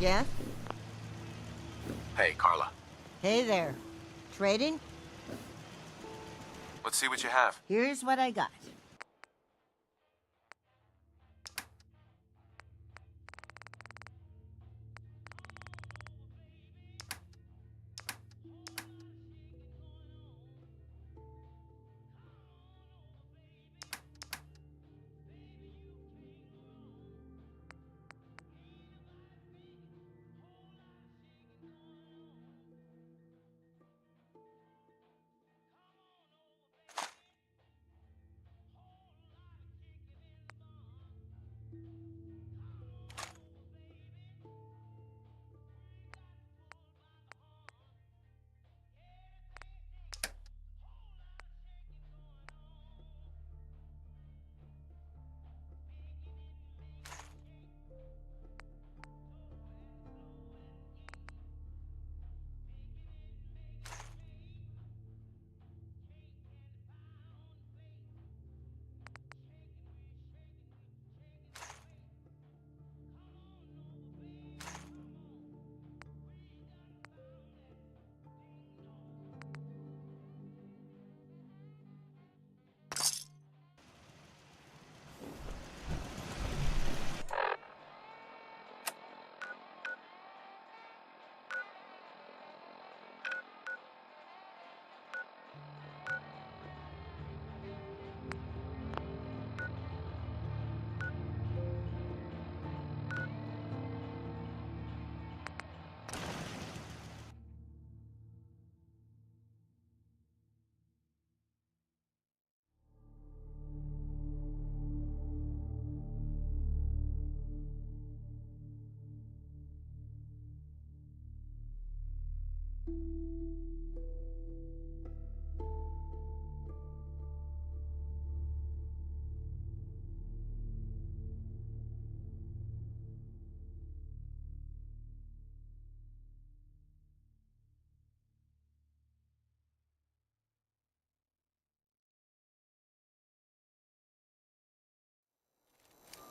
Yes? Hey, Carla. Hey there. Trading? Let's see what you have. Here's what I got.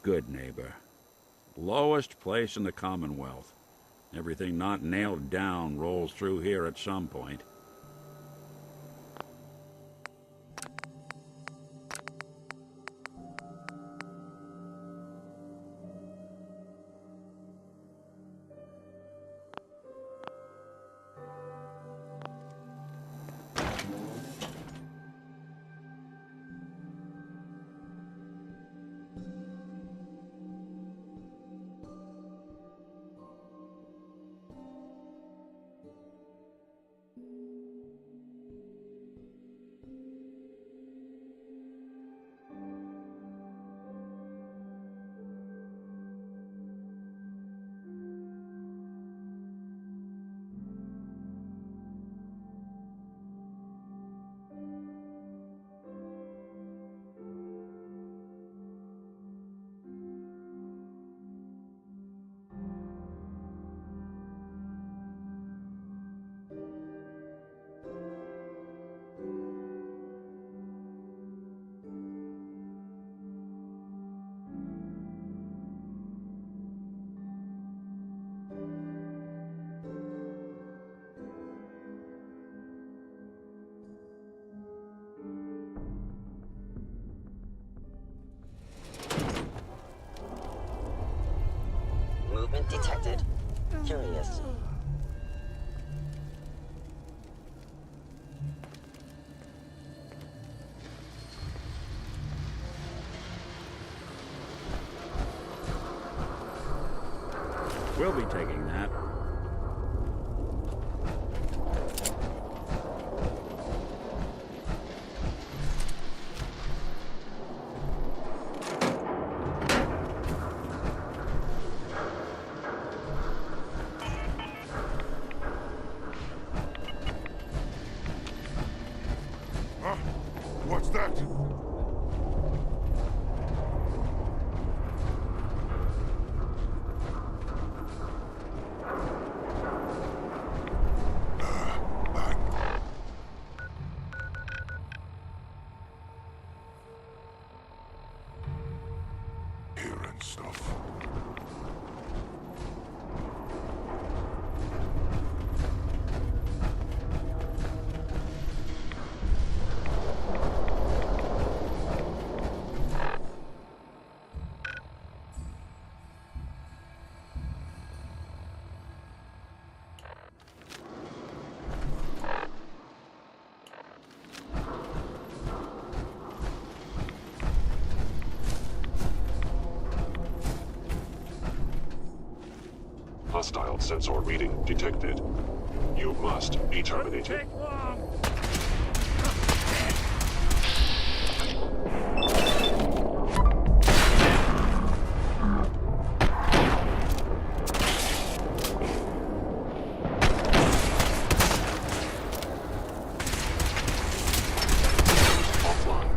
Good neighbor. Lowest place in the Commonwealth. Everything not nailed down rolls through here at some point. Movement detected. Curious. We'll be taking that. Huh? What's that? Hostile sensor reading detected. You must be terminated. Offline.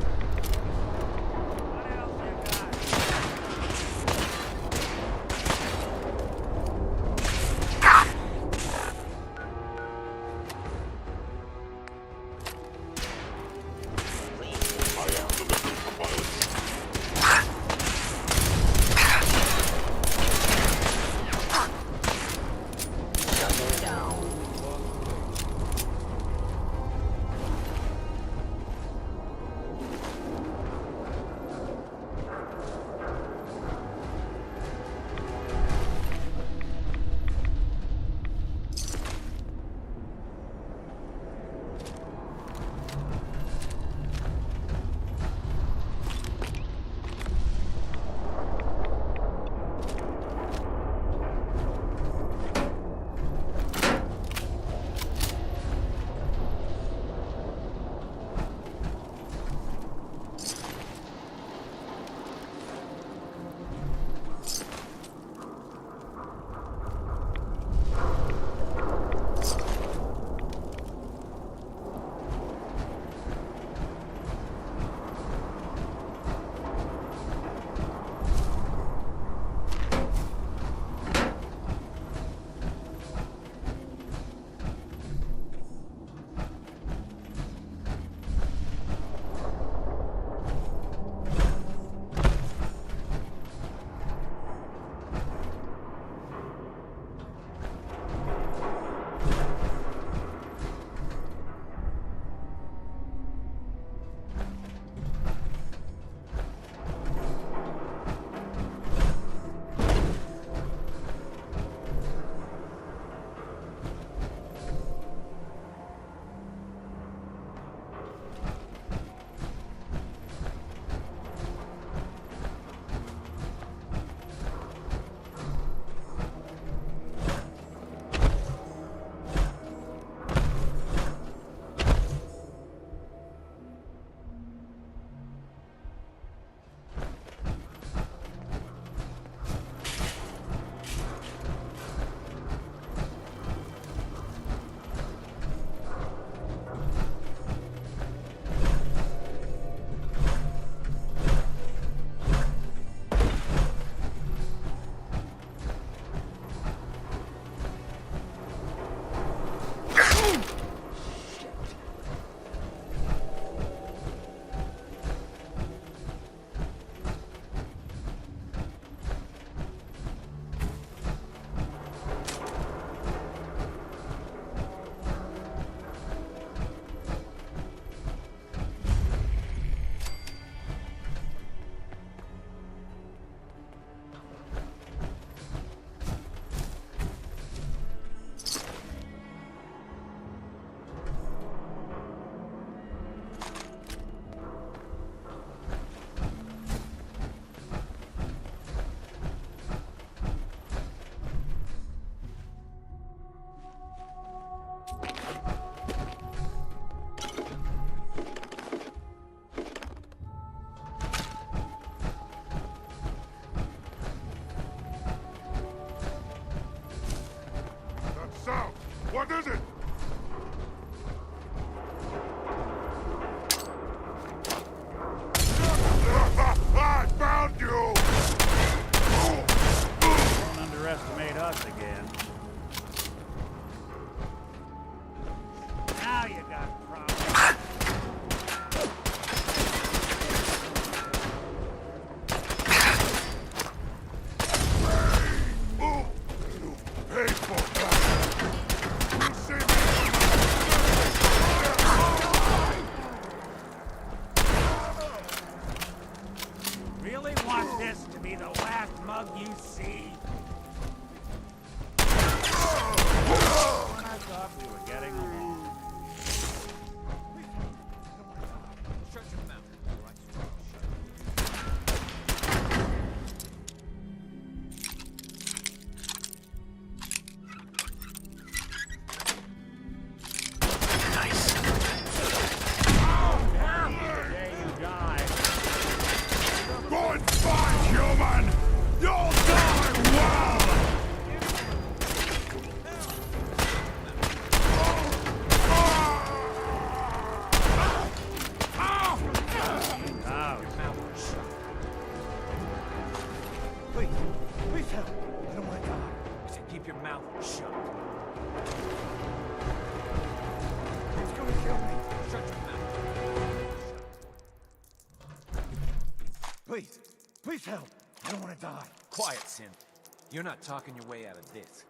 Please help. I don't want to die. Quiet, Synth. You're not talking your way out of this.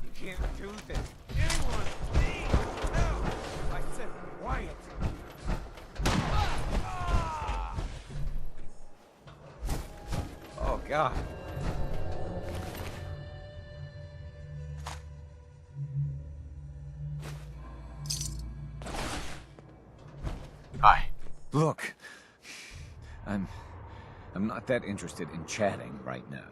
You can't do this. Anyone, please, help! I said quiet. Oh, God. Hi. Look, I'm not that interested in chatting right now.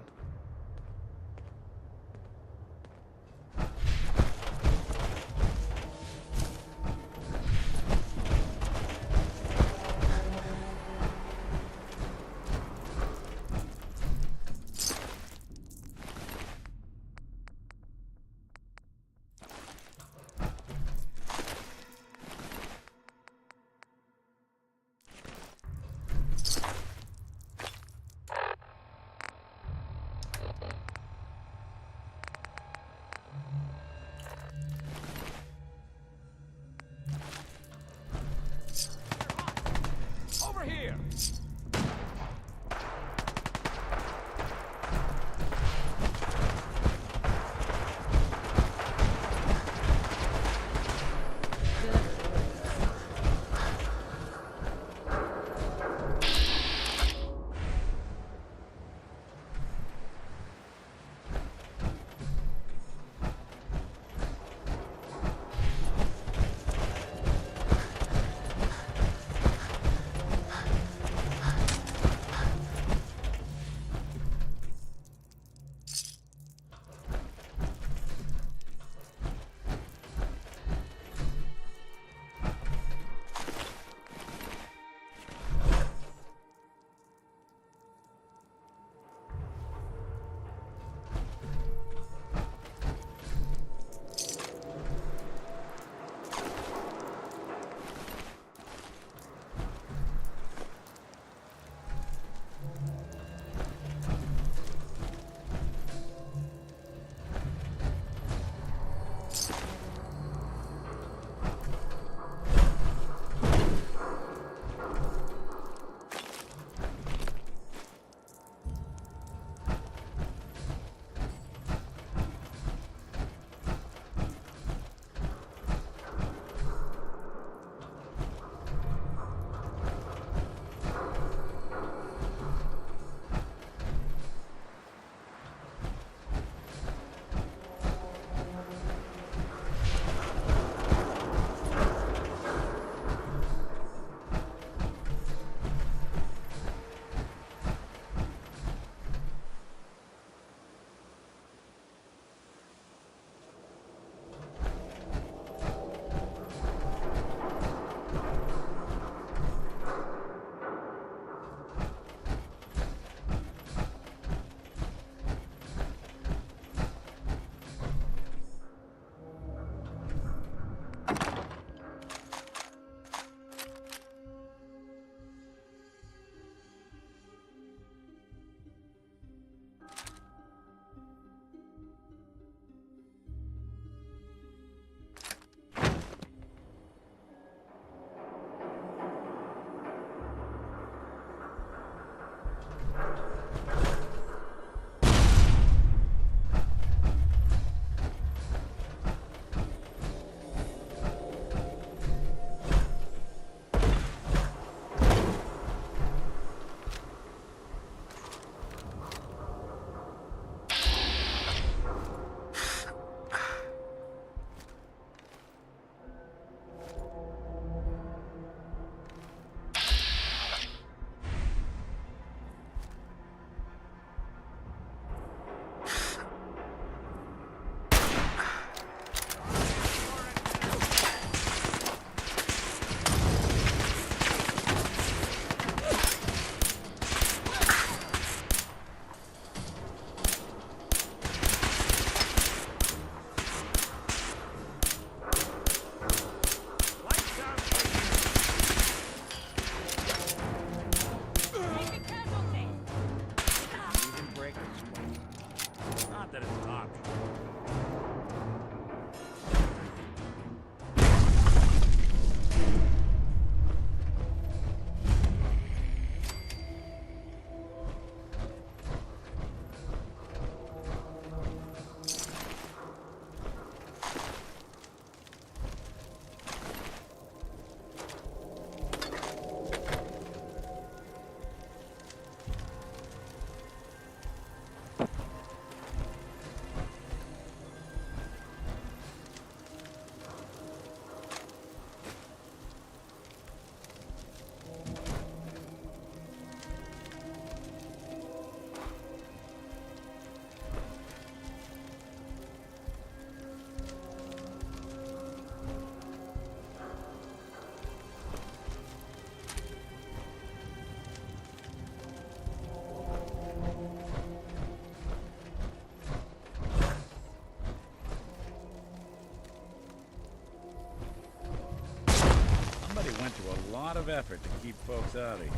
to a lot of effort to keep folks out of here.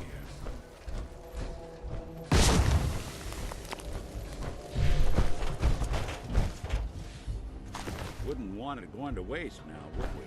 Wouldn't want it going to waste now, would we?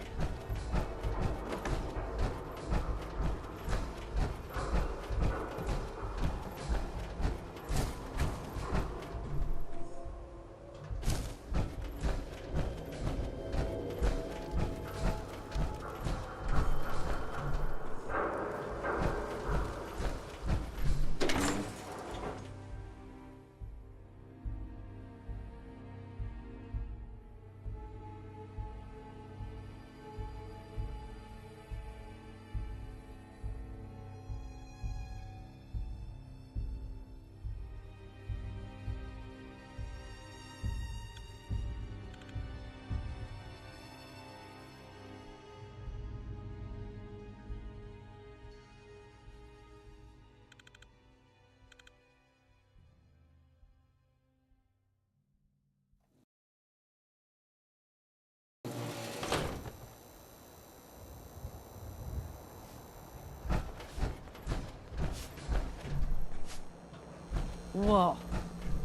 Whoa.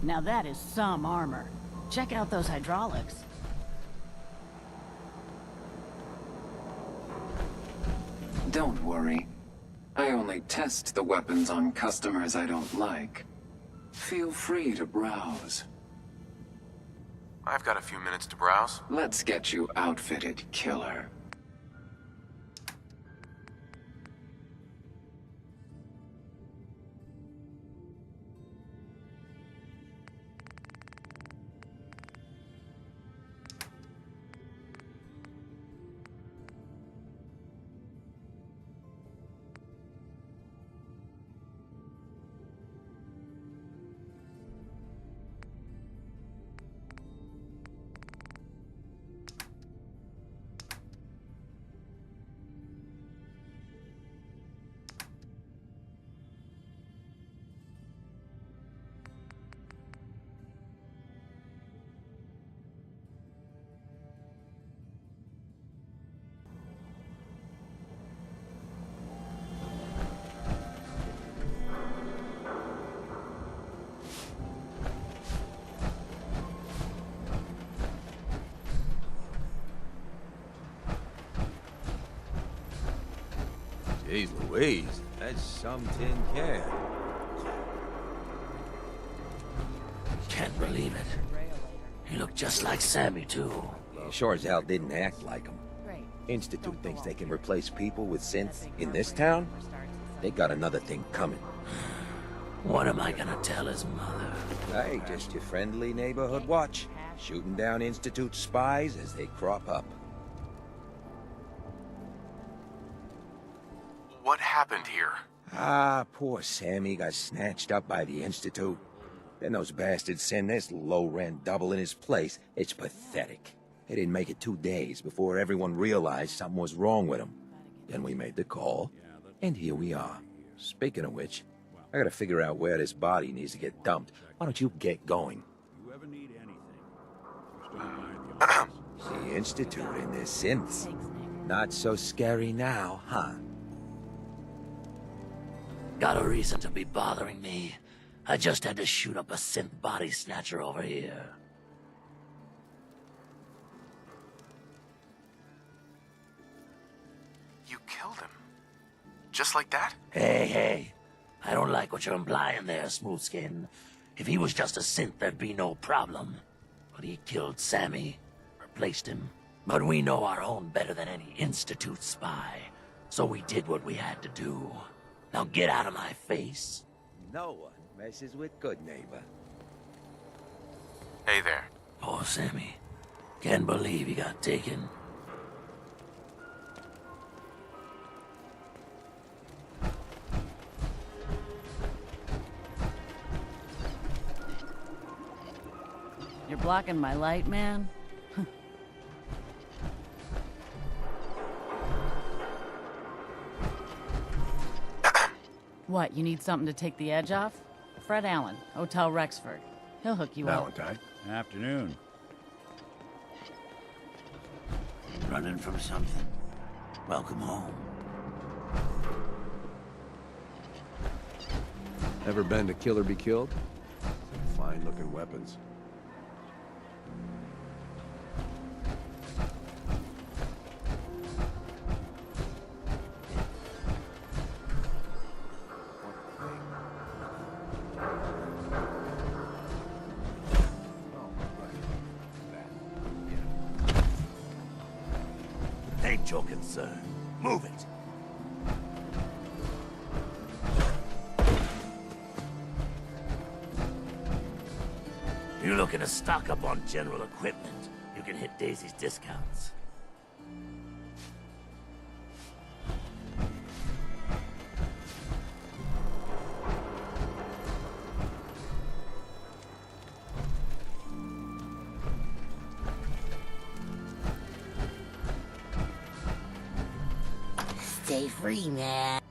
Now that is some armor. Check out those hydraulics. Don't worry. I only test the weapons on customers I don't like. Feel free to browse. I've got a few minutes to browse. Let's get you outfitted, killer. Jeez Louise, that's some tin can. Can't believe it. He looked just like Sammy, too. He sure as hell didn't act like him. Institute thinks they can replace people with synths in this town? They got another thing coming. What am I gonna tell his mother? Hey, just your friendly neighborhood watch. Shooting down Institute spies as they crop up. What happened here? Ah, poor Sammy got snatched up by the Institute. Then those bastards send this low-rent double in his place. It's pathetic. They didn't make it 2 days before everyone realized something was wrong with him. Then we made the call, and here we are. Speaking of which, I gotta figure out where this body needs to get dumped. Why don't you get going? If you ever need anything, just stop by the office. The Institute and their synths. Not so scary now, huh? Got a reason to be bothering me. I just had to shoot up a synth body snatcher over here. You killed him? Just like that? Hey. I don't like what you're implying there, Smoothskin. If he was just a synth, there'd be no problem. But he killed Sammy, replaced him. But we know our own better than any Institute spy. So we did what we had to do. Now get out of my face. No one messes with good neighbor. Hey there. Poor Sammy. Can't believe he got taken. You're blocking my light, man? What, you need something to take the edge off? Fred Allen, Hotel Rexford. He'll hook you up. Valentine. Afternoon. Running from something? Welcome home. Ever been to Kill or Be Killed? Some fine-looking weapons. Ain't your concern. Move it. If you're looking to stock up on general equipment, you can hit Daisy's discounts. Stay free, man.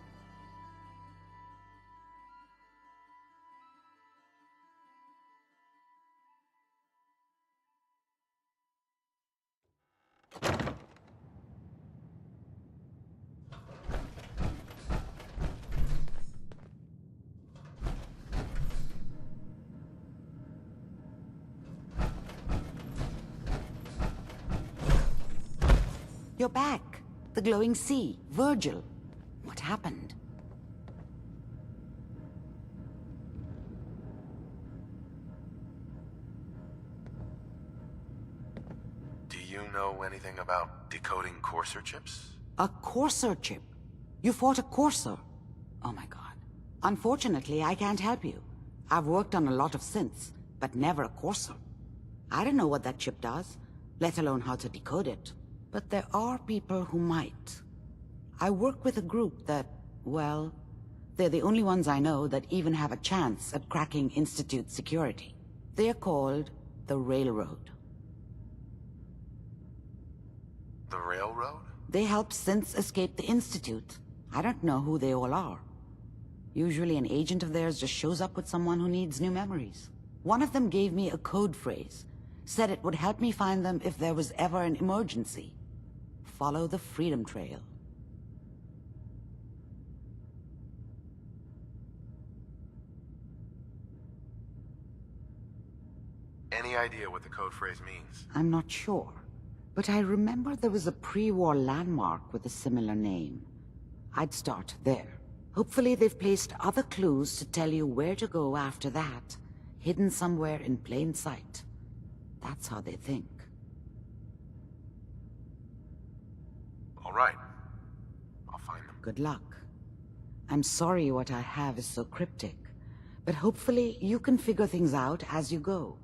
You're back. The glowing sea. Virgil. What happened? Do you know anything about decoding Courser chips? A Courser chip? You fought a Courser? Oh my god. Unfortunately, I can't help you. I've worked on a lot of synths, but never a Courser. I don't know what that chip does, let alone how to decode it. But there are people who might. I work with a group that, well, they're the only ones I know that even have a chance at cracking Institute security. They are called the Railroad. The Railroad? They help synths escape the Institute. I don't know who they all are. Usually an agent of theirs just shows up with someone who needs new memories. One of them gave me a code phrase, said it would help me find them if there was ever an emergency. Follow the Freedom Trail. Any idea what the code phrase means? I'm not sure, but I remember there was a pre-war landmark with a similar name. I'd start there. Hopefully they've placed other clues to tell you where to go after that, hidden somewhere in plain sight. That's how they think. All right. I'll find them. Good luck. I'm sorry what I have is so cryptic, but hopefully you can figure things out as you go.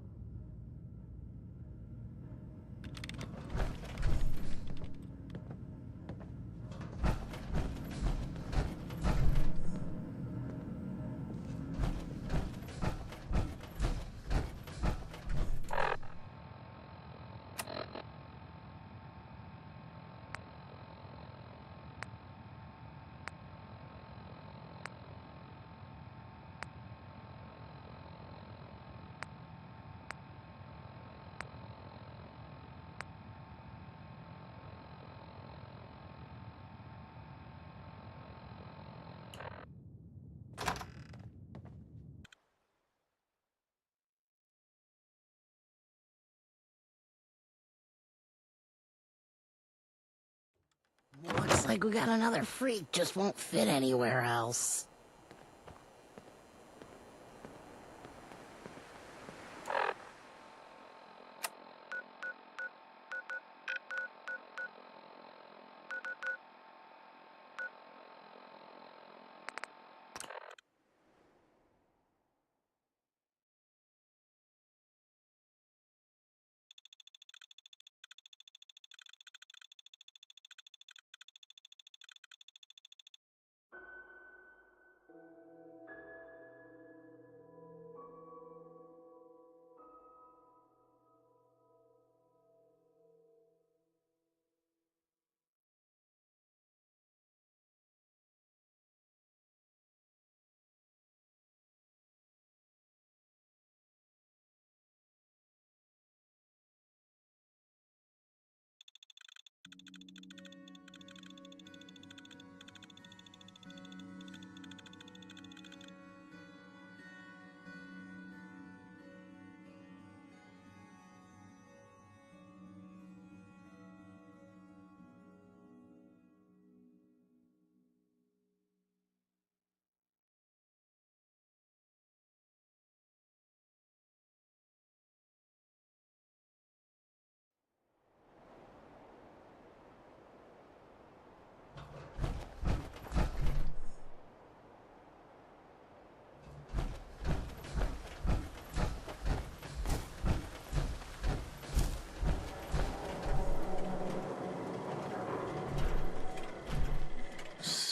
Looks like we got another freak, just won't fit anywhere else.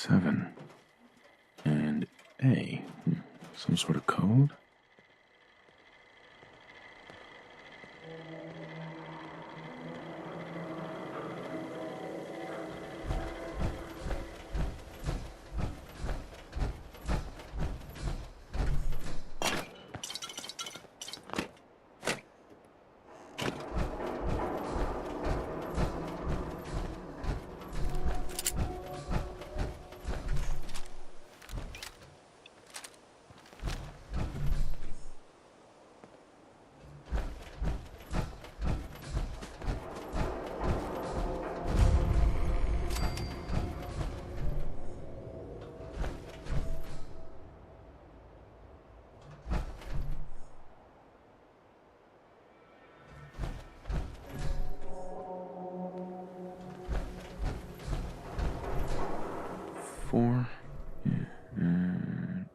7 and A. Some sort of code?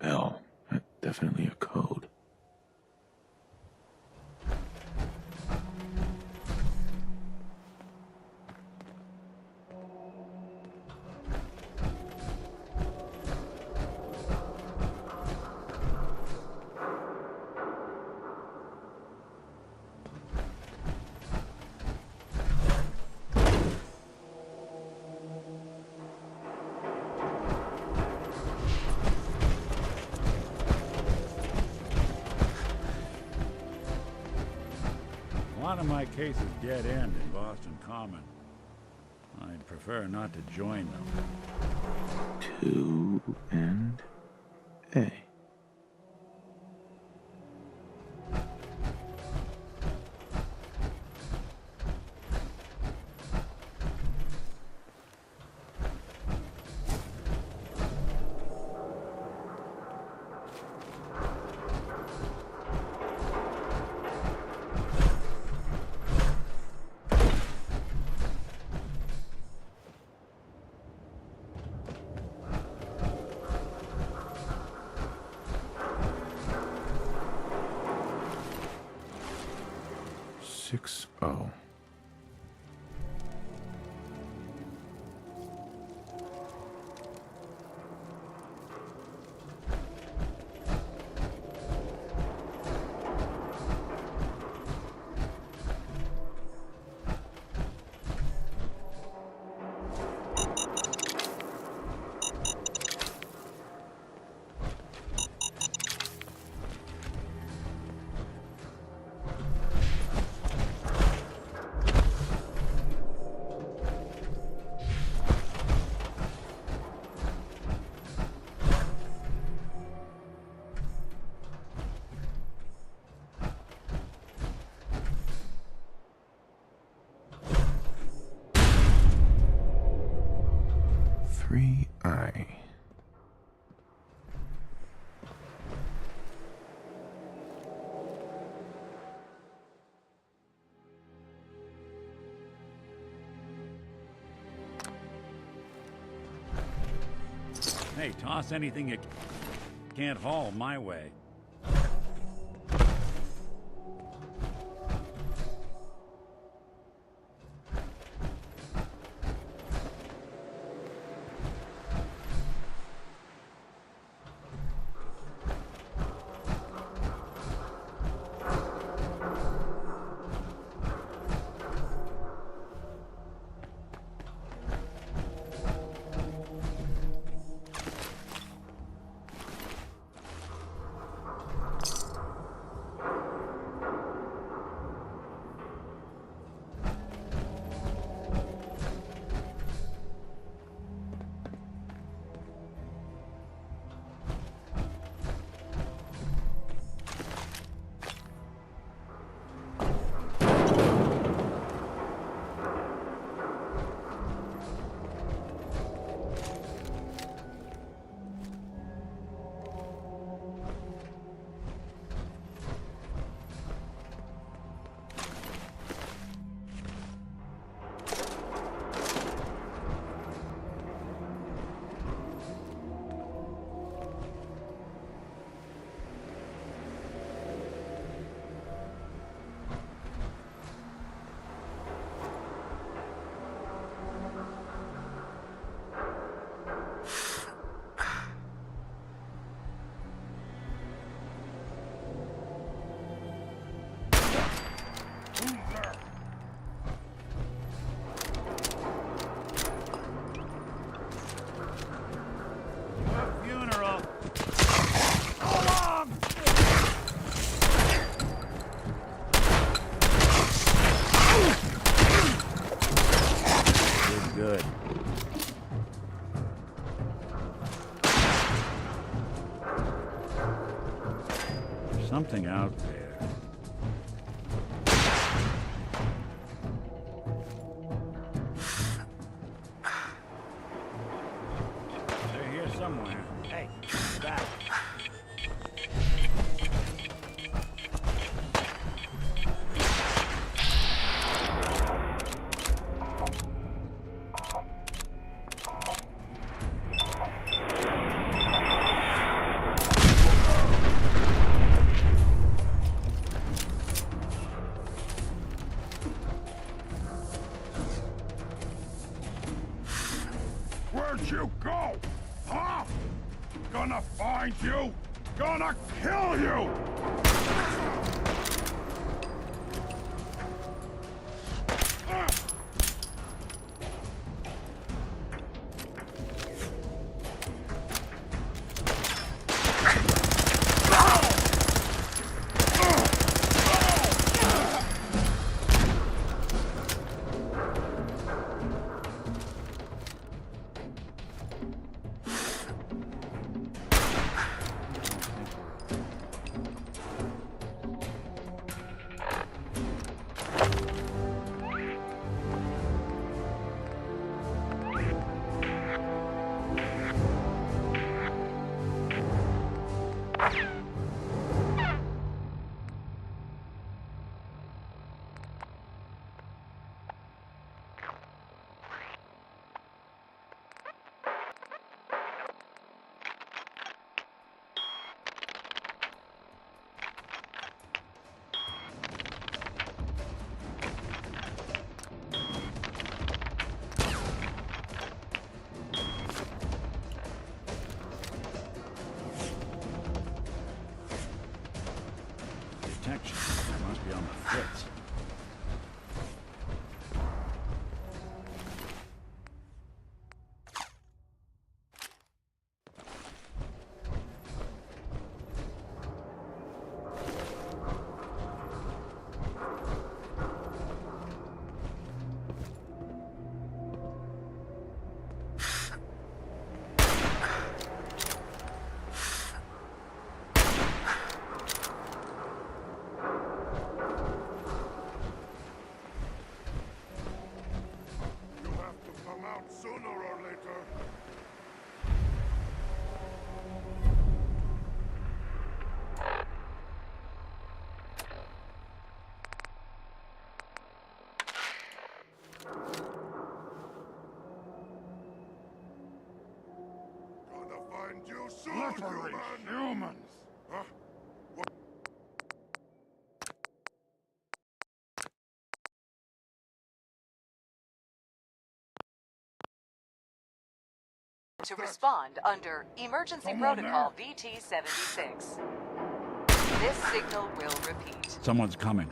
L. Definitely a code. A lot of my cases dead end in Boston Common. I'd prefer not to join them. 2 and A. Oh. I. Hey, toss anything you can't haul my way. good. There's something out there. They're here somewhere. Hey, back. Where'd you go? Huh? Gonna find you! Gonna kill you! Detection. They must be on the fritz. Sooner or later. Gonna find you soon, Literally humans. Huh? To respond under Emergency Protocol VT-76. This signal will repeat. Someone's coming.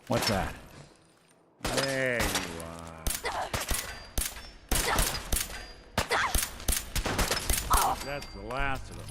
What's that? There you are. That's the last of them.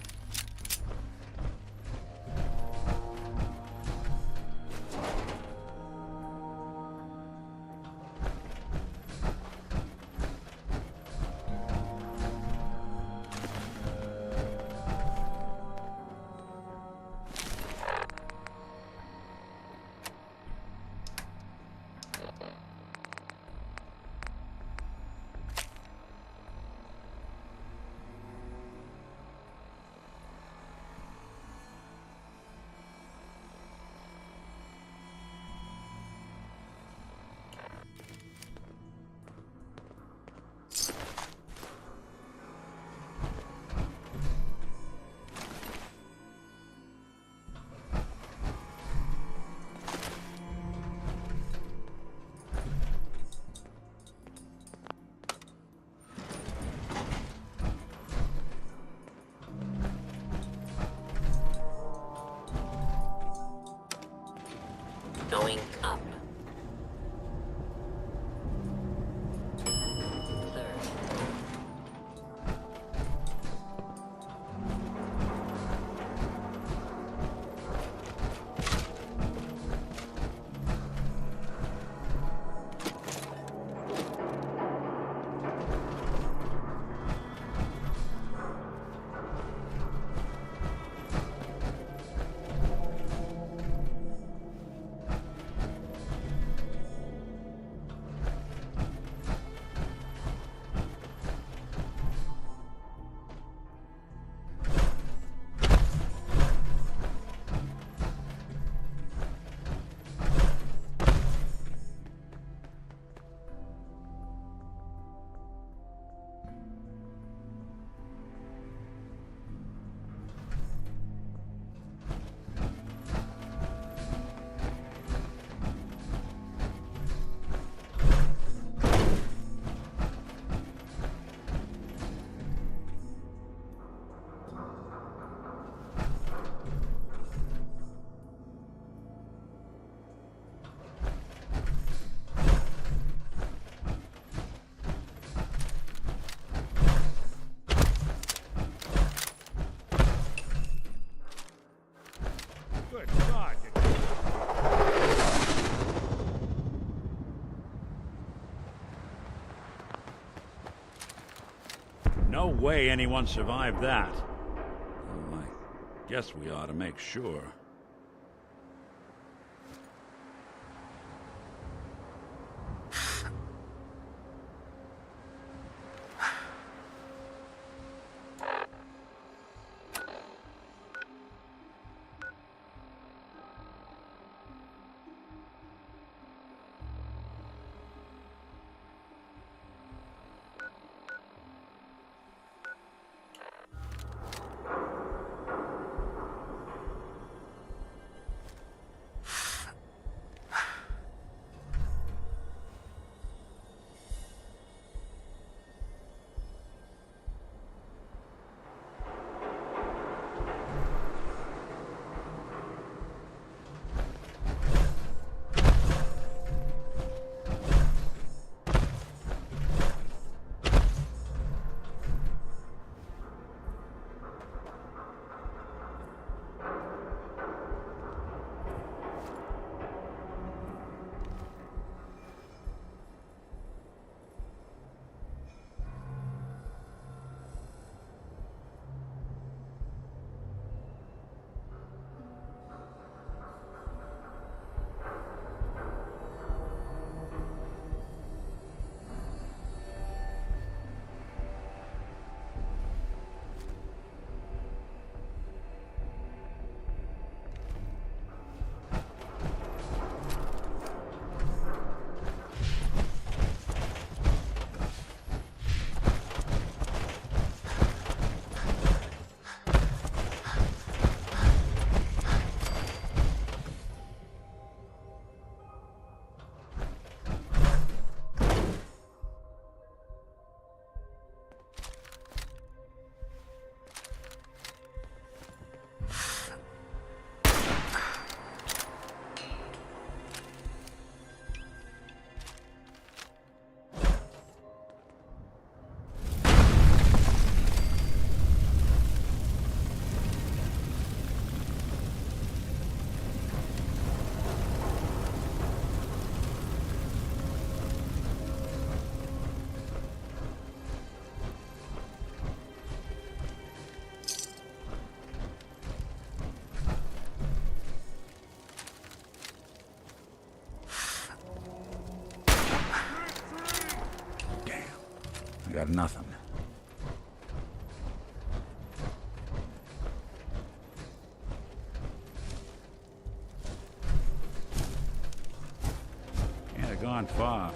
No way anyone survived that. Well, I guess we ought to make sure. Got nothing. Can't have gone far.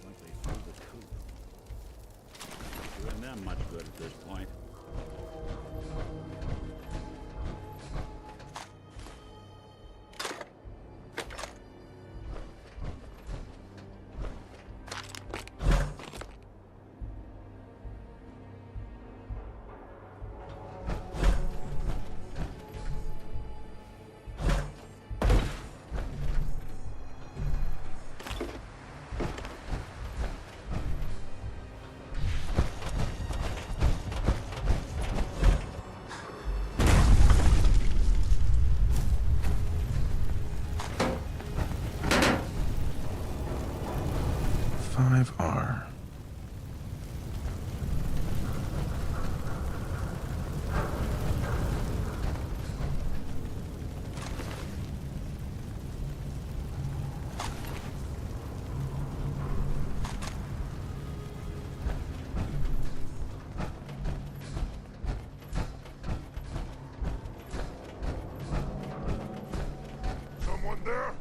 Like they threw the coop. Doing them much good at this point. R. Someone there?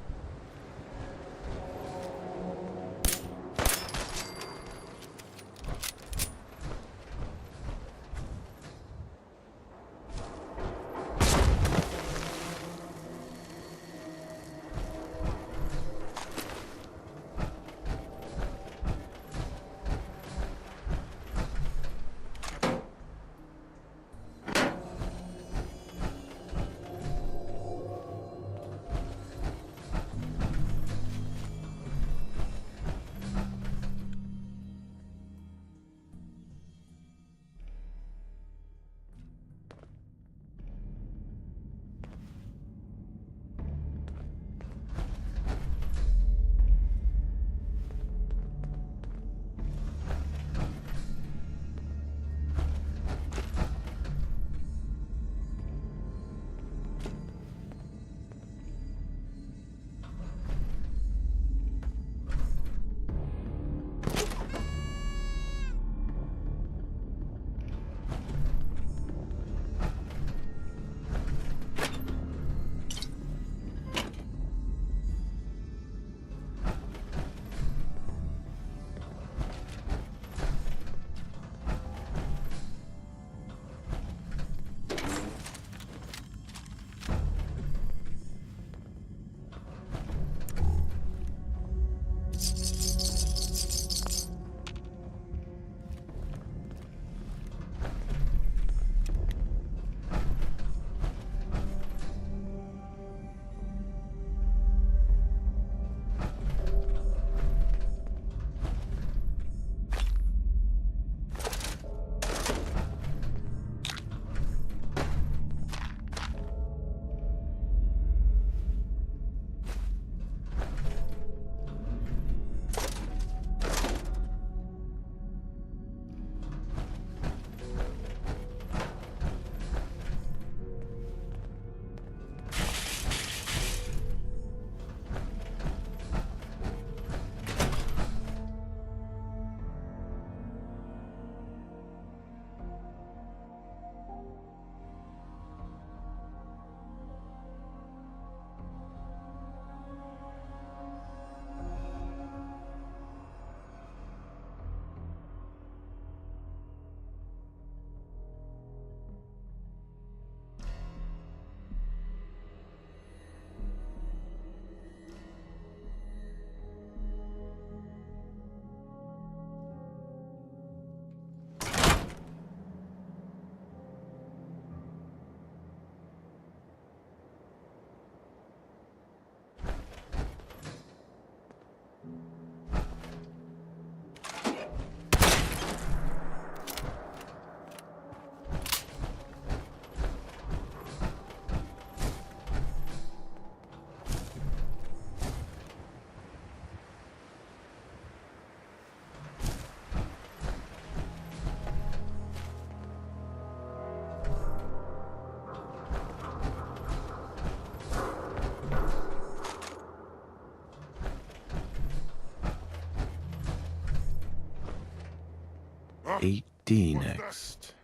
8D next.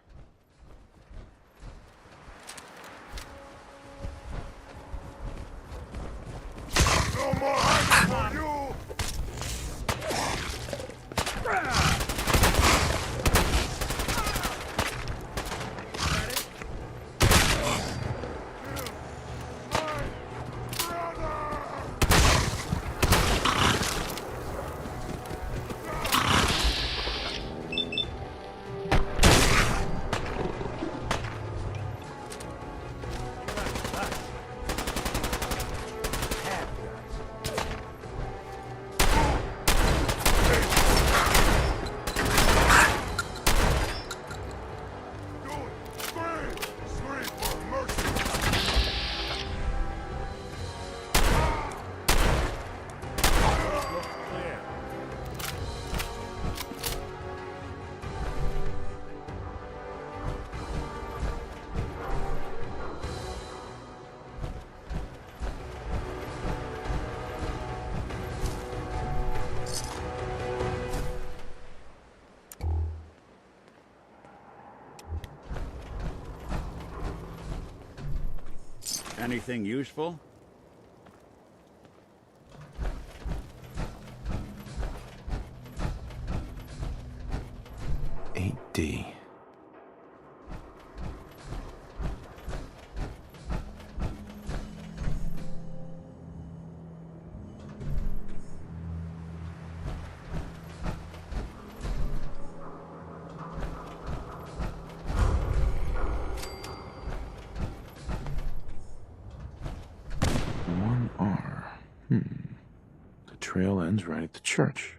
No more hiding for you! Anything useful? D. One R. The trail ends right at the church.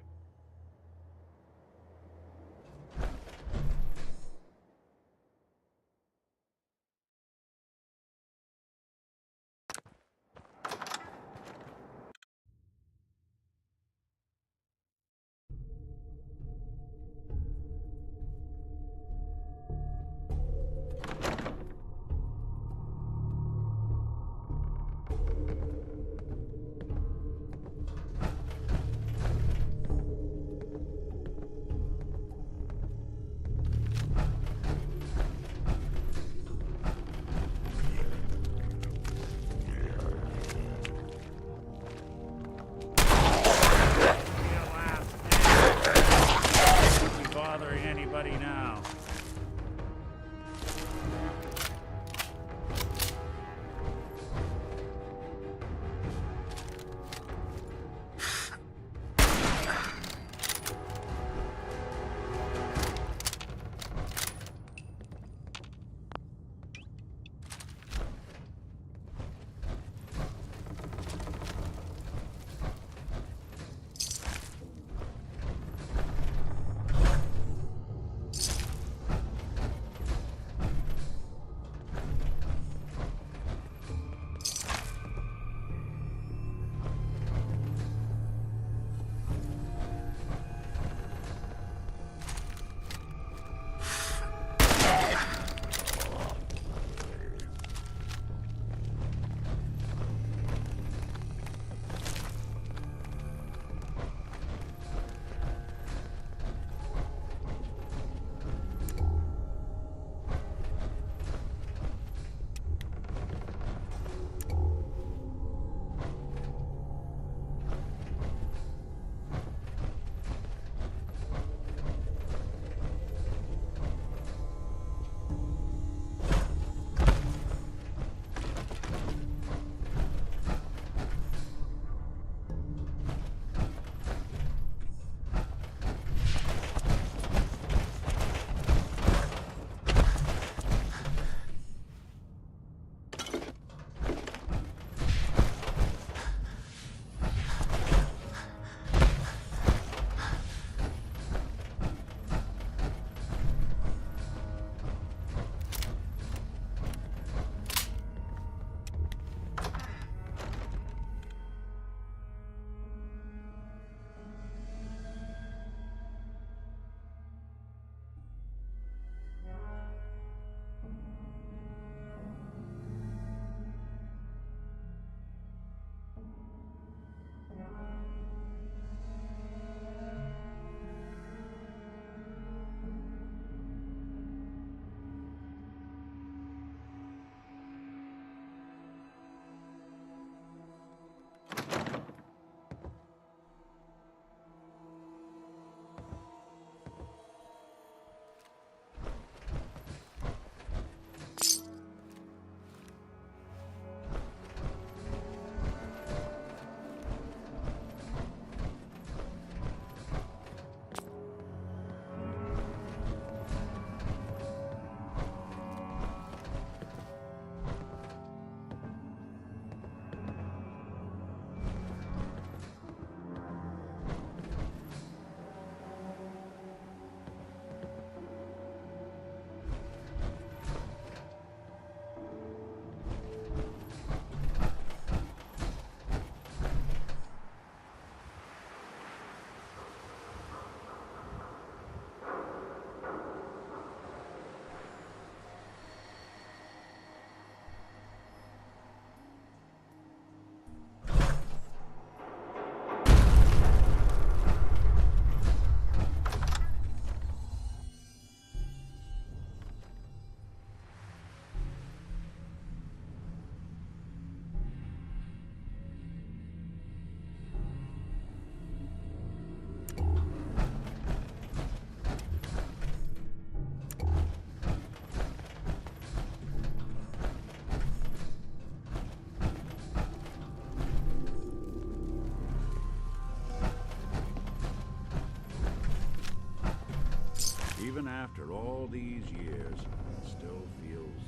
even after all these years, it still feels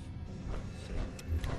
sacred.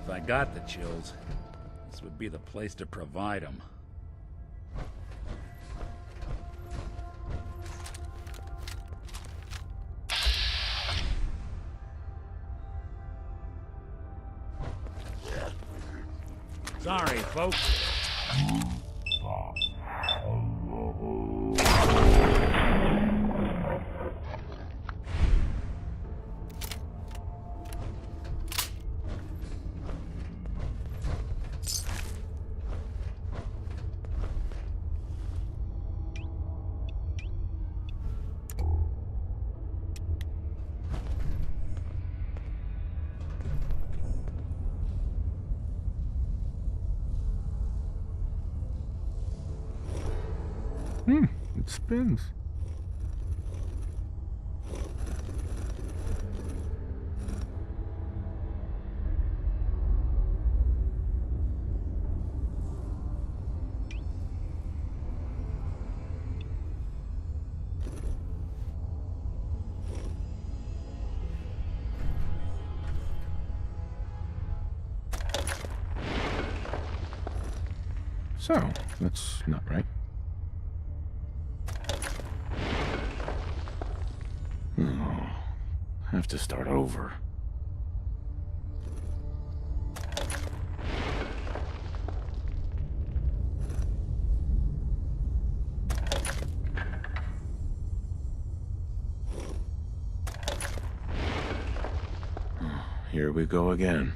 If I got the chills, this would be the place to provide them. Sorry, folks. It spins. So, that's not right. Oh, have to start over. Here we go again.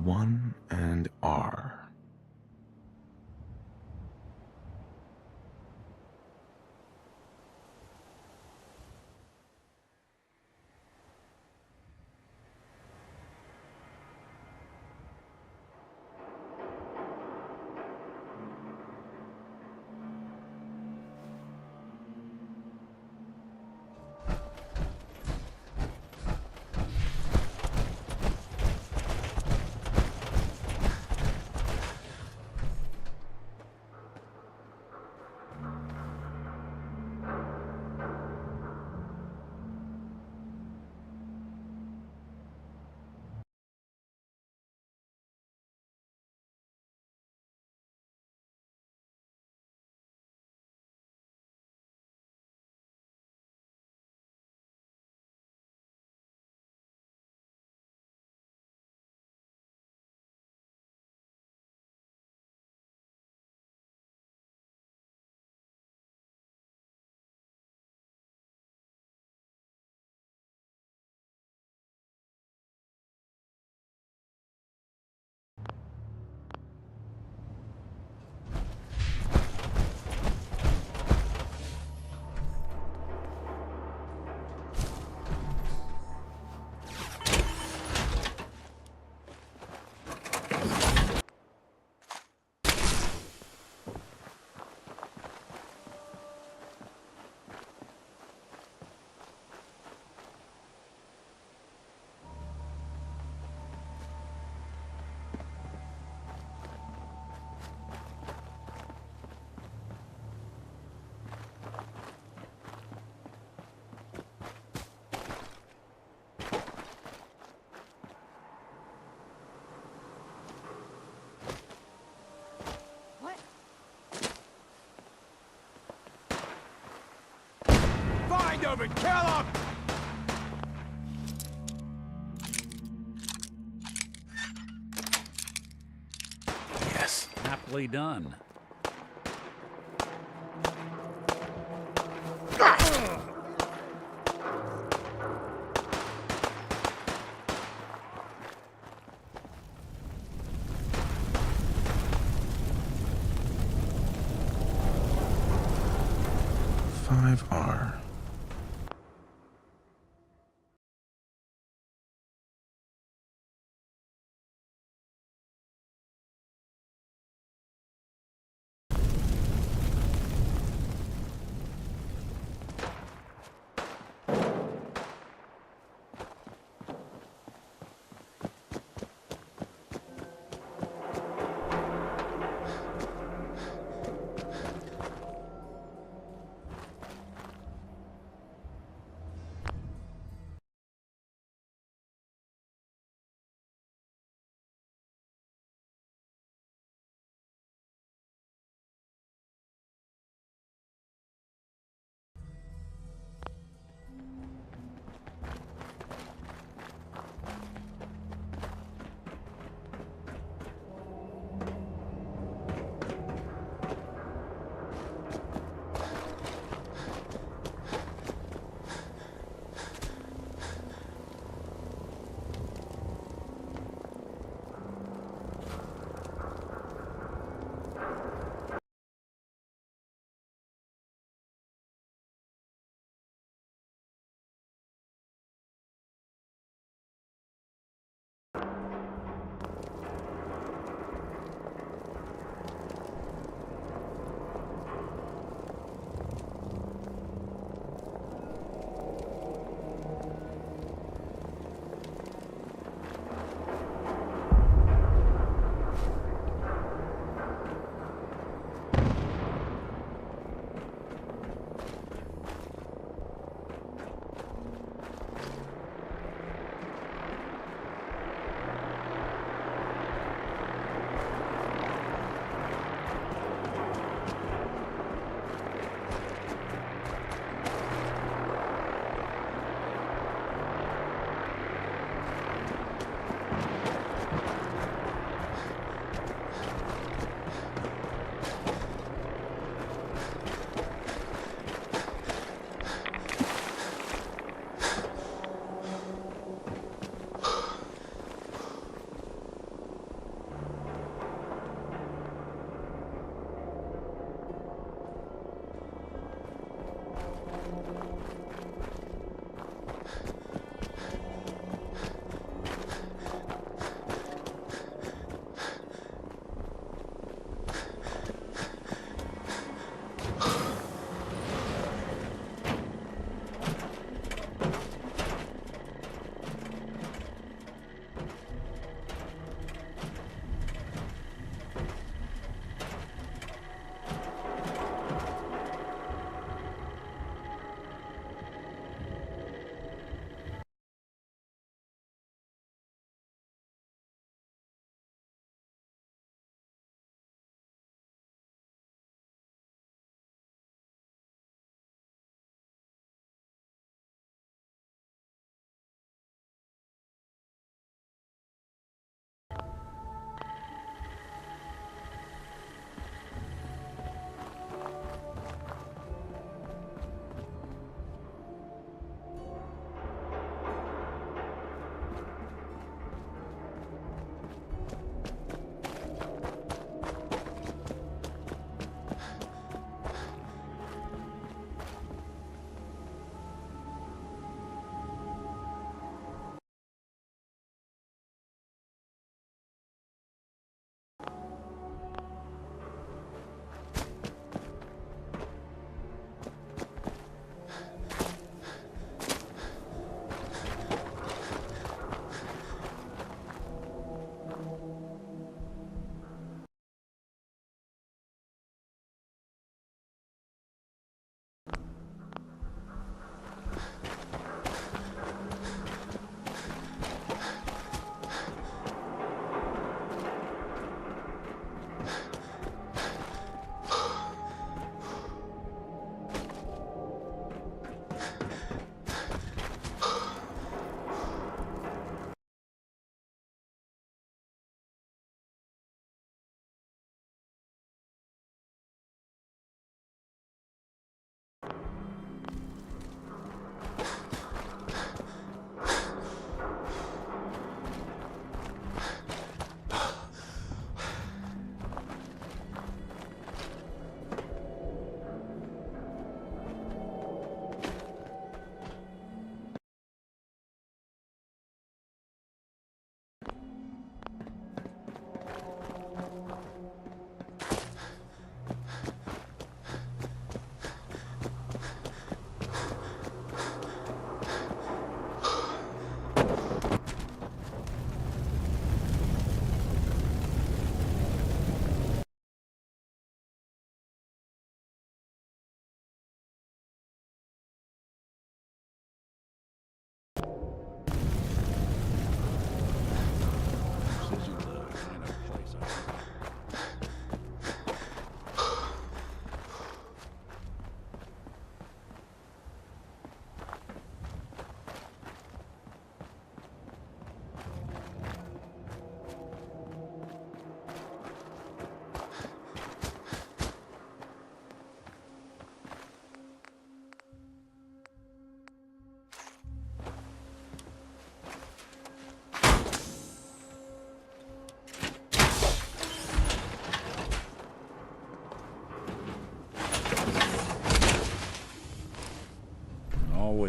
1 and R. Find him and kill him! Yes. Happily done. Five R.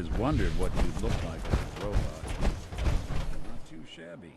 always wondered what you'd look like as a robot. Not too shabby.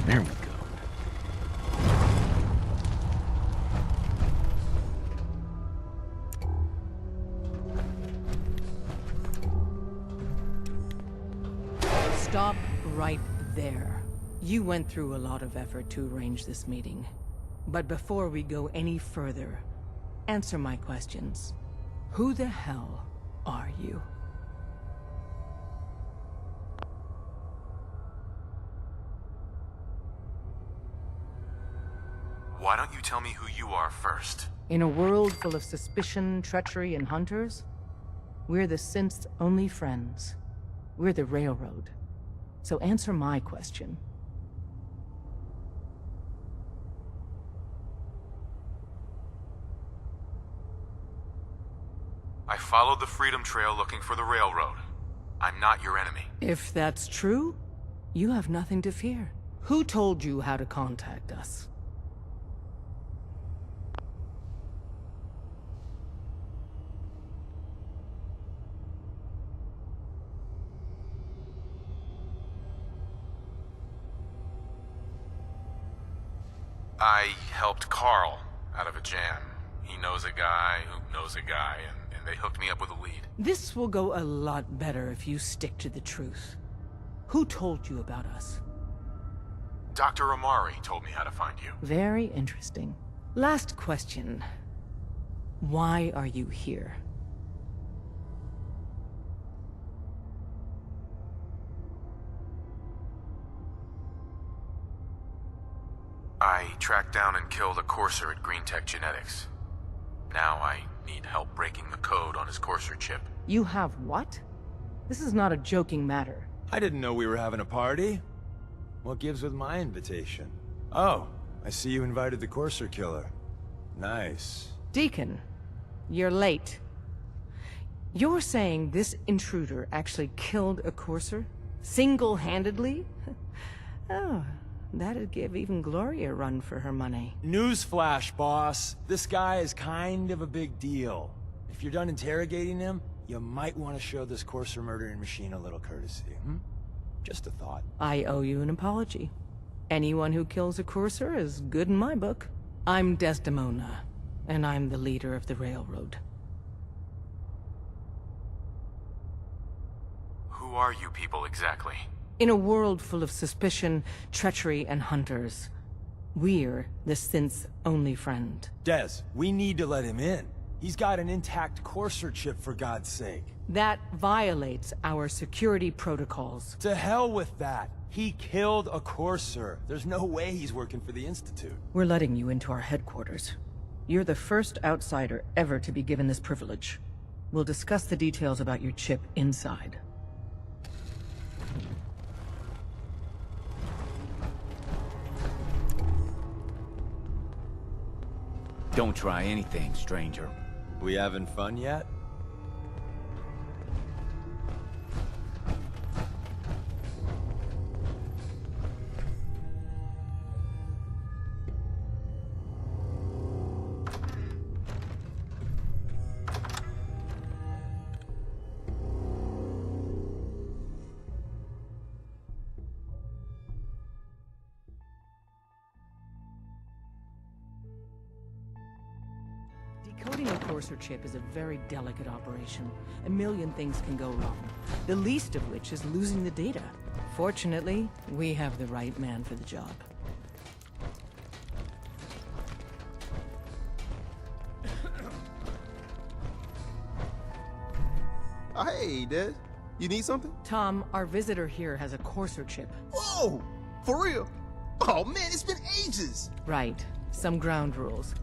There we go. Stop right there. You went through a lot of effort to arrange this meeting. But before we go any further, answer my questions. Who the hell are you? Why don't you tell me who you are first? In a world full of suspicion, treachery, and hunters, we're the synth's only friends. We're the Railroad. So answer my question. I followed the Freedom Trail looking for the Railroad. I'm not your enemy. If that's true, you have nothing to fear. Who told you how to contact us? I helped Carl out of a jam. He knows a guy who knows a guy, and they hooked me up with a lead. This will go a lot better if you stick to the truth. Who told you about us? Dr. Amari told me how to find you. Very interesting. Last question. Why are you here? I tracked down and killed a Courser at Green Tech Genetics. Now I need help breaking the code on his Courser chip. You have what? This is not a joking matter. I didn't know we were having a party. What gives with my invitation? Oh, I see you invited the Courser killer. Nice. Deacon, you're late. You're saying this intruder actually killed a Courser? Single-handedly? Oh, that'd give even Gloria a run for her money. Newsflash, boss. This guy is kind of a big deal. If you're done interrogating him, you might want to show this Courser murdering machine a little courtesy, Just a thought. I owe you an apology. Anyone who kills a Courser is good in my book. I'm Desdemona, and I'm the leader of the Railroad. Who are you people exactly? In a world full of suspicion, treachery, and hunters, we're the synth's only friend. Des, we need to let him in. He's got an intact Courser chip, for God's sake. That violates our security protocols. To hell with that. He killed a Courser. There's no way he's working for the Institute. We're letting you into our headquarters. You're the first outsider ever to be given this privilege. We'll discuss the details about your chip inside. Don't try anything, stranger. We having fun yet? Decoding a Courser chip is a very delicate operation. A million things can go wrong, the least of which is losing the data. Fortunately, we have the right man for the job. Hey, Des. You need something? Tom, our visitor here has a Courser chip. Whoa! For real? Oh man, it's been ages! Right. Some ground rules.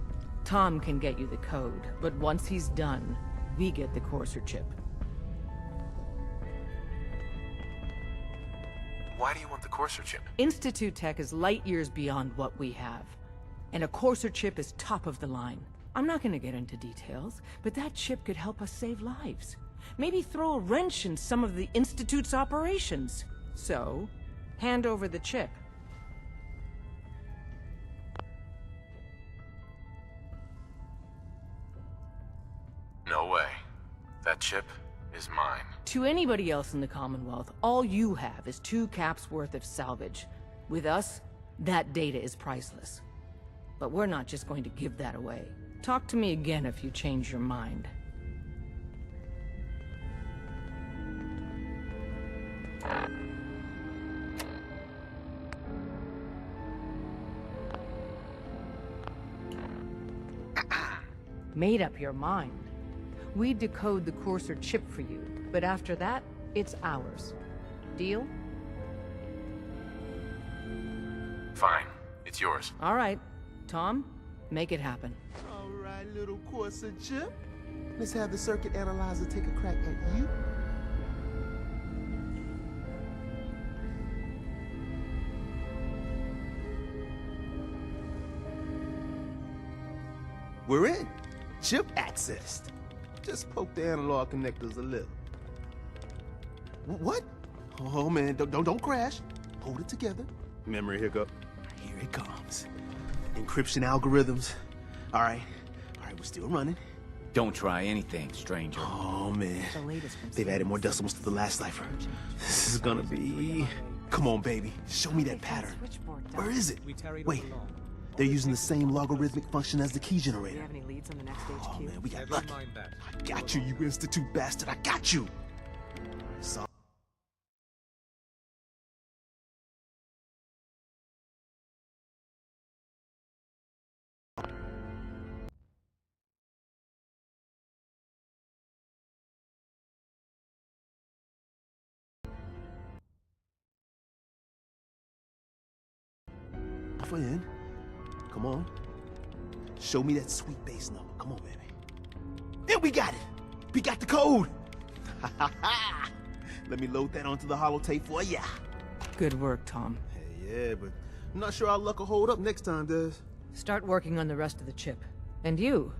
Tom can get you the code, but once he's done, we get the Courser chip. Why do you want the Courser chip? Institute tech is light years beyond what we have. And a Courser chip is top of the line. I'm not gonna get into details, but that chip could help us save lives. Maybe throw a wrench in some of the Institute's operations. So, hand over the chip. No way. That chip is mine. To anybody else in the Commonwealth, all you have is 2 caps worth of salvage. With us, that data is priceless. But we're not just going to give that away. Talk to me again if you change your mind. Made up your mind. We decode the Courser chip for you, but after that, it's ours. Deal? Fine. It's yours. All right. Tom, make it happen. All right, little Courser chip. Let's have the circuit analyzer take a crack at you. We're in. Chip accessed. Just poke the analog connectors a little. What? Oh man, don't crash. Hold it together. Memory hiccup. Here it comes. Encryption algorithms. All right, we're still running. Don't try anything, stranger. Oh man, they've added more decimals to the last cipher. This is gonna be... Come on, baby. Show me that pattern. Where is it? Wait. They're using the same logarithmic function as the key generator. Have any leads on the next Oh man, we got lucky. I got you, you Institute bastard. I got you. So in. Come on. Show me that sweet base number. Come on, baby. And we got it. We got the code. Let me load that onto the holotape for ya. Good work, Tom. Hey, yeah, but I'm not sure our luck will hold up next time, Des. Start working on the rest of the chip. And you,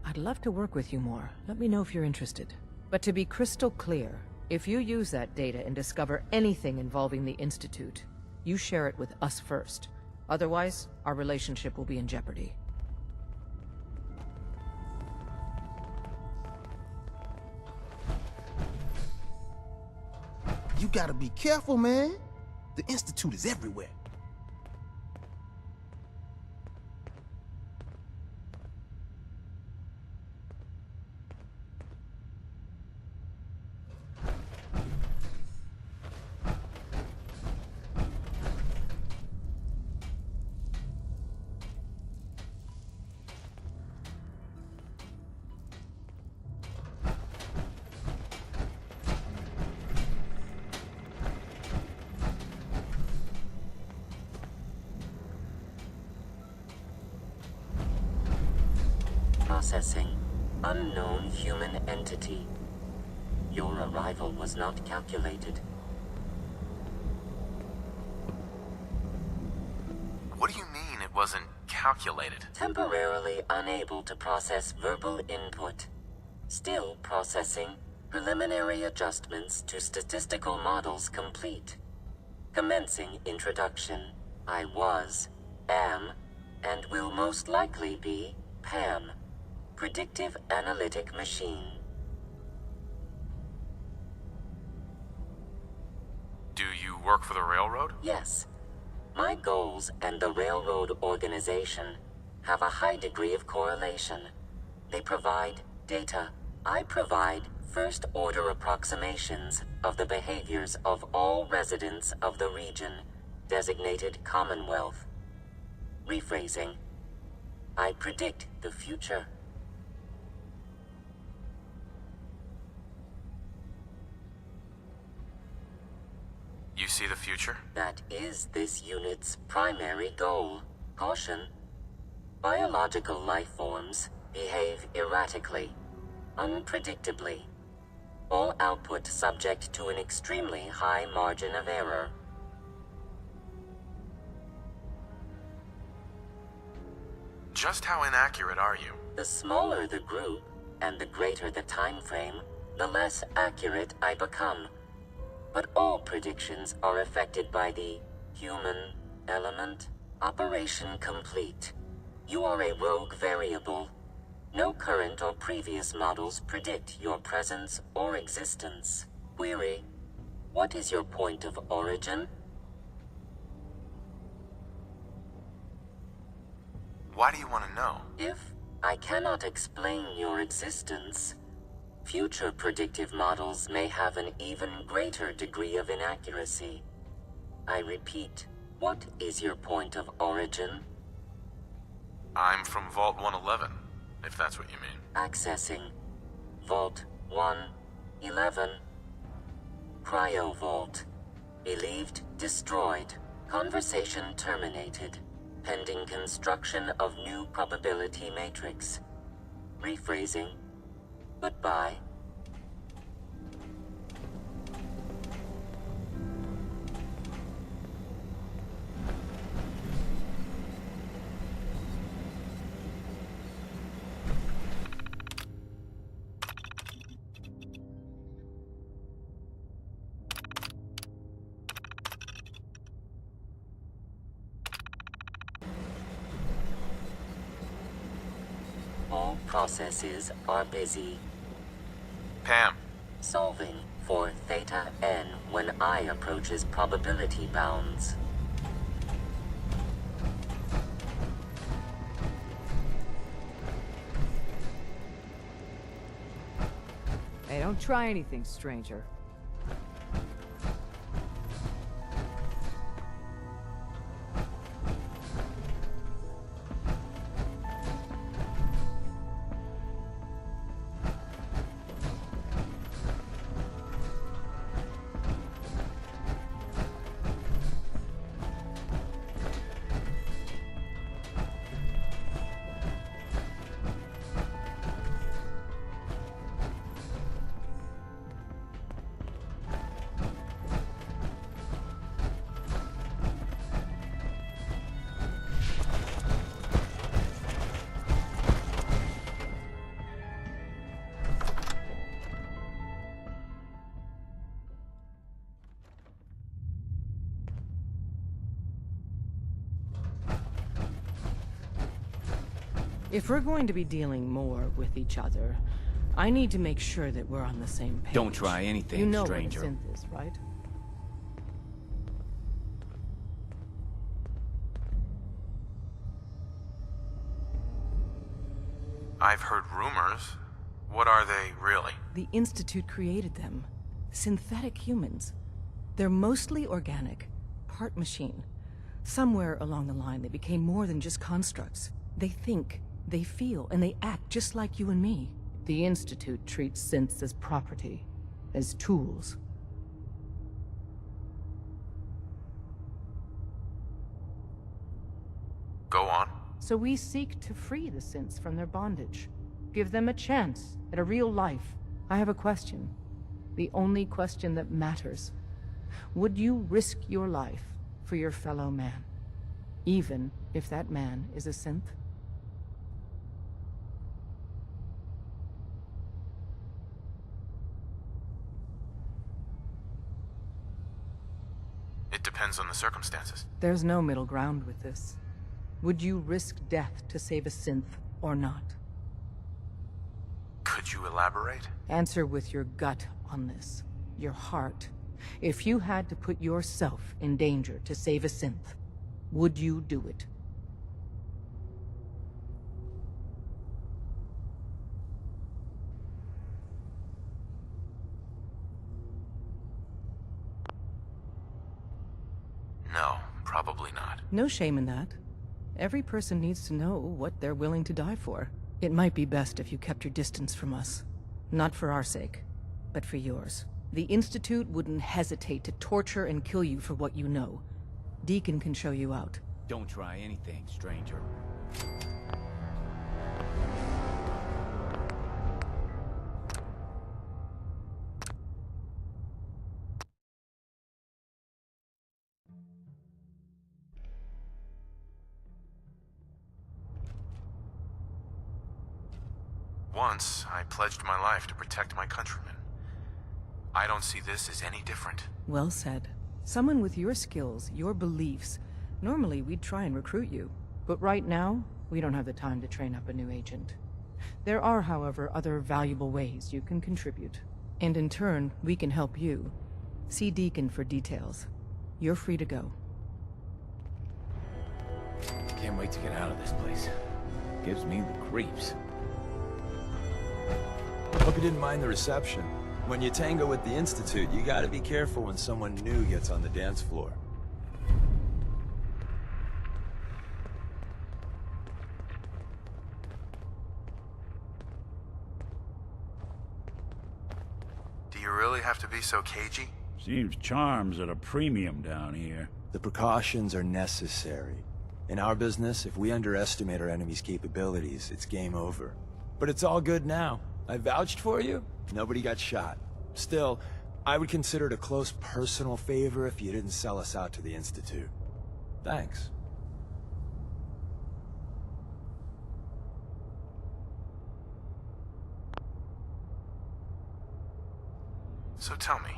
I'd love to work with you more. Let me know if you're interested. But to be crystal clear, if you use that data and discover anything involving the Institute, you share it with us first. Otherwise, our relationship will be in jeopardy. You gotta be careful, man. The Institute is everywhere. Processing. Unknown human entity. Your arrival was not calculated. What do you mean it wasn't calculated? Temporarily unable to process verbal input. Still processing. Preliminary adjustments to statistical models complete. Commencing introduction. I was, am, and will most likely be PAM. Predictive Analytic Machine. Do you work for the railroad? Yes. My goals and the railroad organization have a high degree of correlation. They provide data. I provide first-order approximations of the behaviors of all residents of the region, designated Commonwealth. Rephrasing. I predict the future. You see the future? That is this unit's primary goal. Caution. Biological life forms behave erratically, unpredictably. All output subject to an extremely high margin of error. Just how inaccurate are you? The smaller the group, and the greater the time frame, the less accurate I become. But all predictions are affected by the human element. Operation complete. You are a rogue variable. No current or previous models predict your presence or existence. Query: what is your point of origin? Why do you want to know? If I cannot explain your existence, future predictive models may have an even greater degree of inaccuracy. I repeat, what is your point of origin? I'm from Vault 111, if that's what you mean. Accessing. Vault 111. Cryo Vault. Believed destroyed. Conversation terminated. Pending construction of new probability matrix. Rephrasing. Goodbye. All processes are busy. Pam. Solving for Theta N when I approaches probability bounds. Hey, don't try anything, stranger. If we're going to be dealing more with each other, I need to make sure that we're on the same page. Don't try anything, you know stranger. what a synth is, right? I've heard rumors. What are they, really? The Institute created them. Synthetic humans. They're mostly organic, part machine. Somewhere along the line, they became more than just constructs. They think, they feel, and they act just like you and me. The Institute treats synths as property, as tools. Go on. So we seek to free the synths from their bondage. Give them a chance at a real life. I have a question. The only question that matters. Would you risk your life for your fellow man? Even if that man is a synth? It depends on the circumstances. There's no middle ground with this. Would you risk death to save a synth or not? Could you elaborate? Answer with your gut on this. Your heart. If you had to put yourself in danger to save a synth, would you do it? No, probably not. No shame in that. Every person needs to know what they're willing to die for. It might be best if you kept your distance from us. Not for our sake, but for yours. The Institute wouldn't hesitate to torture and kill you for what you know. Deacon can show you out. Don't try anything, stranger. Once, I pledged my life to protect my countrymen. I don't see this as any different. Well said. Someone with your skills, your beliefs. Normally, we'd try and recruit you. But right now, we don't have the time to train up a new agent. There are, however, other valuable ways you can contribute. And in turn, we can help you. See Deacon for details. You're free to go. Can't wait to get out of this place. Gives me the creeps. Hope you didn't mind the reception. When you tango with the Institute, you gotta be careful when someone new gets on the dance floor. Do you really have to be so cagey? Seems charm's at a premium down here. The precautions are necessary. In our business, if we underestimate our enemy's capabilities, it's game over. But it's all good now. I vouched for you. Nobody got shot. Still, I would consider it a close personal favor if you didn't sell us out to the Institute. Thanks. So tell me,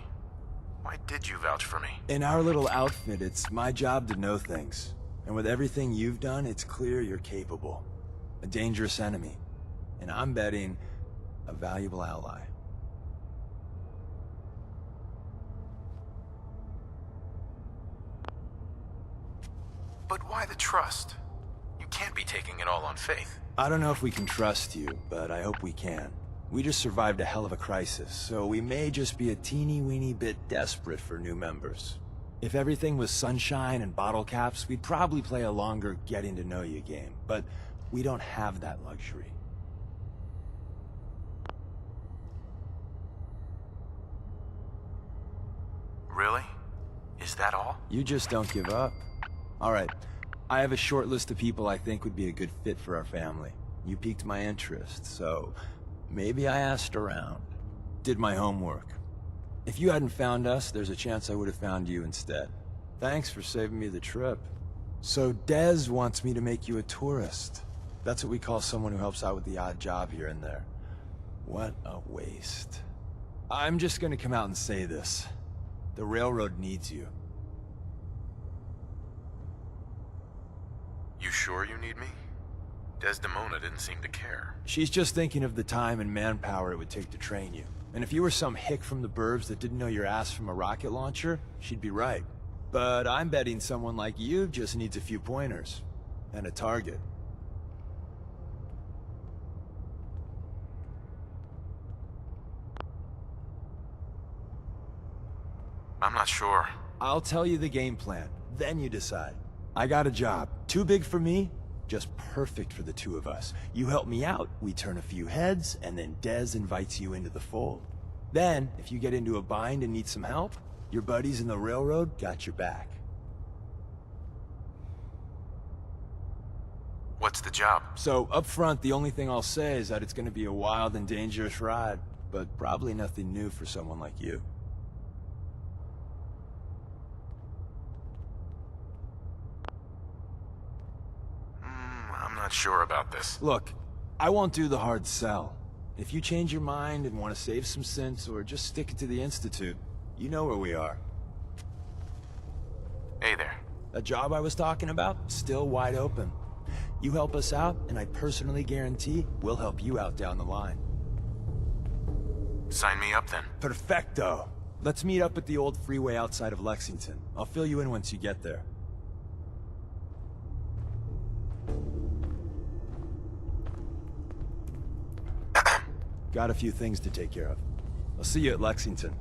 why did you vouch for me? In our little outfit, it's my job to know things. And with everything you've done, it's clear you're capable. A dangerous enemy. And I'm betting a valuable ally. But why the trust? You can't be taking it all on faith. I don't know if we can trust you, but I hope we can. We just survived a hell of a crisis, so we may just be a teeny-weeny bit desperate for new members. If everything was sunshine and bottle caps, we'd probably play a longer getting-to-know-you game, but we don't have that luxury. Really? Is that all? You just don't give up. Alright, I have a short list of people I think would be a good fit for our family. You piqued my interest, so maybe I asked around. Did my homework. If you hadn't found us, there's a chance I would have found you instead. Thanks for saving me the trip. So Dez wants me to make you a tourist. That's what we call someone who helps out with the odd job here and there. What a waste. I'm just gonna come out and say this. The railroad needs you. You sure you need me? Desdemona didn't seem to care. She's just thinking of the time and manpower it would take to train you. And if you were some hick from the burbs that didn't know your ass from a rocket launcher, she'd be right. But I'm betting someone like you just needs a few pointers. And a target. I'm not sure. I'll tell you the game plan, then you decide. I got a job. Too big for me, just perfect for the two of us. You help me out, we turn a few heads, and then Dez invites you into the fold. Then, if you get into a bind and need some help, your buddies in the railroad got your back. What's the job? So, up front, the only thing I'll say is that it's gonna be a wild and dangerous ride, but probably nothing new for someone like you. I'm not sure about this. Look, I won't do the hard sell. If you change your mind and want to save some cents or just stick it to the Institute, you know where we are. Hey there. A job I was talking about, still wide open. You help us out, and I personally guarantee we'll help you out down the line. Sign me up then. Perfecto. Let's meet up at the old freeway outside of Lexington. I'll fill you in once you get there. Got a few things to take care of. I'll see you at Lexington.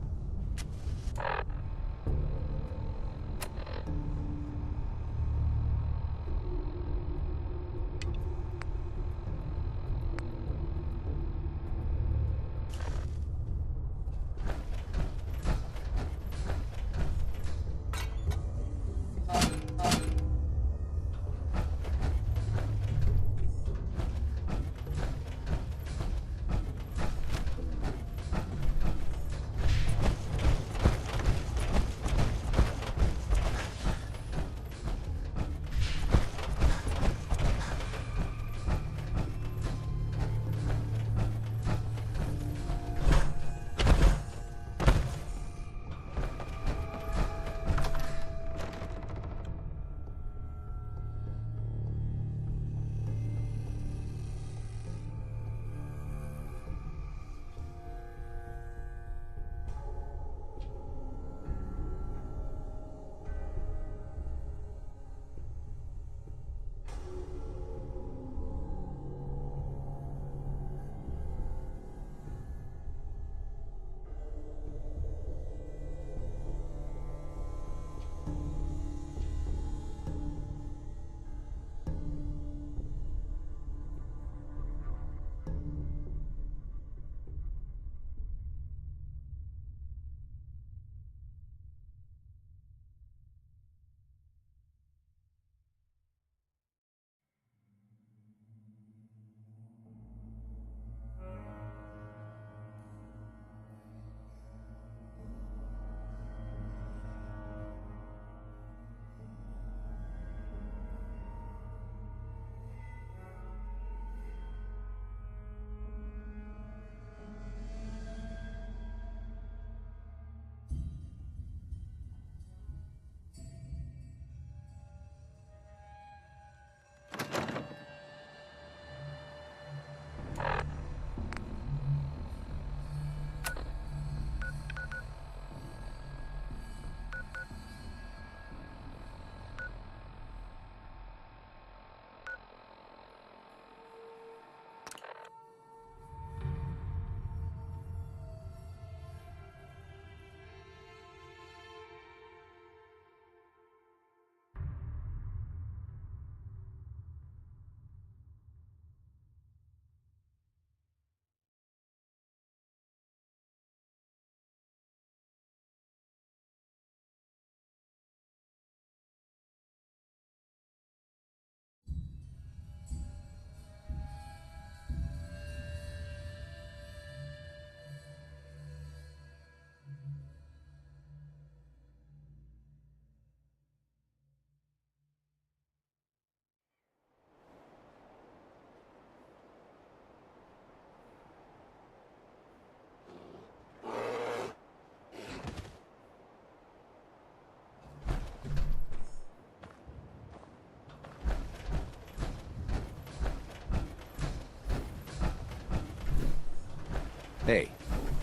Hey,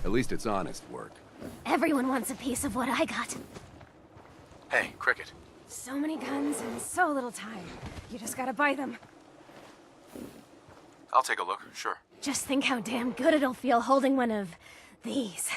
at least it's honest work. Everyone wants a piece of what I got. Hey, Cricket. So many guns and so little time. You just gotta buy them. I'll take a look, sure. Just think how damn good it'll feel holding one of these.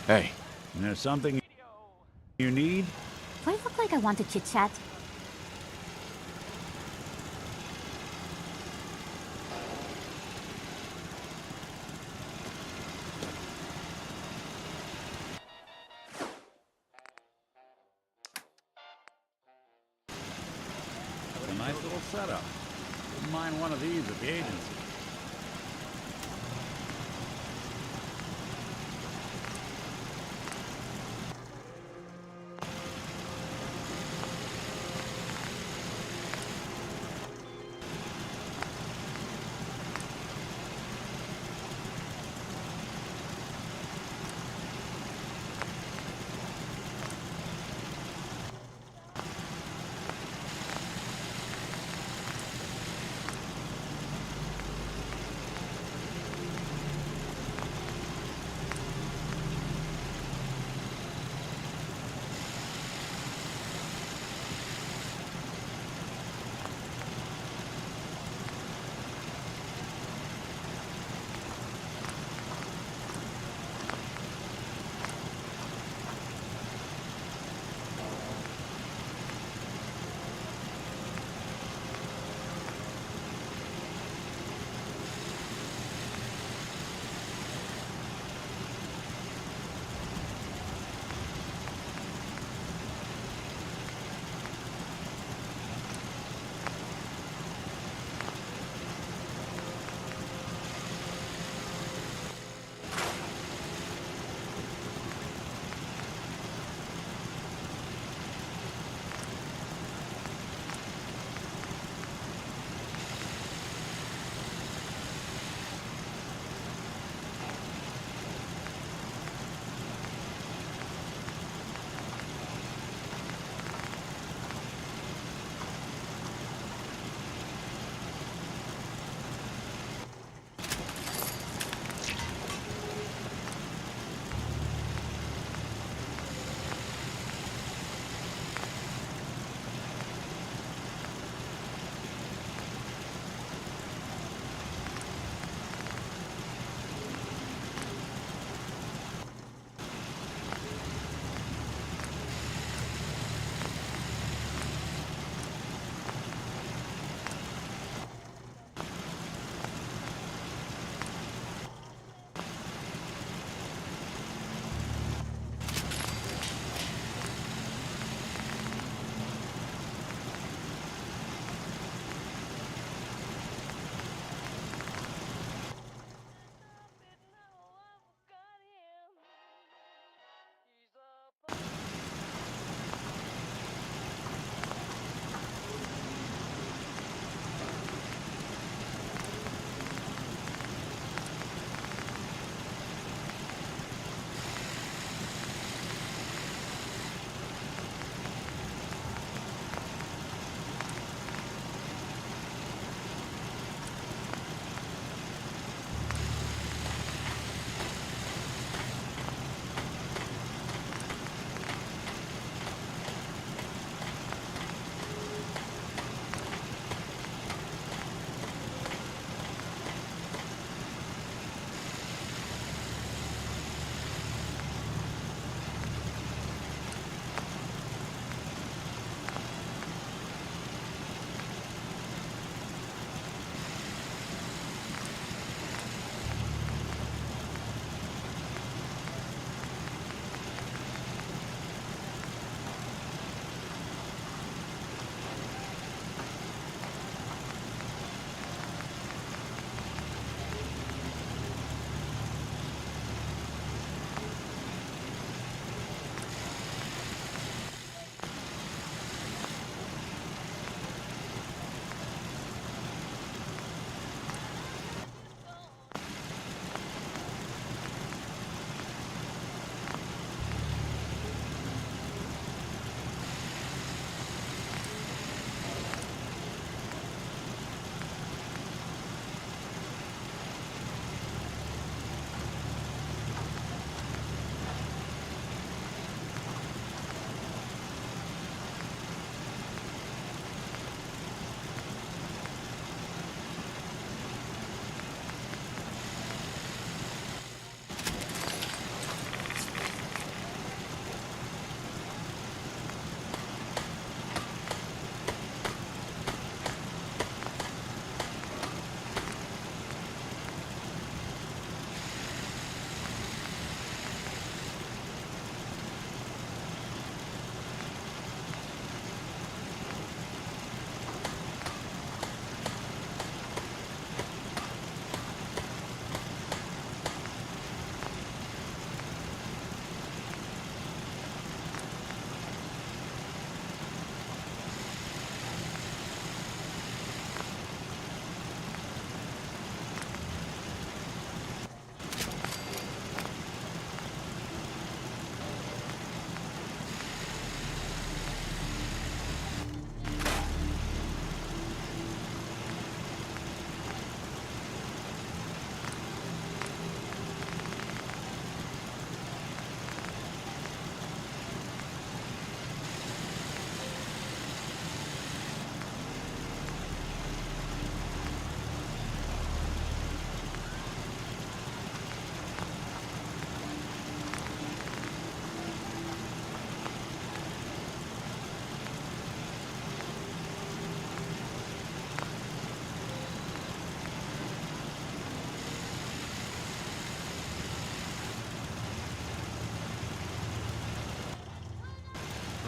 Hey. There's something you need? Do I look like I want to chit-chat? A nice little setup. Wouldn't mind one of these at the agency.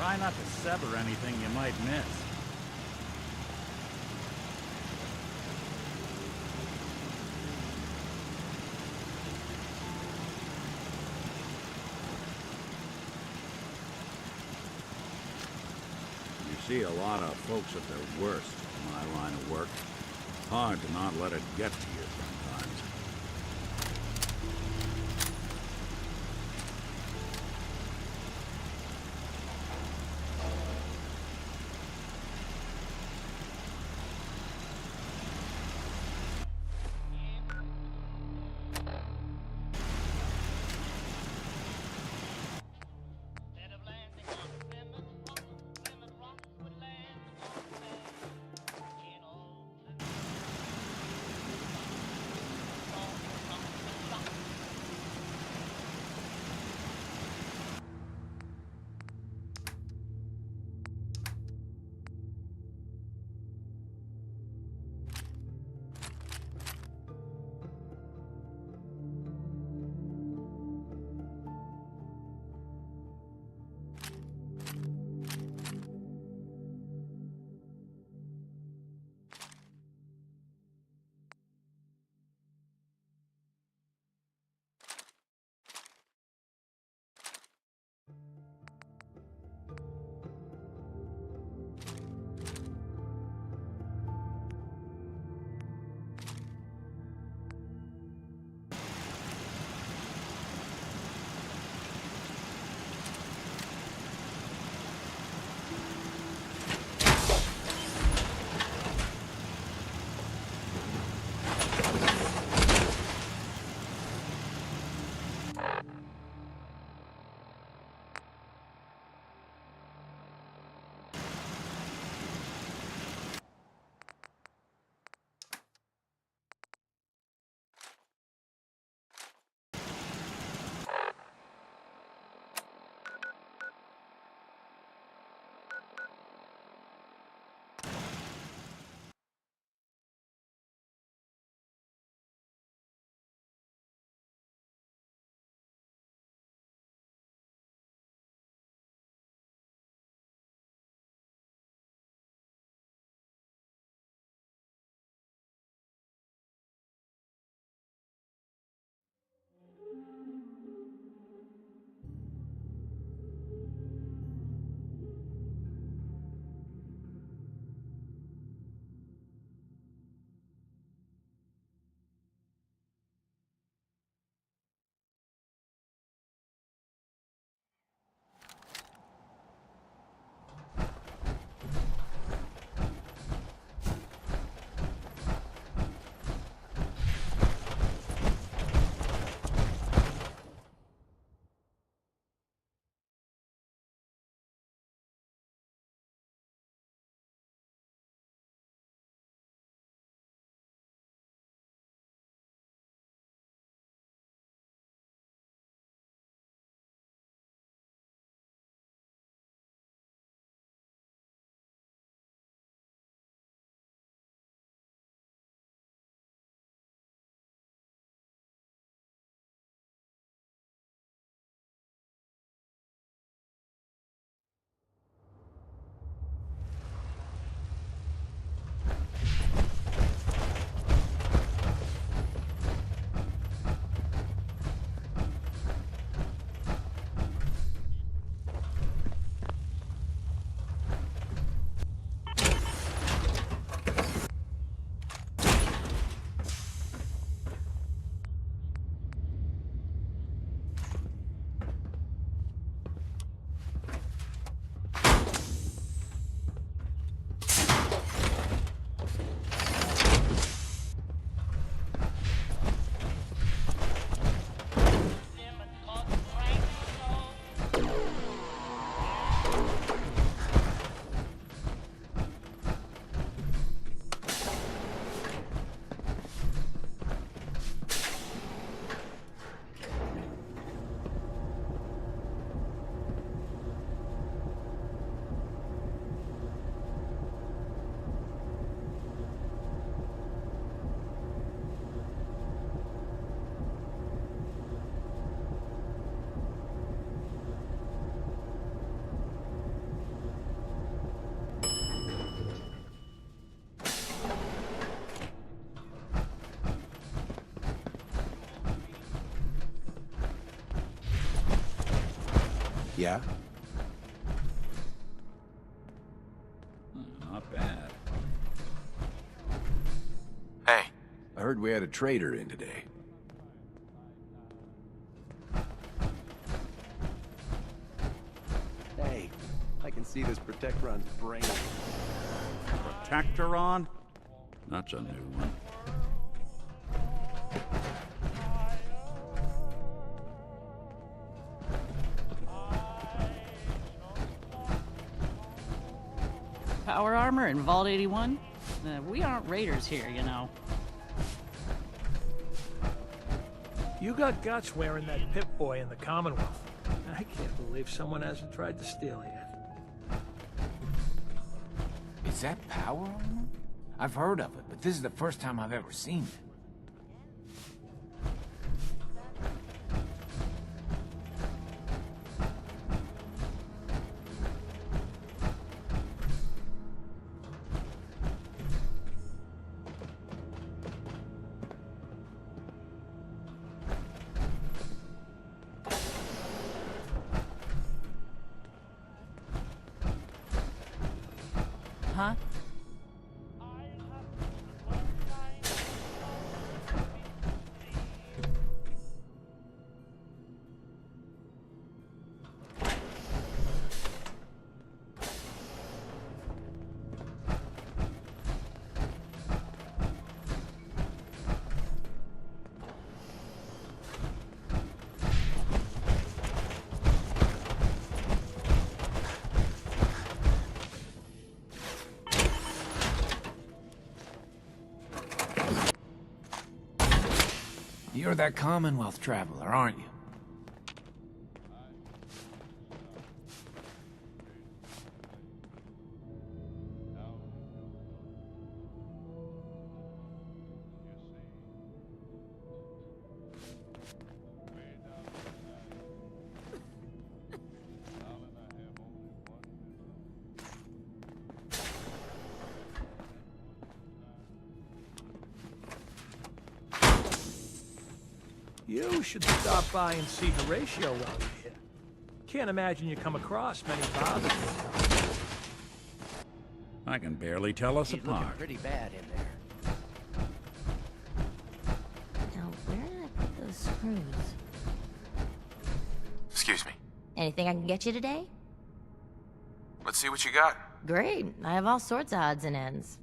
Try not to sever anything you might miss. You see a lot of folks at their worst in my line of work. Hard to not let it get to you sometimes. Yeah? Not bad. Hey. I heard we had a trader in today. Hey, I can see this Protectron's brain. Protectoron? That's a new one. Power armor in Vault 81? We aren't raiders here, you know. You got guts wearing that Pip-Boy in the Commonwealth. I can't believe someone hasn't tried to steal yet. Is that power armor? I've heard of it, but this is the first time I've ever seen it. Huh? You're that Commonwealth traveler, aren't you? You should stop by and see Horatio while you're here. Can't imagine you come across many fathers. I can barely tell us He's looking apart. pretty bad in there. Now, where did I put those screws? Excuse me. Anything I can get you today? Let's see what you got. Great. I have all sorts of odds and ends.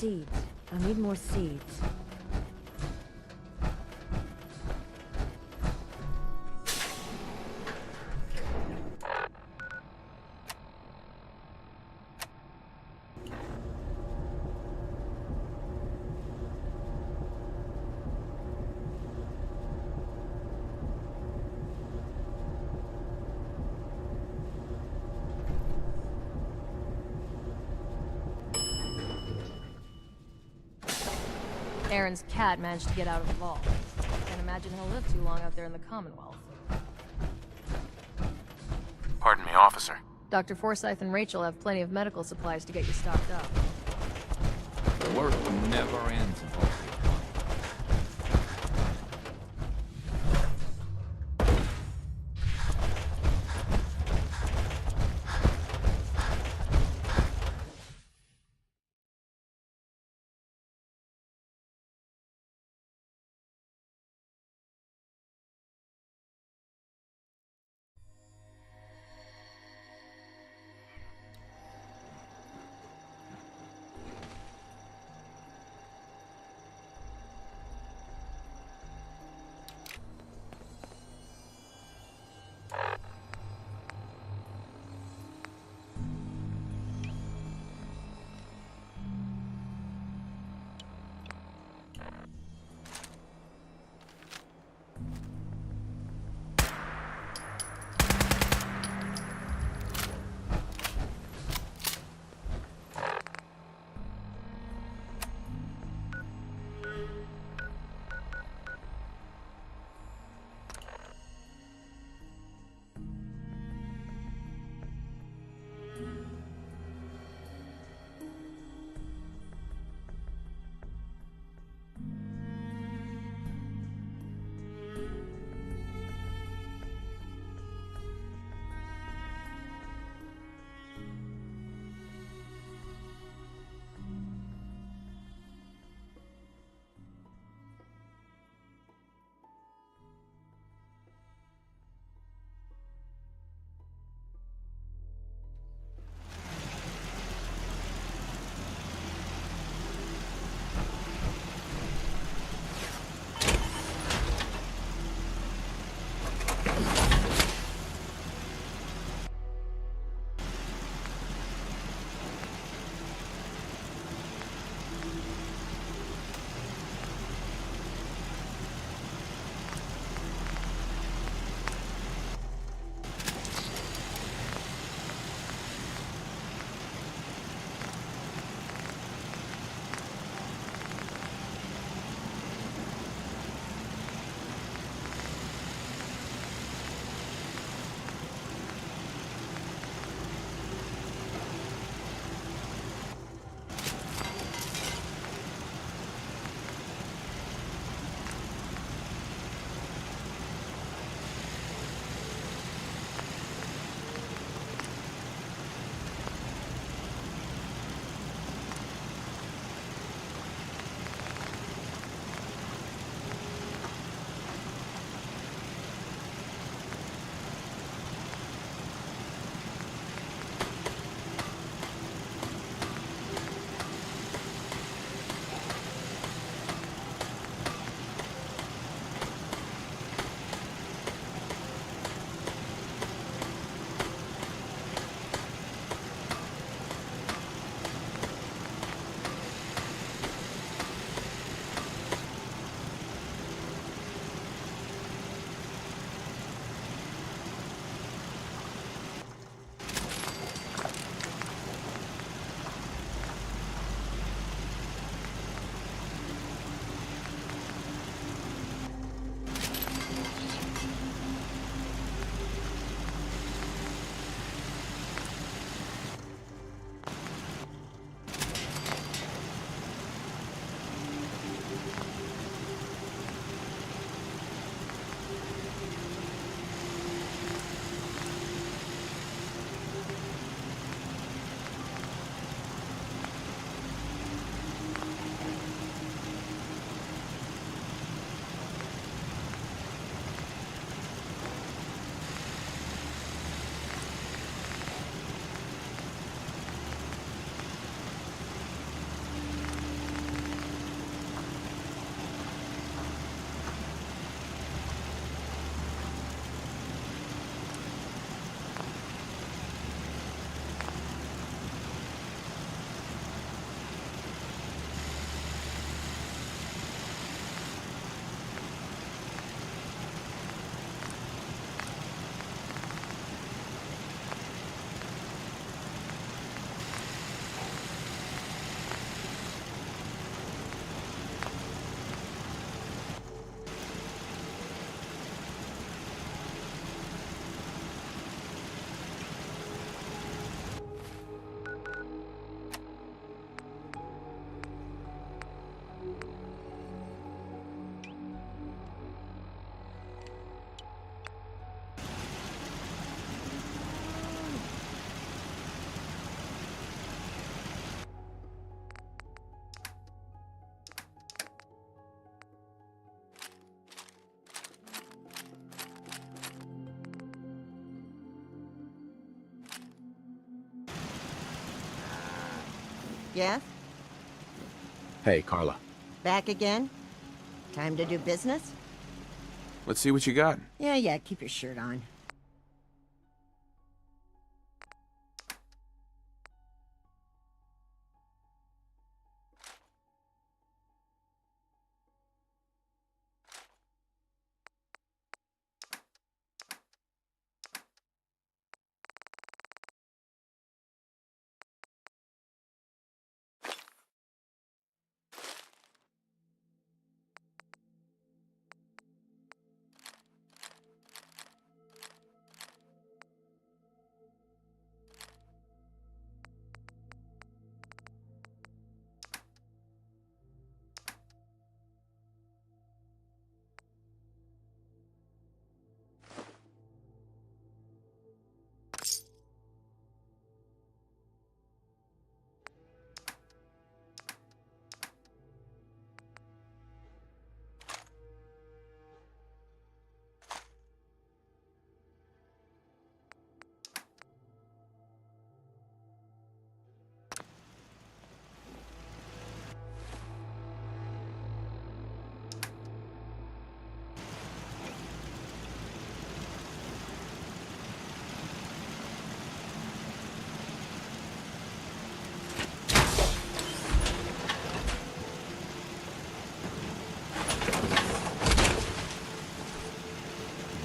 seeds. I need more seeds. Aaron's cat managed to get out of the vault. Can't imagine he'll live too long out there in the Commonwealth. Pardon me, officer. Dr. Forsyth and Rachel have plenty of medical supplies to get you stocked up. Work never ends, Volky. Jeff? Hey, Carla. Back again? Time to do business? Let's see what you got. Yeah, keep your shirt on.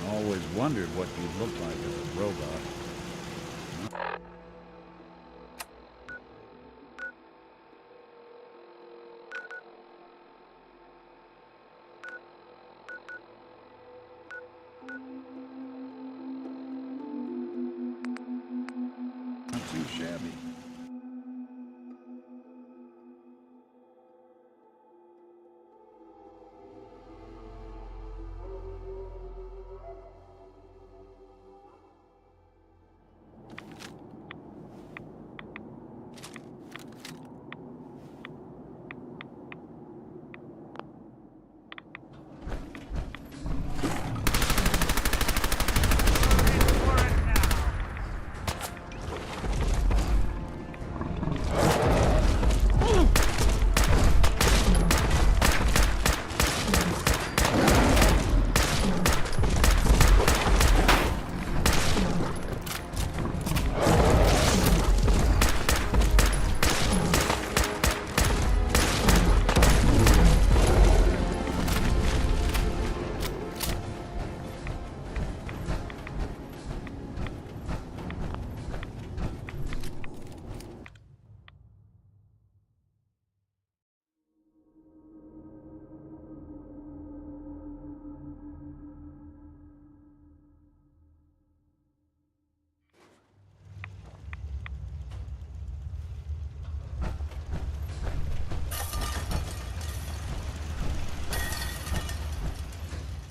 Always wondered what you'd look like as a robot. Not too shabby.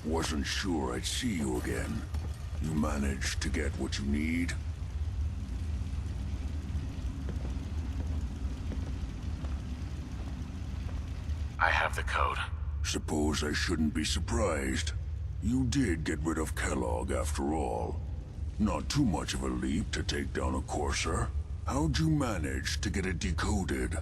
Wasn't sure I'd see you again. You managed to get what you need? I have the code. Suppose I shouldn't be surprised. You did get rid of Kellogg after all. Not too much of a leap to take down a Courser. How'd you manage to get it decoded?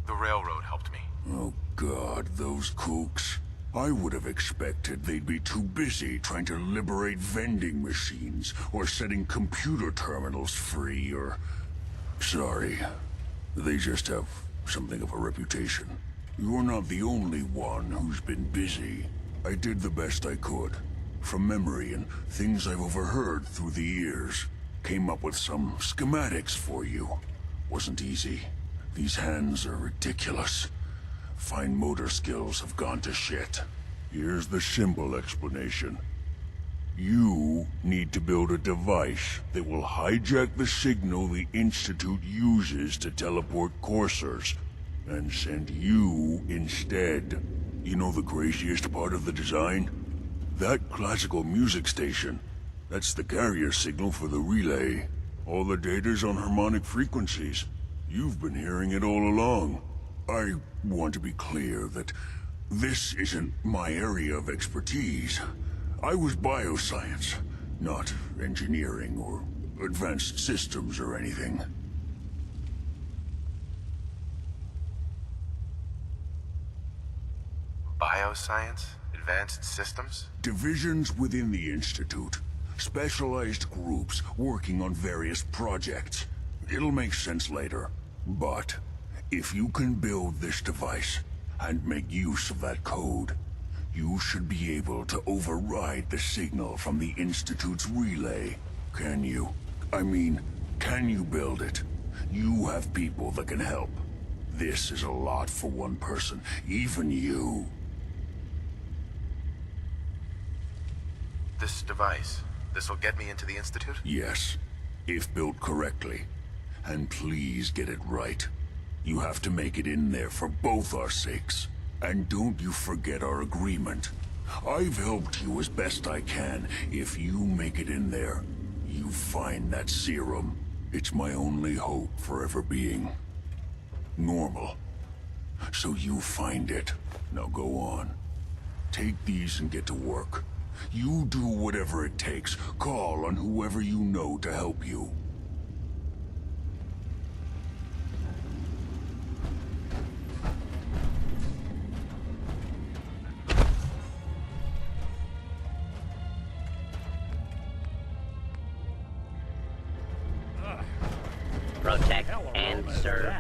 The railroad helped me. Oh God, those kooks. I would have expected they'd be too busy trying to liberate vending machines, or setting computer terminals free, or... Sorry. They just have something of a reputation. You're not the only one who's been busy. I did the best I could. From memory and things I've overheard through the years. Came up with some schematics for you. Wasn't easy. These hands are ridiculous. Fine motor skills have gone to shit. Here's the simple explanation. You need to build a device that will hijack the signal the Institute uses to teleport coursers, and send you instead. You know the craziest part of the design? That classical music station. That's the carrier signal for the relay. All the data's on harmonic frequencies. You've been hearing it all along. I want to be clear that this isn't my area of expertise. I was bioscience. Not engineering or advanced systems or anything. Bioscience? Advanced systems? Divisions within the Institute. Specialized groups working on various projects. It'll make sense later. But if you can build this device and make use of that code, you should be able to override the signal from the Institute's relay. Can you? I mean, can you build it? You have people that can help. This is a lot for one person, even you. This device, this will get me into the Institute? Yes, if built correctly. And please get it right. You have to make it in there for both our sakes. And don't you forget our agreement. I've helped you as best I can. If you make it in there, you find that serum. It's my only hope for ever being normal. So you find it. Now go on. Take these and get to work. You do whatever it takes. Call on whoever you know to help you. Protect and serve.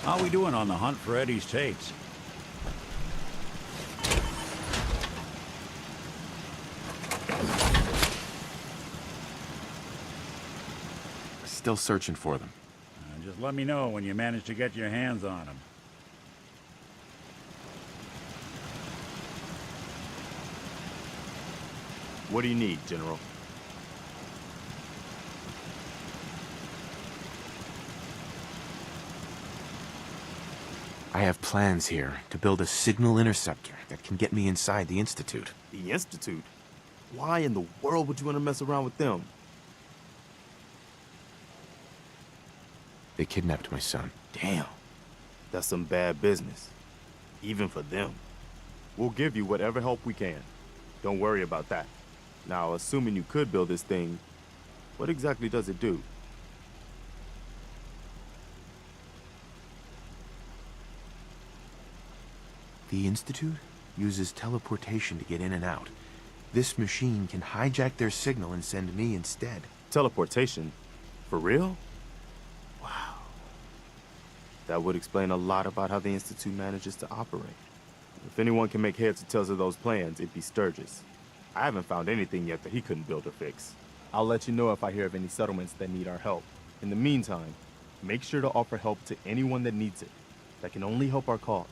How we doing on the hunt for Eddie's tapes? Still searching for them. Just let me know when you manage to get your hands on them. What do you need, General? I have plans here to build a signal interceptor that can get me inside the Institute. The Institute? Why in the world would you want to mess around with them? They kidnapped my son. Damn. That's some bad business. Even for them. We'll give you whatever help we can. Don't worry about that. Now, assuming you could build this thing, what exactly does it do? The Institute uses teleportation to get in and out. This machine can hijack their signal and send me instead. Teleportation? For real? Wow. That would explain a lot about how the Institute manages to operate. If anyone can make heads or tails of those plans, it'd be Sturgis. I haven't found anything yet that he couldn't build or fix. I'll let you know if I hear of any settlements that need our help. In the meantime, make sure to offer help to anyone that needs it. That can only help our cause.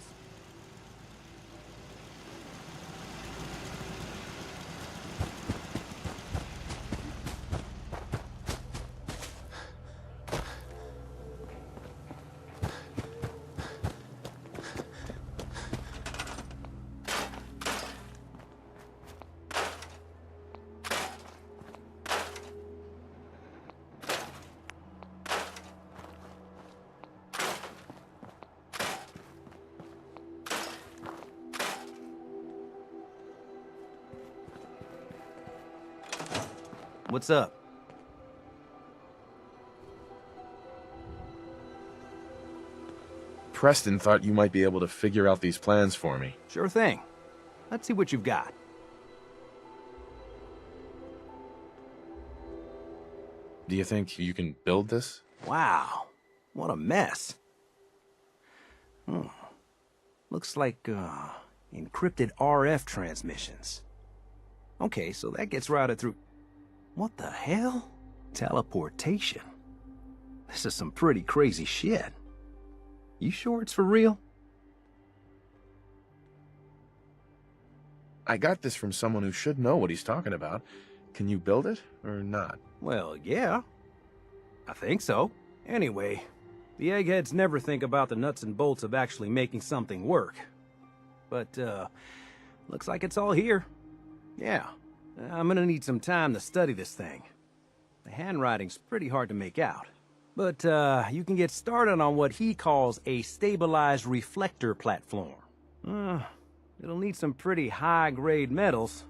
What's up? Preston thought you might be able to figure out these plans for me. Sure thing. Let's see what you've got. Do you think you can build this? Wow. What a mess. Looks like, encrypted RF transmissions. Okay, so that gets routed through... What the hell? Teleportation. This is some pretty crazy shit. You sure it's for real? I got this from someone who should know what he's talking about. Can you build it, or not? Well, yeah. I think so. Anyway, the eggheads never think about the nuts and bolts of actually making something work. But, looks like it's all here. Yeah. I'm gonna need some time to study this thing. The handwriting's pretty hard to make out. But, you can get started on what he calls a stabilized reflector platform. It'll need some pretty high-grade metals,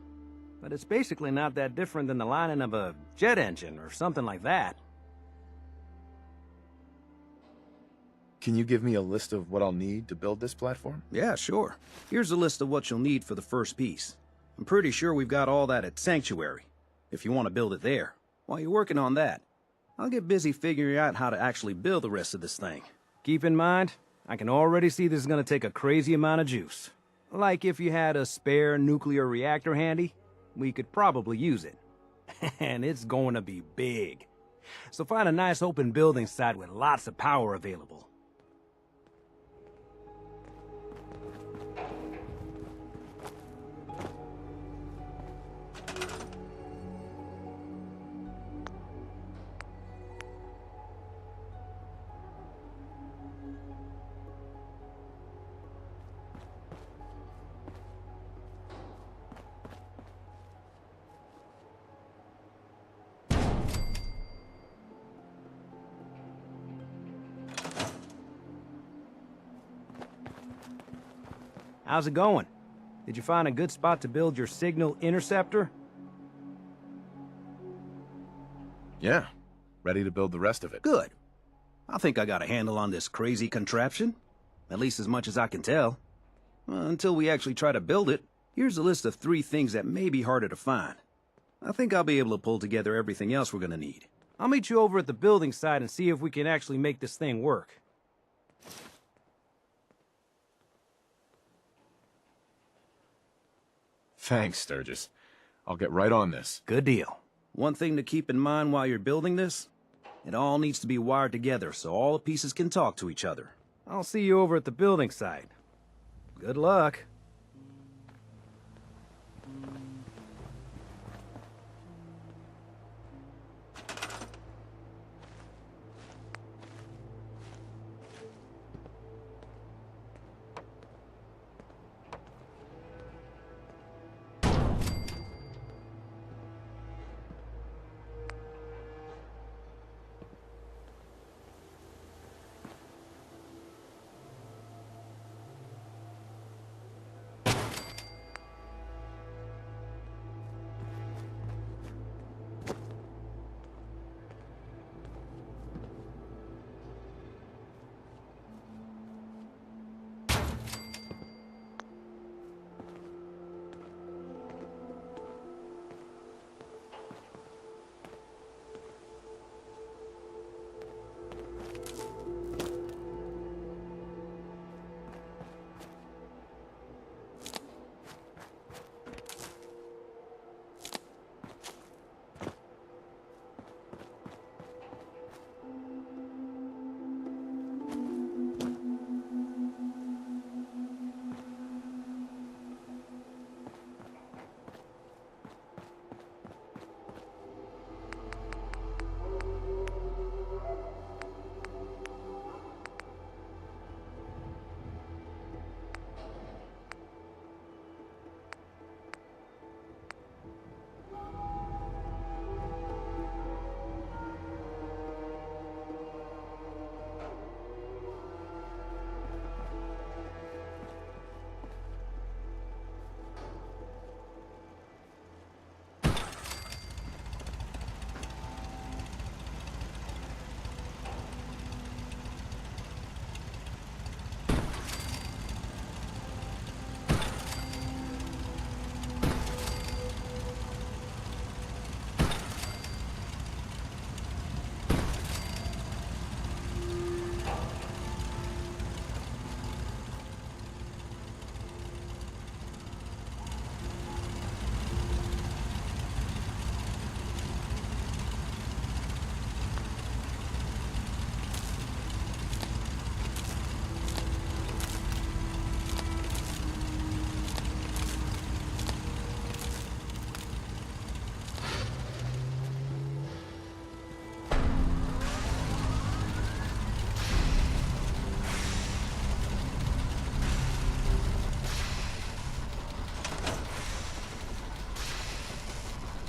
but it's basically not that different than the lining of a jet engine or something like that. Can you give me a list of what I'll need to build this platform? Yeah, sure. Here's a list of what you'll need for the first piece. I'm pretty sure we've got all that at Sanctuary, if you want to build it there. While you're working on that, I'll get busy figuring out how to actually build the rest of this thing. Keep in mind, I can already see this is going to take a crazy amount of juice. Like if you had a spare nuclear reactor handy, we could probably use it. And it's going to be big. So find a nice open building site with lots of power available. How's it going? Did you find a good spot to build your signal interceptor? Yeah. Ready to build the rest of it. Good. I think I got a handle on this crazy contraption. At least as much as I can tell. Until we actually try to build it, here's a list of 3 things that may be harder to find. I think I'll be able to pull together everything else we're gonna need. I'll meet you over at the building site and see if we can actually make this thing work. Thanks, Sturgis. I'll get right on this. Good deal. One thing to keep in mind while you're building this, it all needs to be wired together so all the pieces can talk to each other. I'll see you over at the building site. Good luck.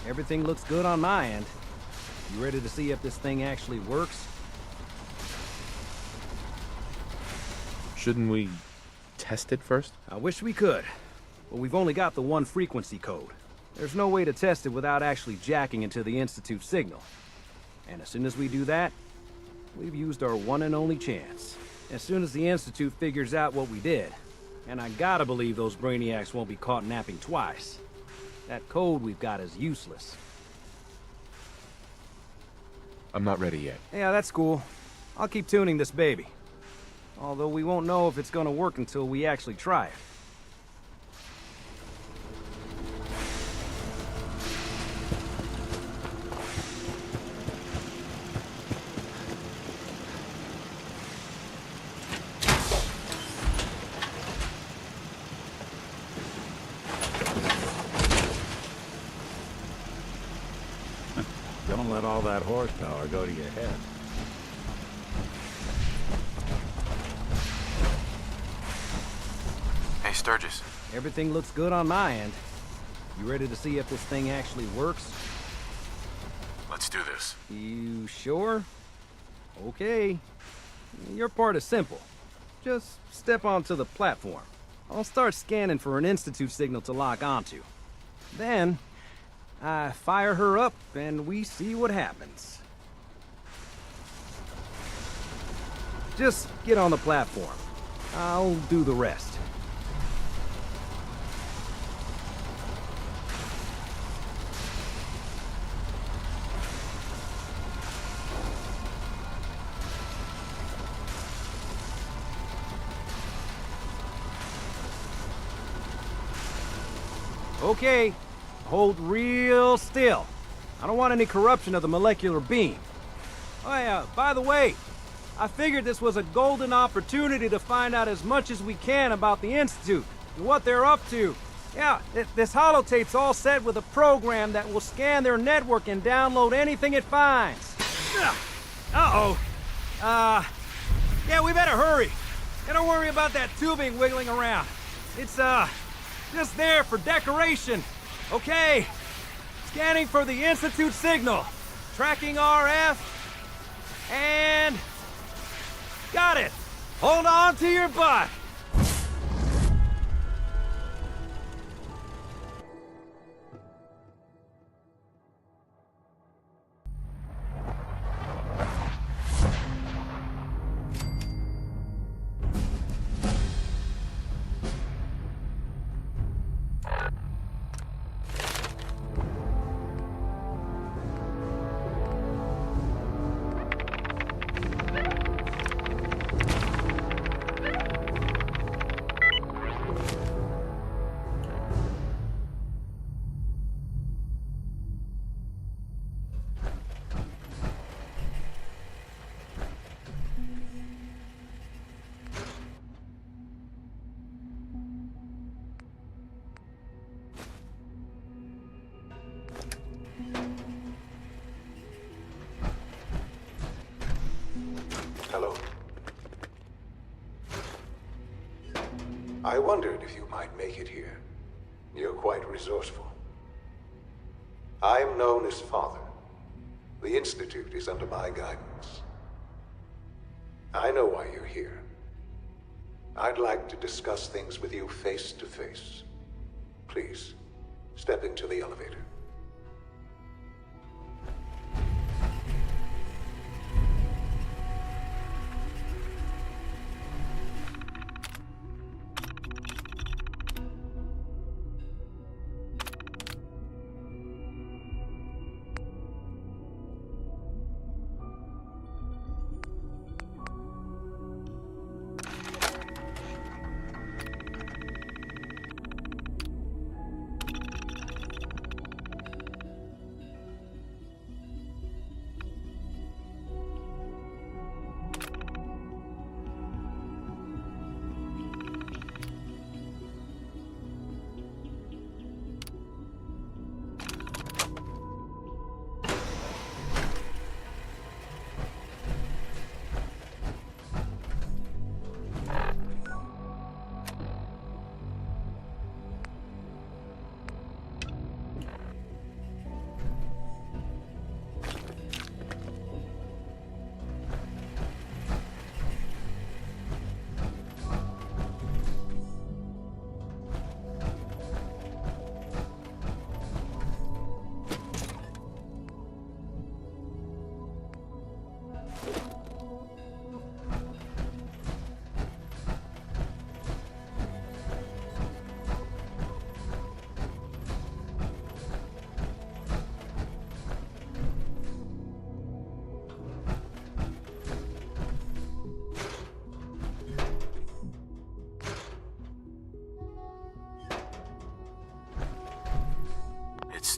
Everything looks good on my end. You ready to see if this thing actually works? Shouldn't we test it first? I wish we could, but we've only got the one frequency code. There's no way to test it without actually jacking into the Institute signal. And as soon as we do that, we've used our one and only chance. As soon as the Institute figures out what we did, and I gotta believe those brainiacs won't be caught napping twice, that code we've got is useless. I'm not ready yet. Yeah, that's cool. I'll keep tuning this baby. Although we won't know if it's gonna work until we actually try it. Don't let all that horsepower go to your head. Hey, Sturgis. Everything looks good on my end. You ready to see if this thing actually works? Let's do this. You sure? Okay. Your part is simple. Just step onto the platform. I'll start scanning for an Institute signal to lock onto. Then, I fire her up and we see what happens. Just get on the platform. I'll do the rest. Okay, hold real still. I don't want any corruption of the molecular beam. Oh yeah, by the way, I figured this was a golden opportunity to find out as much as we can about the Institute and what they're up to. Yeah, this holotape's all set with a program that will scan their network and download anything it finds. Uh-oh. Yeah, we better hurry. And don't worry about that tubing wiggling around. It's, just there for decoration. Okay. Scanning for the Institute signal. Tracking RF. And... got it. Hold on to your butt. Hello. I wondered if you might make it here. You're quite resourceful. I'm known as Father. The Institute is under my guidance. I know why you're here. I'd like to discuss things with you face to face. Please, step into the elevator.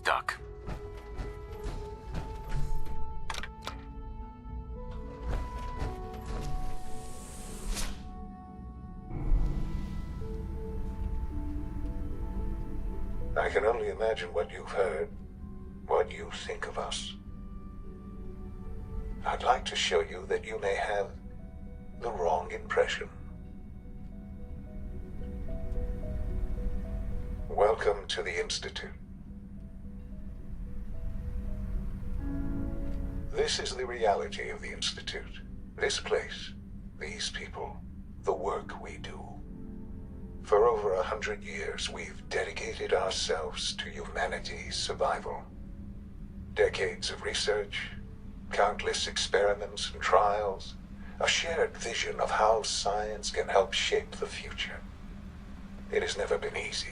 stuck. I can only imagine what you've heard, what you think of us. I'd like to show you that you may have the wrong impression. Welcome to the Institute. This is the reality of the Institute. This place, these people, the work we do. For over 100 years, we've dedicated ourselves to humanity's survival. Decades of research, countless experiments and trials, a shared vision of how science can help shape the future. It has never been easy,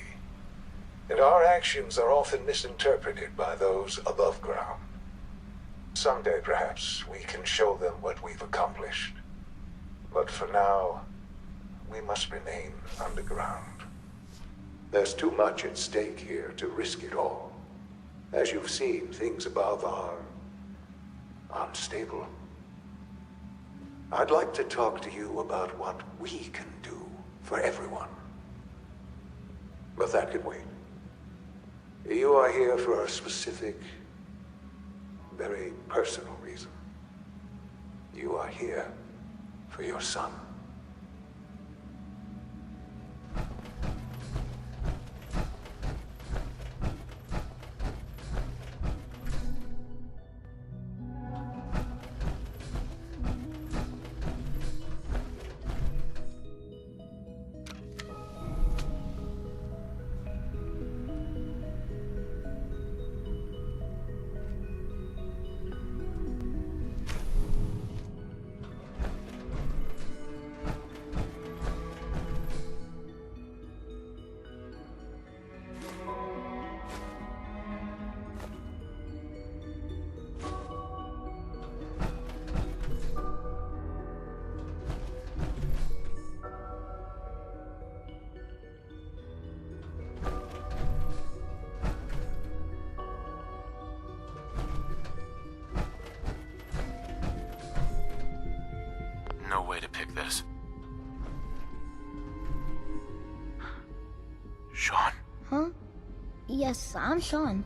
and our actions are often misinterpreted by those above ground. Someday, perhaps, we can show them what we've accomplished. But for now, we must remain underground. There's too much at stake here to risk it all. As you've seen, things above are unstable. I'd like to talk to you about what we can do for everyone. But that can wait. You are here for a specific, very personal reason. You are here for your son. No way to pick this. Sean? Huh? Yes, I'm Sean.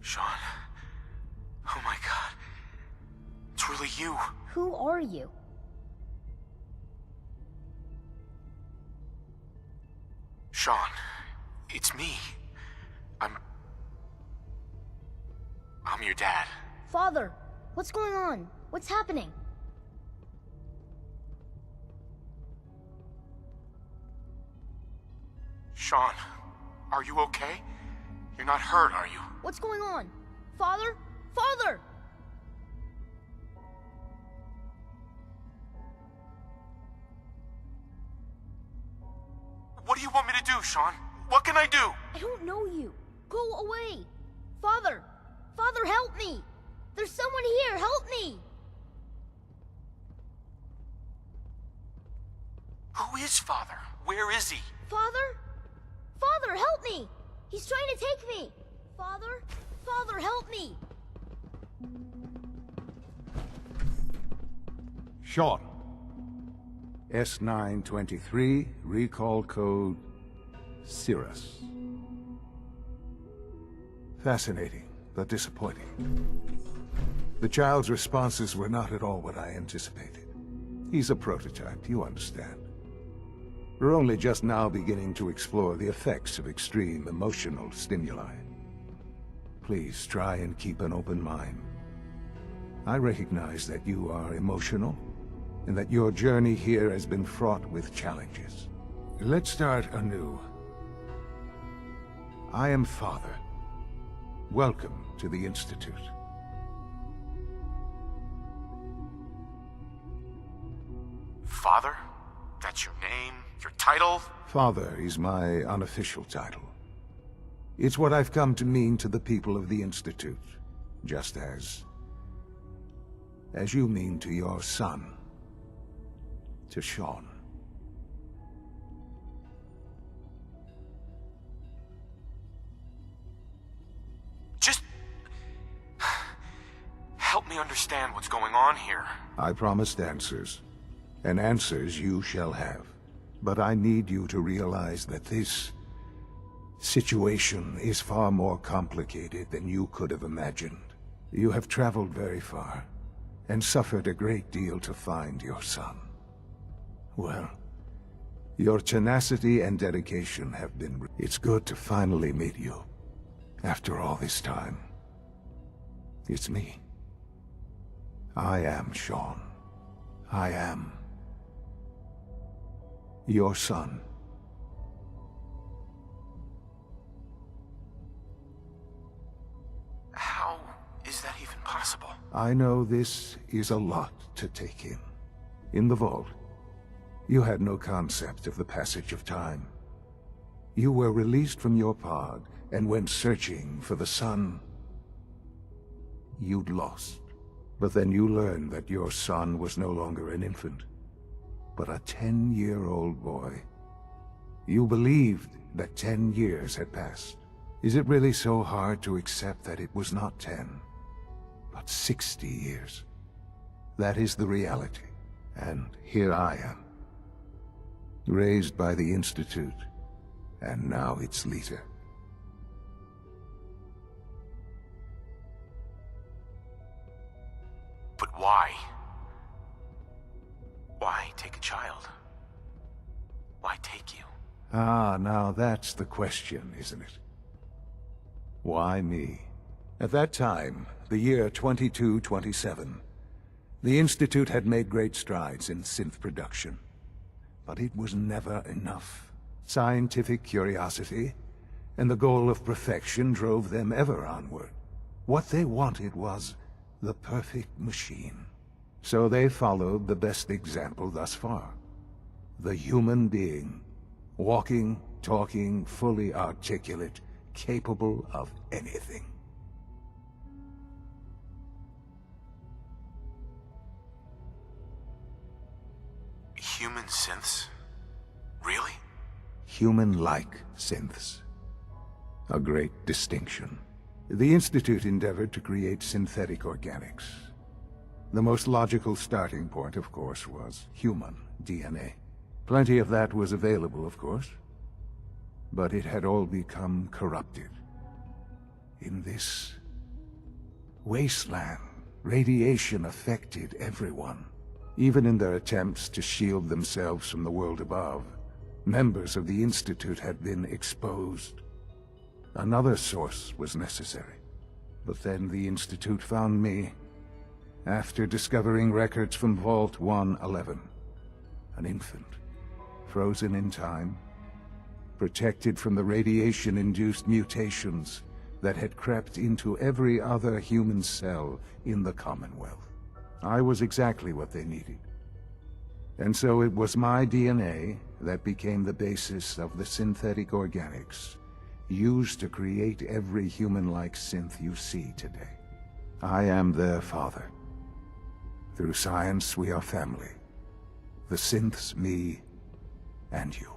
Sean. Oh my god. It's really you. Who are you? Sean, it's me. I'm your dad. Father, what's going on? What's happening? Sean, are you okay? You're not hurt, are you? What's going on? Father? Father! What do you want me to do, Sean? What can I do? I don't know you. Go away. Father! Father, help me! There's someone here, help me! Who is Father? Where is he? Father? Father, help me! He's trying to take me! Father? Father, help me! Sean. S923, recall code Cirrus. Fascinating, but disappointing. The child's responses were not at all what I anticipated. He's a prototype, you understand. We're only just now beginning to explore the effects of extreme emotional stimuli. Please try and keep an open mind. I recognize that you are emotional, and that your journey here has been fraught with challenges. Let's start anew. I am Father. Welcome to the Institute. Father? That's your name? Your title? Father is my unofficial title. It's what I've come to mean to the people of the Institute, just as as you mean to your son, to Sean. Just help me understand what's going on here. I promised answers, and answers you shall have. But I need you to realize that this situation is far more complicated than you could have imagined. You have traveled very far, and suffered a great deal to find your son. Well, your tenacity and dedication have been... It's good to finally meet you, after all this time. It's me. I am Sean. I am your son. How is that even possible? I know this is a lot to take in. In the vault, you had no concept of the passage of time. You were released from your pod and went searching for the son you'd lost. But then you learned that your son was no longer an infant, but a 10-year-old boy. You believed that 10 years had passed. Is it really so hard to accept that it was not 10, but 60 years? That is the reality. And here I am, raised by the Institute, and now its leader. But why? Why take a child? Why take you? Ah, now that's the question, isn't it? Why me? At that time, the year 2227, the Institute had made great strides in synth production. But it was never enough. Scientific curiosity and the goal of perfection drove them ever onward. What they wanted was the perfect machine. So they followed the best example thus far. The human being. Walking, talking, fully articulate, capable of anything. Human synths? Really? Human-like synths. A great distinction. The Institute endeavored to create synthetic organics. The most logical starting point, of course, was human DNA. Plenty of that was available, of course. But it had all become corrupted. In this wasteland, radiation affected everyone. Even in their attempts to shield themselves from the world above, members of the Institute had been exposed. Another source was necessary. But then the Institute found me, after discovering records from Vault 111. An infant, frozen in time, protected from the radiation-induced mutations that had crept into every other human cell in the Commonwealth. I was exactly what they needed. And so it was my DNA that became the basis of the synthetic organics used to create every human-like synth you see today. I am their father. Through science, we are family. The synths, me, and you.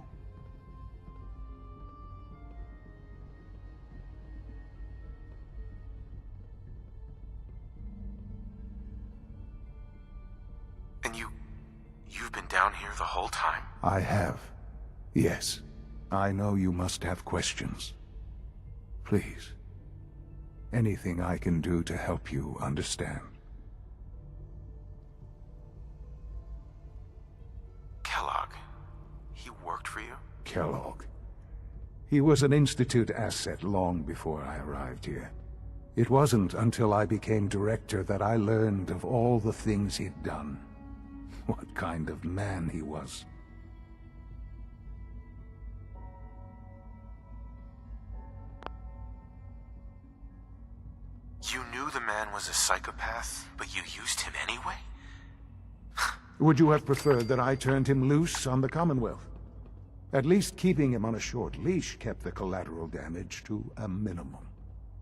And you've been down here the whole time? I have. Yes. I know you must have questions. Please. Anything I can do to help you understand. Kellogg. He worked for you? Kellogg. He was an Institute asset long before I arrived here. It wasn't until I became director that I learned of all the things he'd done. What kind of man he was. You knew the man was a psychopath, but you used him anyway? Would you have preferred that I turned him loose on the Commonwealth? At least keeping him on a short leash kept the collateral damage to a minimum.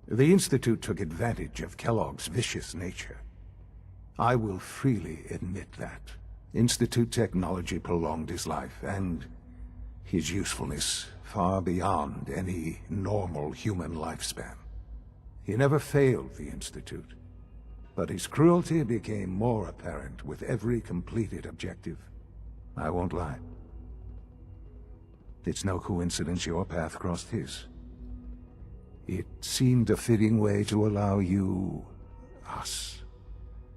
The Institute took advantage of Kellogg's vicious nature. I will freely admit that. Institute technology prolonged his life, and his usefulness far beyond any normal human lifespan. He never failed the Institute, but his cruelty became more apparent with every completed objective. I won't lie. It's no coincidence your path crossed his. It seemed a fitting way to allow you, us,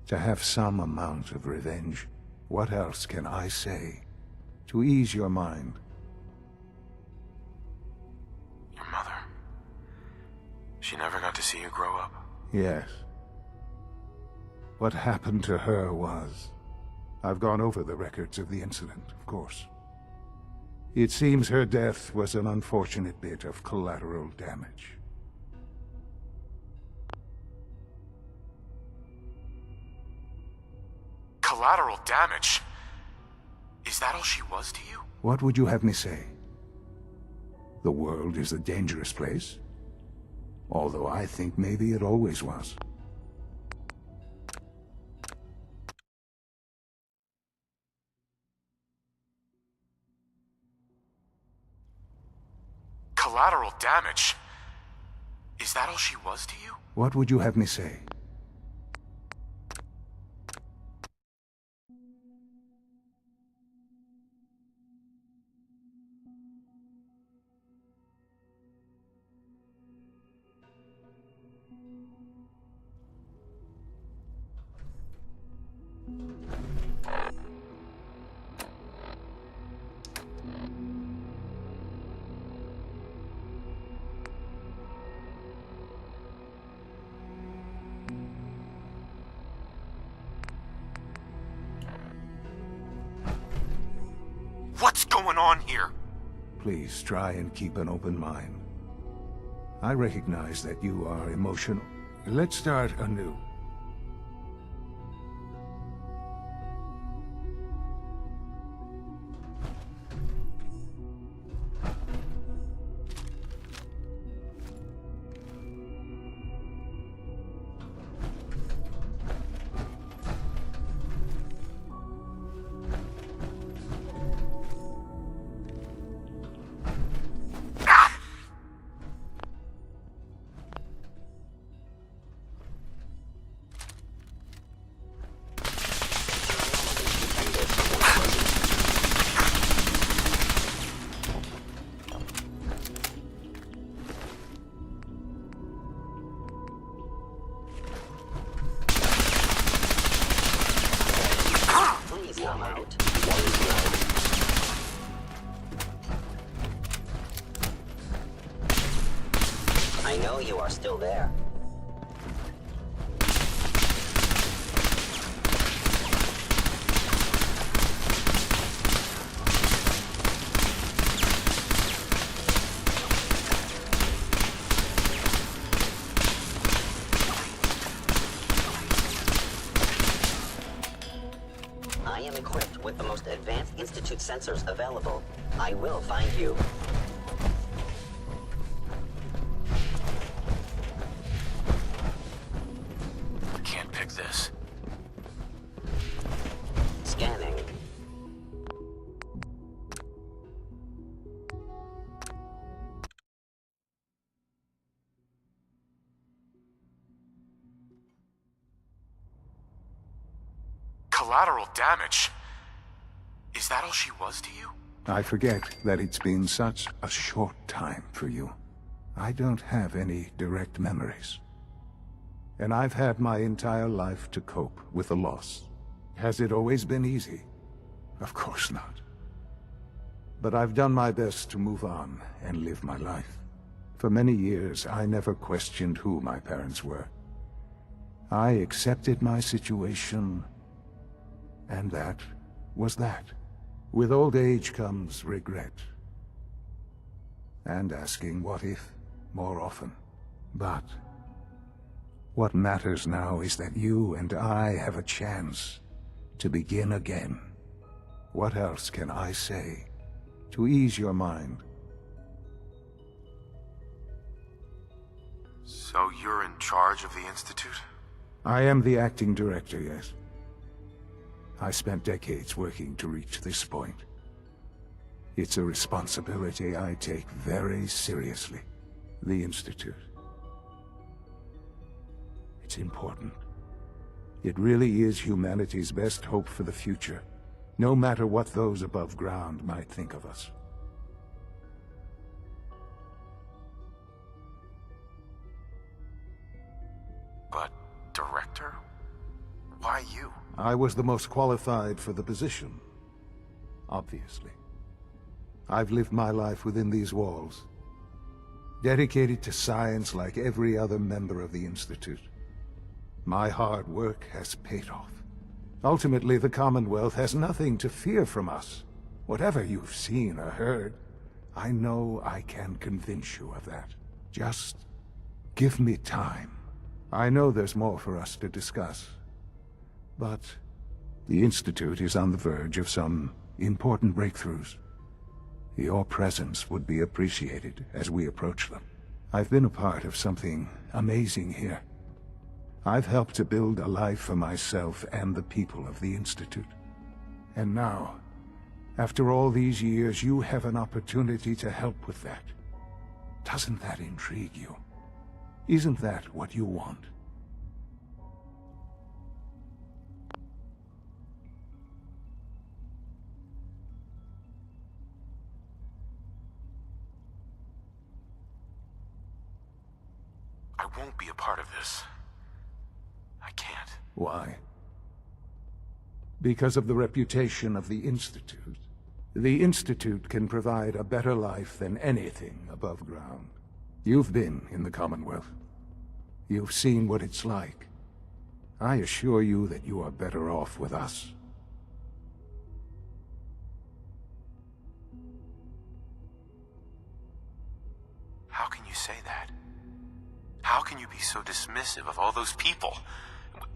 to have some amount of revenge. What else can I say to ease your mind? Your mother. She never got to see you grow up. Yes. What happened to her was... I've gone over the records of the incident, of course. It seems her death was an unfortunate bit of collateral damage. Collateral damage? Is that all she was to you? What would you have me say? The world is a dangerous place? Although I think maybe it always was. Collateral damage? Is that all she was to you? What would you have me say? What's going on here? Please try and keep an open mind. I recognize that you are emotional. Let's start anew. I know you are still there. I am equipped with the most advanced Institute sensors available. I will find you. Can't pick this. Scanning. Collateral damage? Is that all she was to you? I forget that it's been such a short time for you. I don't have any direct memories. And I've had my entire life to cope with the loss. Has it always been easy? Of course not. But I've done my best to move on and live my life. For many years, I never questioned who my parents were. I accepted my situation, and that was that. With old age comes regret. And asking what if more often. But what matters now is that you and I have a chance to begin again. What else can I say to ease your mind? So you're in charge of the Institute? I am the acting director, yes. I spent decades working to reach this point. It's a responsibility I take very seriously. The Institute. It's important. It really is humanity's best hope for the future, no matter what those above ground might think of us. But, Director? Why you? I was the most qualified for the position, obviously. I've lived my life within these walls, dedicated to science like every other member of the Institute. My hard work has paid off. Ultimately, the Commonwealth has nothing to fear from us. Whatever you've seen or heard, I know I can convince you of that. Just give me time. I know there's more for us to discuss, but the Institute is on the verge of some important breakthroughs. Your presence would be appreciated as we approach them. I've been a part of something amazing here. I've helped to build a life for myself and the people of the Institute. And now, after all these years, you have an opportunity to help with that. Doesn't that intrigue you? Isn't that what you want? I won't be a part of this. I can't. Why? Because of the reputation of the Institute. The Institute can provide a better life than anything above ground. You've been in the Commonwealth. You've seen what it's like. I assure you that you are better off with us. How can you say that? How can you be so dismissive of all those people?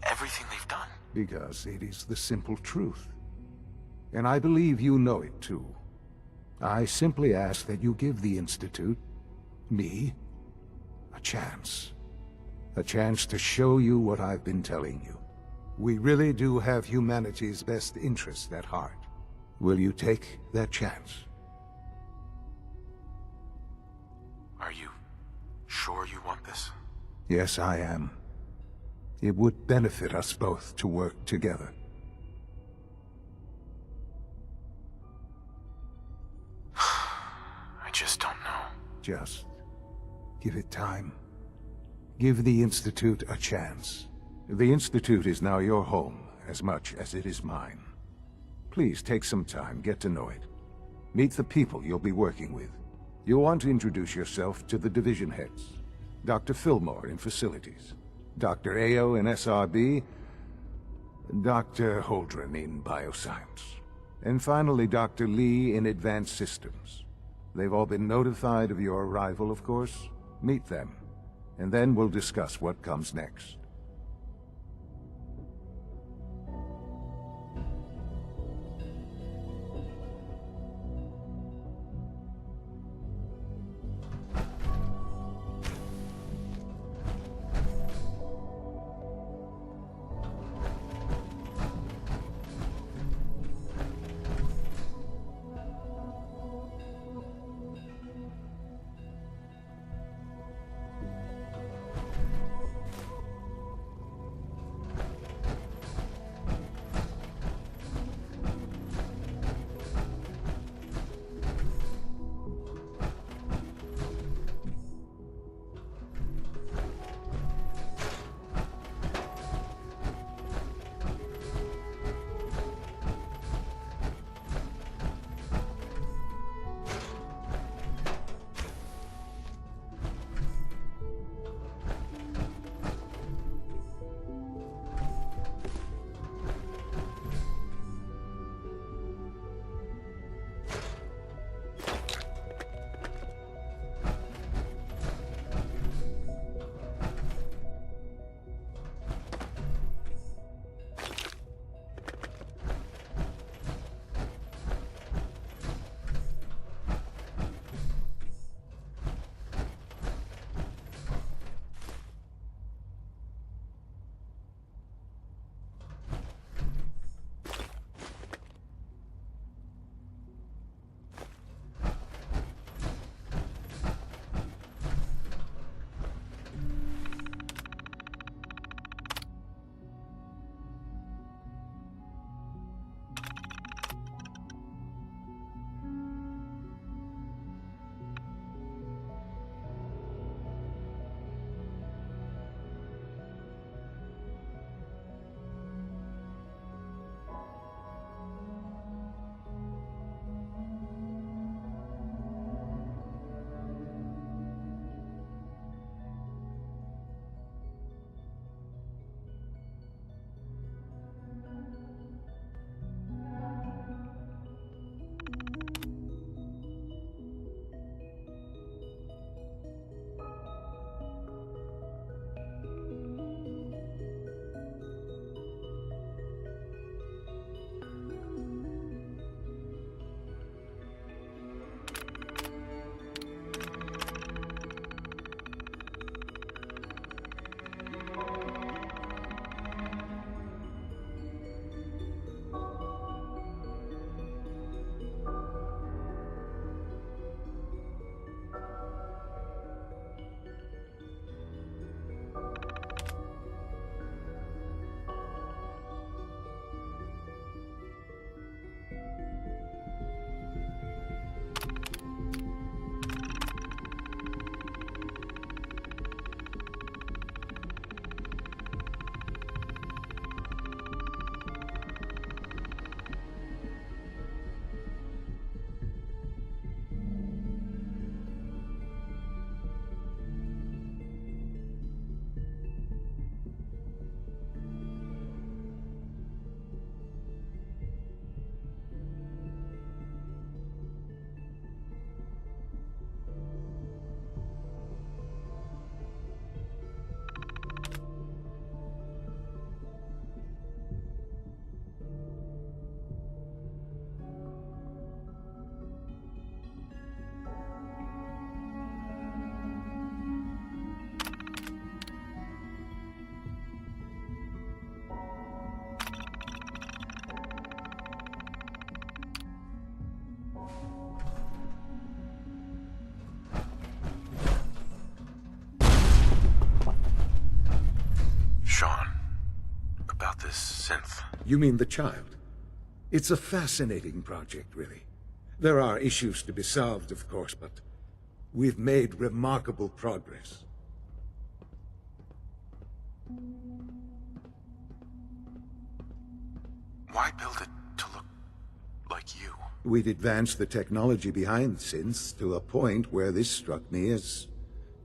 Everything they've done? Because it is the simple truth. And I believe you know it too. I simply ask that you give the Institute, me, a chance. A chance to show you what I've been telling you. We really do have humanity's best interest at heart. Will you take that chance? Are you sure you want this? Yes, I am. It would benefit us both to work together. I just don't know. Just give it time. Give the Institute a chance. The Institute is now your home as much as it is mine. Please take some time, get to know it. Meet the people you'll be working with. You'll want to introduce yourself to the division heads. Dr. Fillmore in Facilities, Dr. Ayo in SRB, Dr. Holdren in Bioscience, and finally Dr. Lee in Advanced Systems. They've all been notified of your arrival, of course. Meet them, and then we'll discuss what comes next. about this synth. You mean the child? It's a fascinating project, really. There are issues to be solved, of course, but we've made remarkable progress. Why build it to look like you? We'd advanced the technology behind synths to a point where this struck me as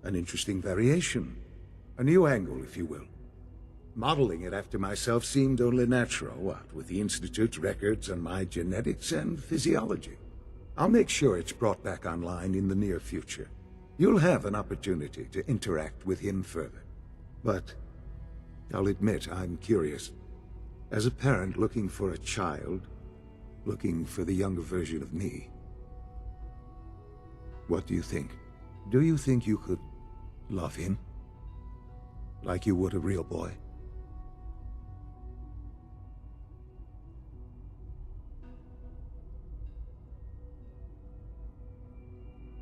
an interesting variation. A new angle, if you will. Modeling it after myself seemed only natural, what with the Institute's records and my genetics and physiology. I'll make sure it's brought back online in the near future. You'll have an opportunity to interact with him further. But I'll admit I'm curious. As a parent looking for a child, looking for the younger version of me, what do you think? Do you think you could love him? Like you would a real boy?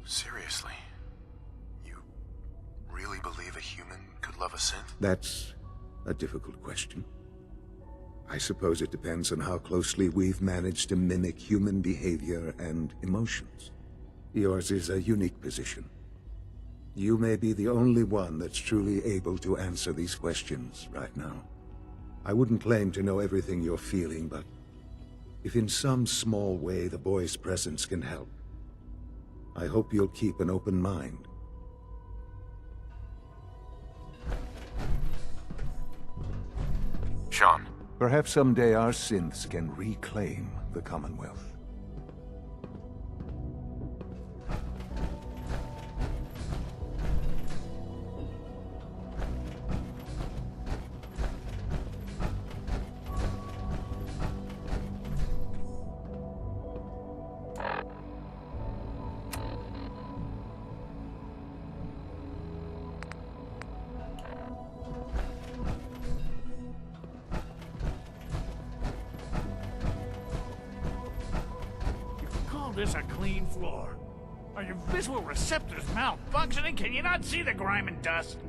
Seriously? You really believe a human could love a synth? That's a difficult question. I suppose it depends on how closely we've managed to mimic human behavior and emotions. Yours is a unique position. You may be the only one that's truly able to answer these questions right now. I wouldn't claim to know everything you're feeling, but if in some small way the boy's presence can help, I hope you'll keep an open mind. Sean. Perhaps someday our synths can reclaim the Commonwealth. This a clean floor. Are your visual receptors malfunctioning? Can you not see the grime and dust?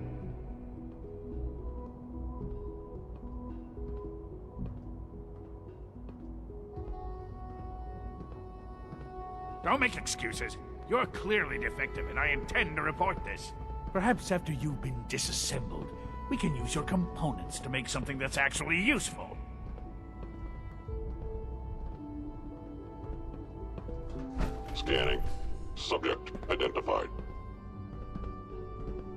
Don't make excuses. You're clearly defective, and I intend to report this. Perhaps after you've been disassembled, we can use your components to make something that's actually useful. Scanning. Subject identified.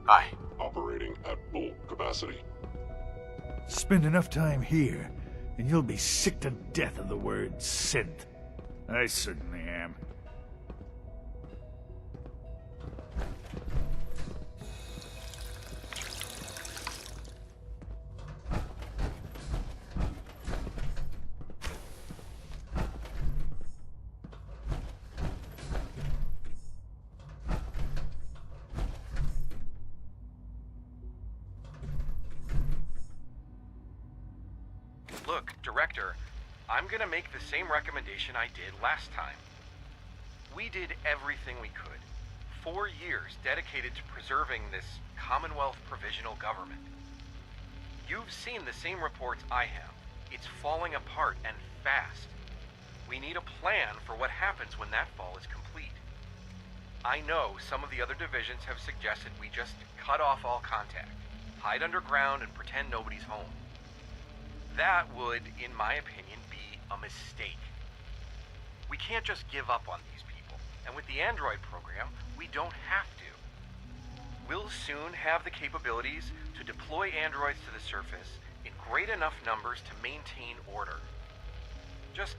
Hi. Operating at full capacity. Spend enough time here, and you'll be sick to death of the word synth. I certainly am. Look, Director, I'm gonna make the same recommendation I did last time. We did everything we could. 4 years dedicated to preserving this Commonwealth provisional government. You've seen the same reports I have. It's falling apart and fast. We need a plan for what happens when that fall is complete. I know some of the other divisions have suggested we just cut off all contact, hide underground, and pretend nobody's home. That would, in my opinion, be a mistake. We can't just give up on these people, and with the Android program, we don't have to. We'll soon have the capabilities to deploy androids to the surface in great enough numbers to maintain order. Just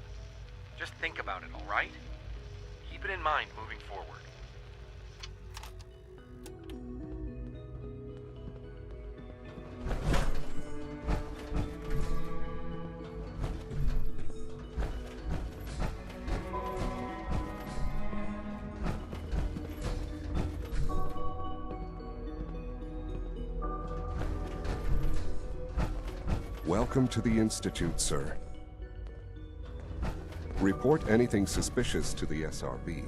think about it, all right? Keep it in mind moving forward. Welcome to the Institute, sir. Report anything suspicious to the SRB.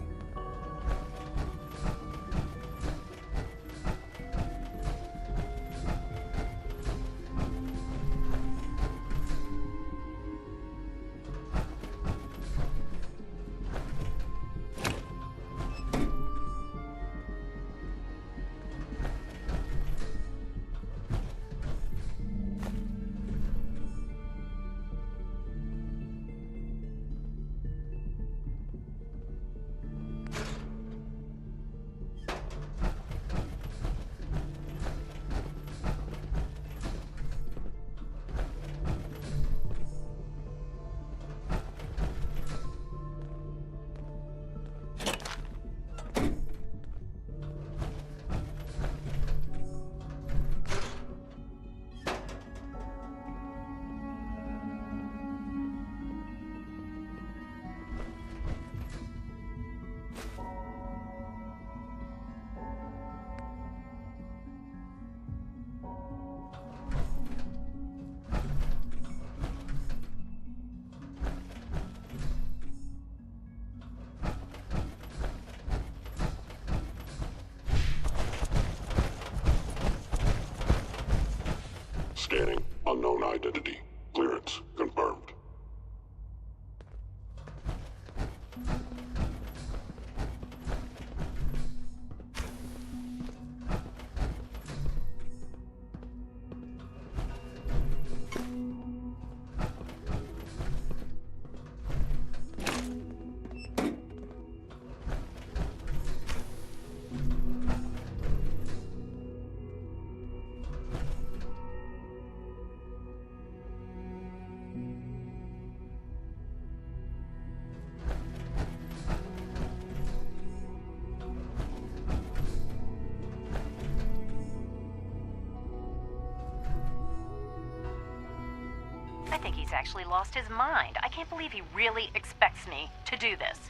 I think he's actually lost his mind. I can't believe he really expects me to do this.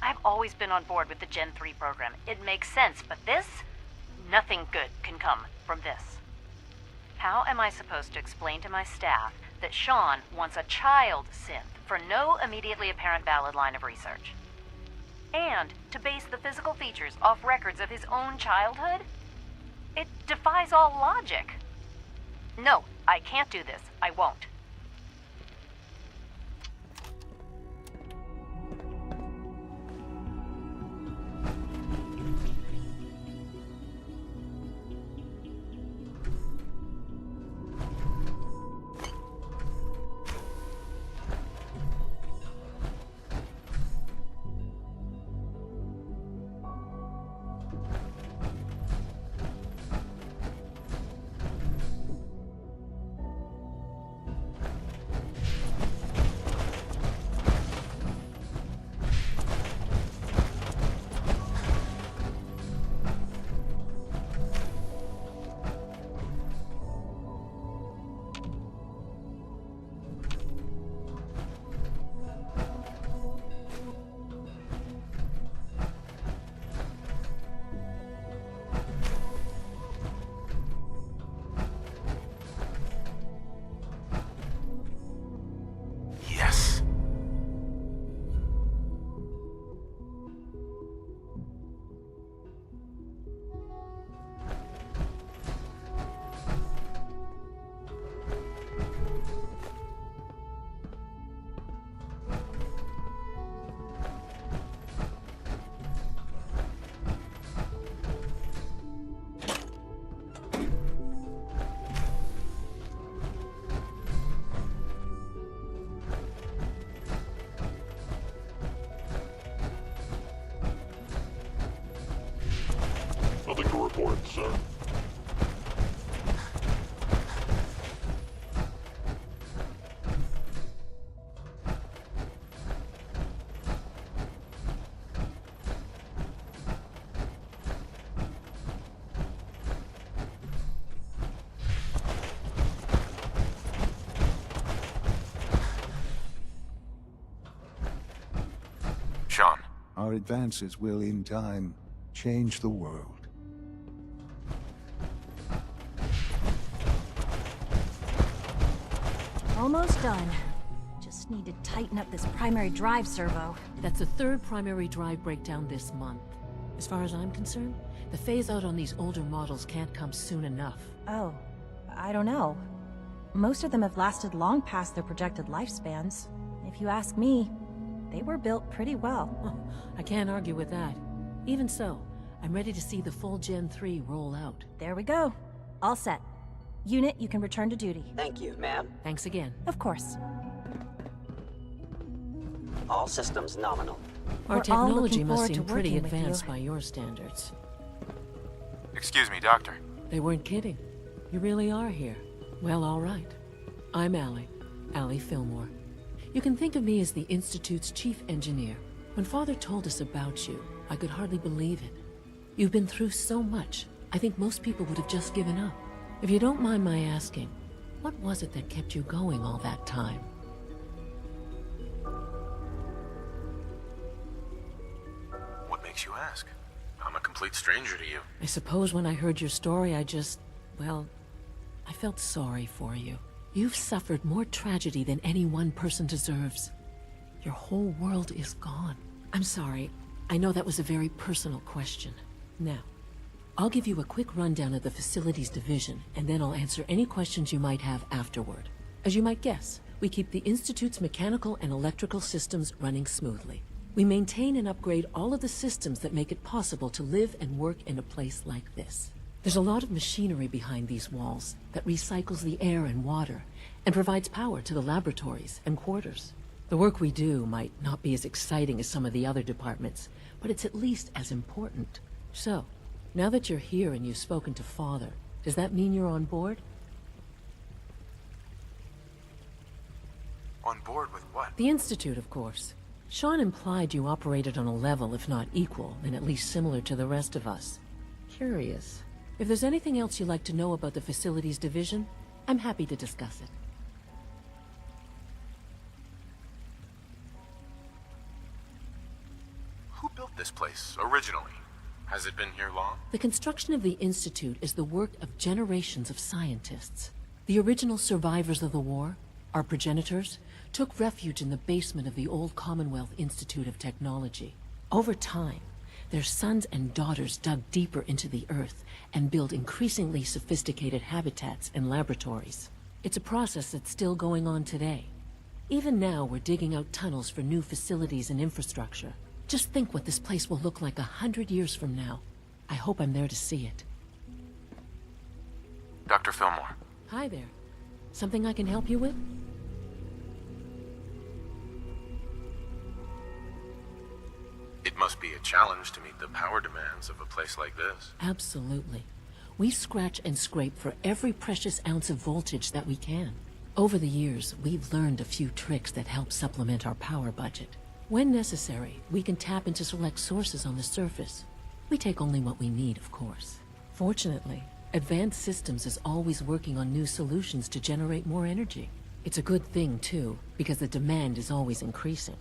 I've always been on board with the Gen 3 program. It makes sense, but this? Nothing good can come from this. How am I supposed to explain to my staff that Sean wants a child synth for no immediately apparent valid line of research? And to base the physical features off records of his own childhood? It defies all logic. No, I can't do this. I won't. Nothing to report, sir. Sean. Our advances will, in time, change the world. Almost done. Just need to tighten up this primary drive servo. That's the third primary drive breakdown this month. As far as I'm concerned, the phase-out on these older models can't come soon enough. Oh, I don't know. Most of them have lasted long past their projected lifespans. If you ask me, they were built pretty well. I can't argue with that. Even so, I'm ready to see the full Gen 3 roll out. There we go. All set. Unit, you can return to duty. Thank you, ma'am. Thanks again. Of course. All systems nominal. Our We're all technology looking must forward seem to pretty working with advanced you. by your standards. Excuse me, Doctor. They weren't kidding. You really are here. Well, all right. I'm Allie Fillmore. You can think of me as the Institute's chief engineer. When Father told us about you, I could hardly believe it. You've been through so much, I think most people would have just given up. If you don't mind my asking, what was it that kept you going all that time? What makes you ask? I'm a complete stranger to you. I suppose when I heard your story, well, I felt sorry for you. You've suffered more tragedy than any one person deserves. Your whole world is gone. I'm sorry. I know that was a very personal question. Now, I'll give you a quick rundown of the Facilities Division, and then I'll answer any questions you might have afterward. As you might guess, we keep the Institute's mechanical and electrical systems running smoothly. We maintain and upgrade all of the systems that make it possible to live and work in a place like this. There's a lot of machinery behind these walls that recycles the air and water and provides power to the laboratories and quarters. The work we do might not be as exciting as some of the other departments, but it's at least as important. So, now that you're here and you've spoken to Father, does that mean you're on board? On board with what? The Institute, of course. Sean implied you operated on a level, if not equal, then at least similar to the rest of us. Curious. If there's anything else you'd like to know about the Facilities Division, I'm happy to discuss it. built this place originally? Has it been here long? The construction of the Institute is the work of generations of scientists. The original survivors of the war, our progenitors, took refuge in the basement of the old Commonwealth Institute of Technology. Over time, their sons and daughters dug deeper into the earth and built increasingly sophisticated habitats and laboratories. It's a process that's still going on today. Even now, we're digging out tunnels for new facilities and infrastructure. Just think what this place will look like 100 years from now. I hope I'm there to see it. Dr. Fillmore. Hi there. Something I can help you with? It must be a challenge to meet the power demands of a place like this. Absolutely. We scratch and scrape for every precious ounce of voltage that we can. Over the years, we've learned a few tricks that help supplement our power budget. When necessary, we can tap into select sources on the surface. We take only what we need, of course. Fortunately, Advanced Systems is always working on new solutions to generate more energy. It's a good thing, too, because the demand is always increasing.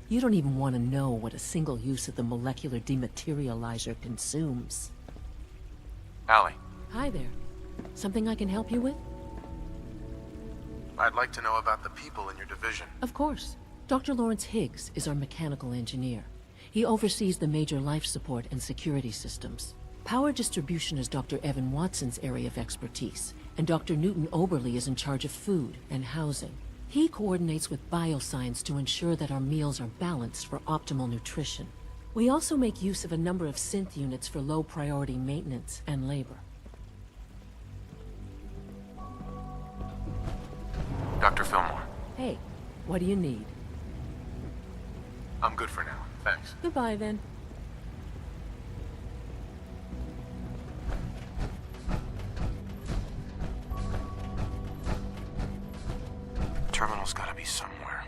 You don't even want to know what a single use of the molecular dematerializer consumes. Allie. Hi there. Something I can help you with? I'd like to know about the people in your division. Of course. Dr. Lawrence Higgs is our mechanical engineer. He oversees the major life support and security systems. Power distribution is Dr. Evan Watson's area of expertise, and Dr. Newton Oberly is in charge of food and housing. He coordinates with bioscience to ensure that our meals are balanced for optimal nutrition. We also make use of a number of synth units for low-priority maintenance and labor. Dr. Fillmore. Hey, what do you need? I'm good for now, thanks. Goodbye, then. Terminal's gotta be somewhere.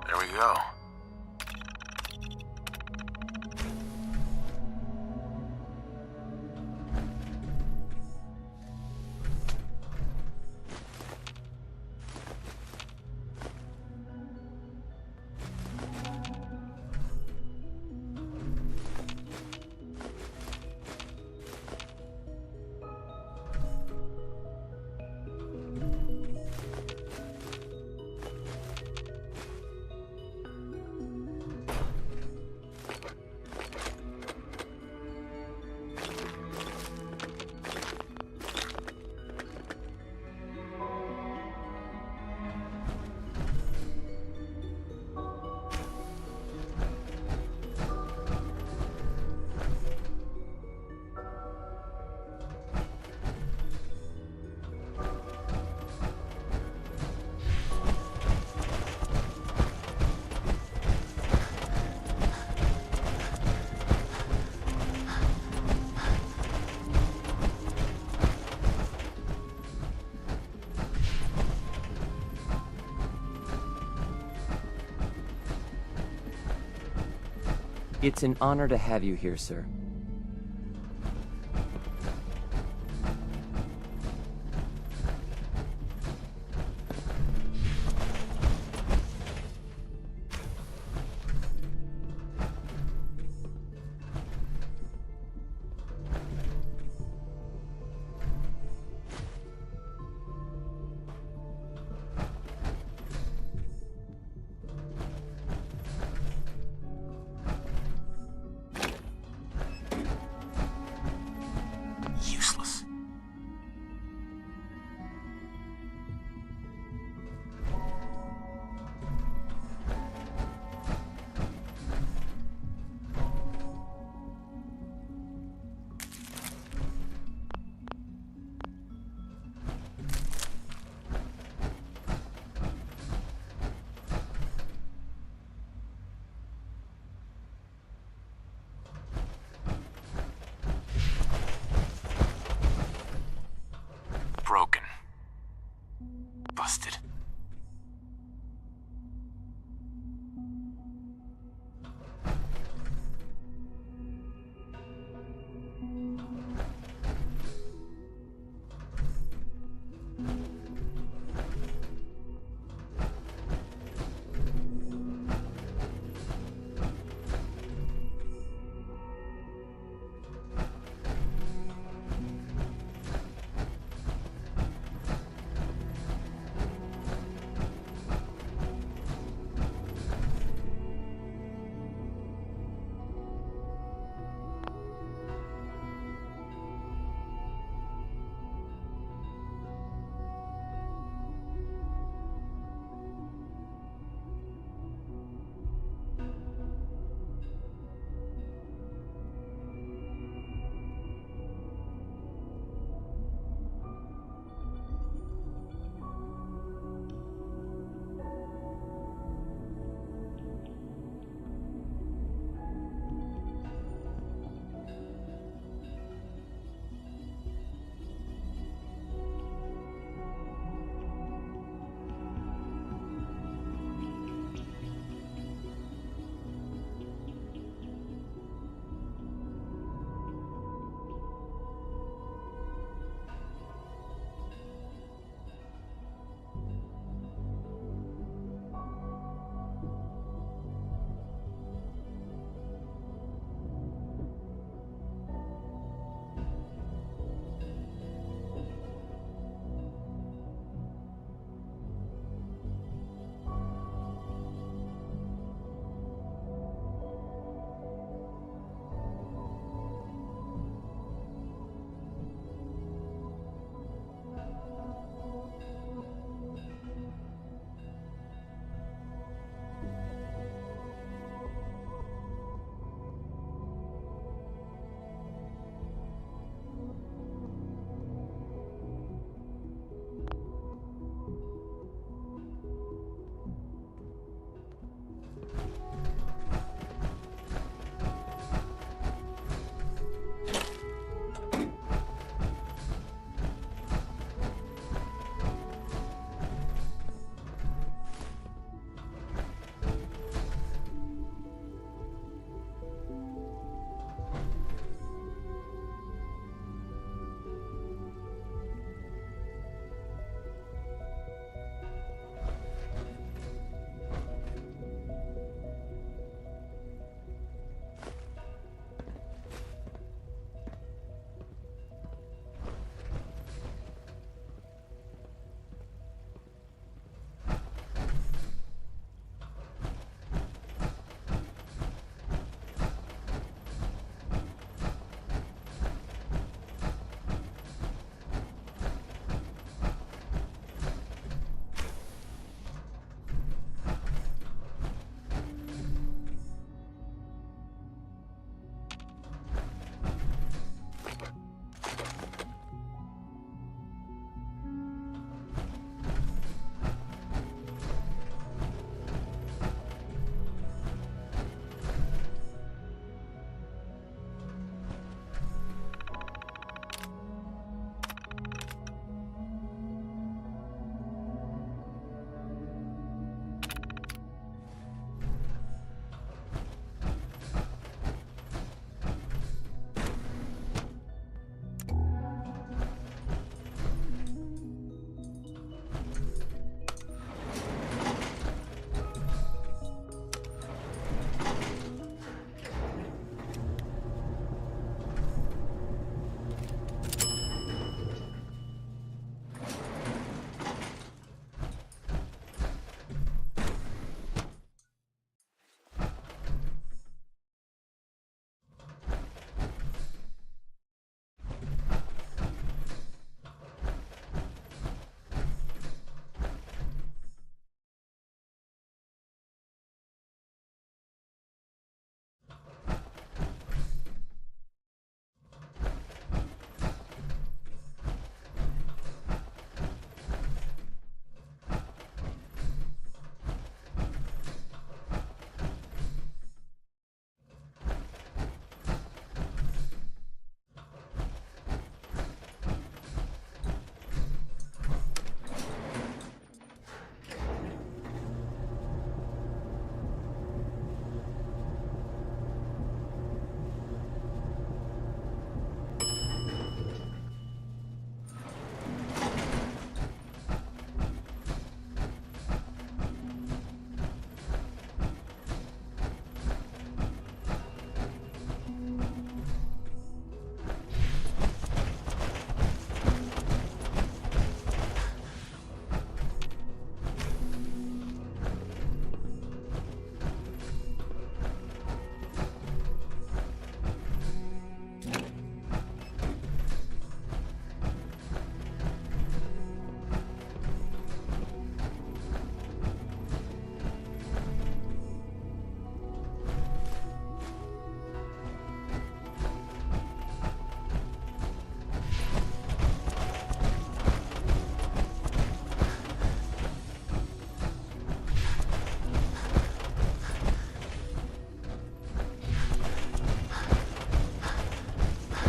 There we go. It's an honor to have you here, sir.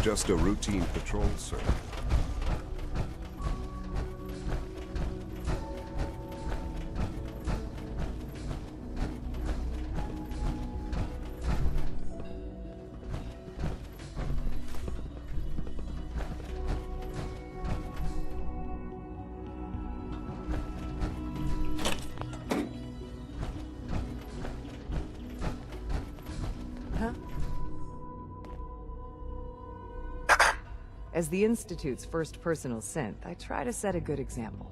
Just a routine patrol, sir. As the Institute's first personal synth, I try to set a good example.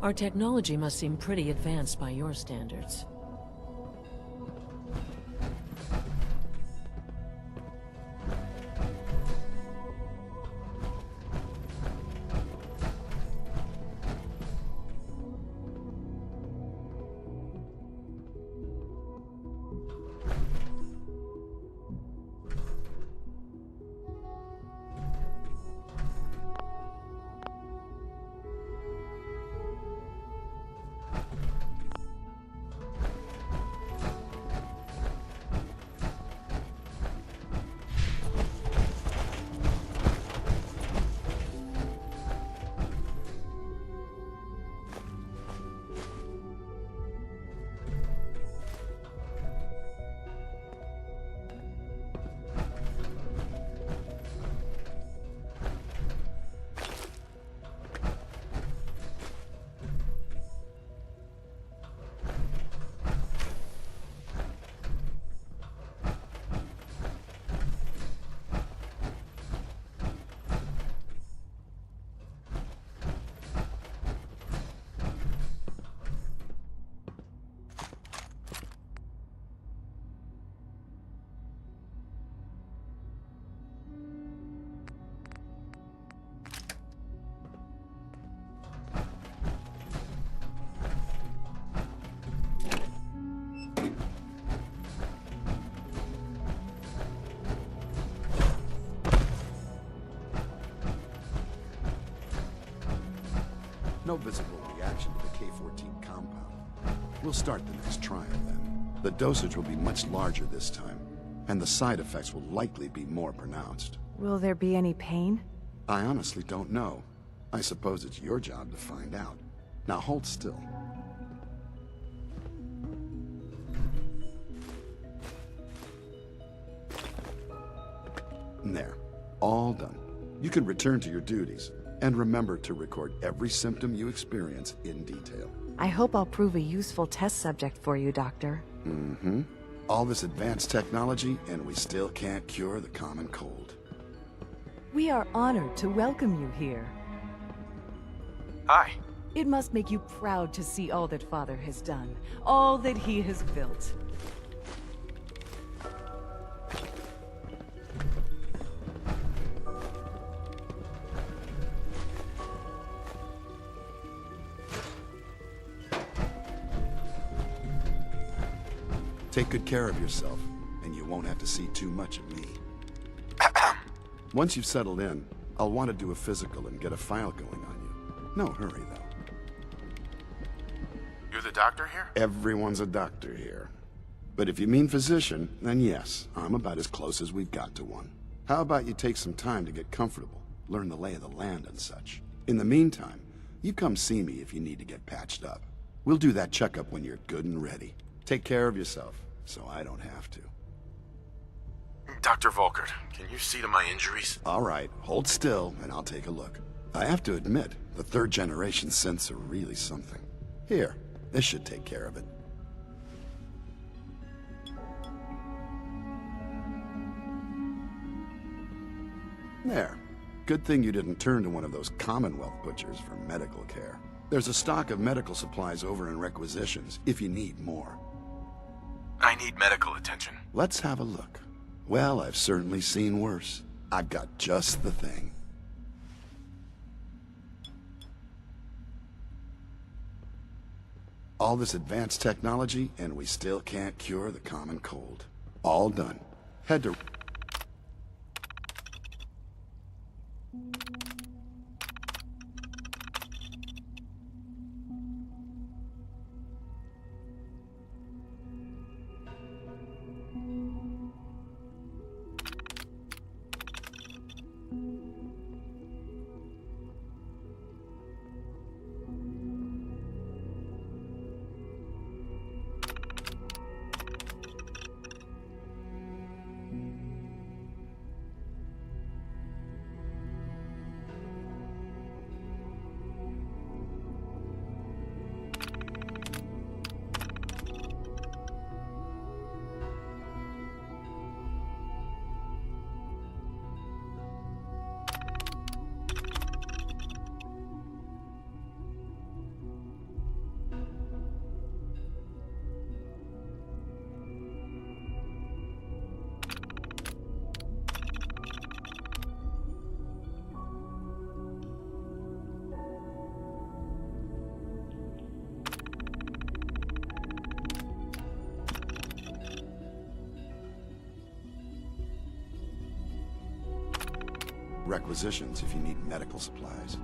Our technology must seem pretty advanced by your standards. No visible reaction to the K-14 compound. We'll start the next trial then. The dosage will be much larger this time, and the side effects will likely be more pronounced. Will there be any pain? I honestly don't know. I suppose it's your job to find out. Now hold still. There. All done. You can return to your duties. And remember to record every symptom you experience in detail. I hope I'll prove a useful test subject for you, Doctor. Mm-hmm. All this advanced technology, and we still can't cure the common cold. We are honored to welcome you here. Hi. It must make you proud to see all that Father has done, all that he has built. Take good care of yourself, and you won't have to see too much of me. Once you've settled in, I'll want to do a physical and get a file going on you. No hurry, though. You're the doctor here? Everyone's a doctor here. But if you mean physician, then yes, I'm about as close as we've got to one. How about you take some time to get comfortable, learn the lay of the land and such. In the meantime, you come see me if you need to get patched up. We'll do that checkup when you're good and ready. Take care of yourself, so I don't have to. Dr. Volkert, can you see to my injuries? All right, hold still, and I'll take a look. I have to admit, the third-generation synths are really something. Here, this should take care of it. There. Good thing you didn't turn to one of those Commonwealth butchers for medical care. There's a stock of medical supplies over in requisitions, if you need more. I need medical attention. Let's have a look. Well, I've certainly seen worse. I've got just the thing. All this advanced technology, and we still can't cure the common cold. All done. Head to... requisitions if you need medical supplies.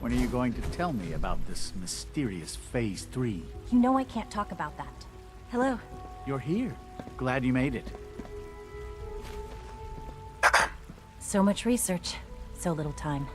When are you going to tell me about this mysterious Phase 3? You know I can't talk about that. Hello. You're here. Glad you made it. So much research, so little time.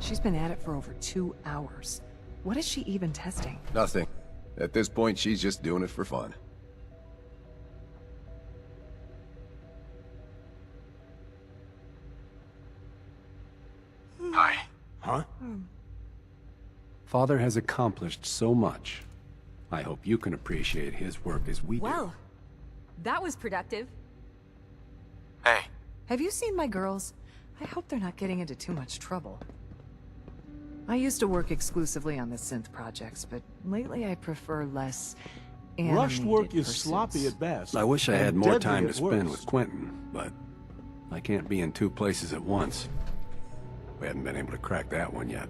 She's been at it for over 2 hours. What is she even testing? Nothing. At this point, she's just doing it for fun. Hi. Huh? Father has accomplished so much. I hope you can appreciate his work as we do. Well, that was productive. Hey. Have you seen my girls? I hope they're not getting into too much trouble. I used to work exclusively on the synth projects, but lately I prefer less Rushed work is pursuits. sloppy at best. I wish I had and more deadly time to at spend worst. with Quentin, but I can't be in 2 places at once. We haven't been able to crack that one yet.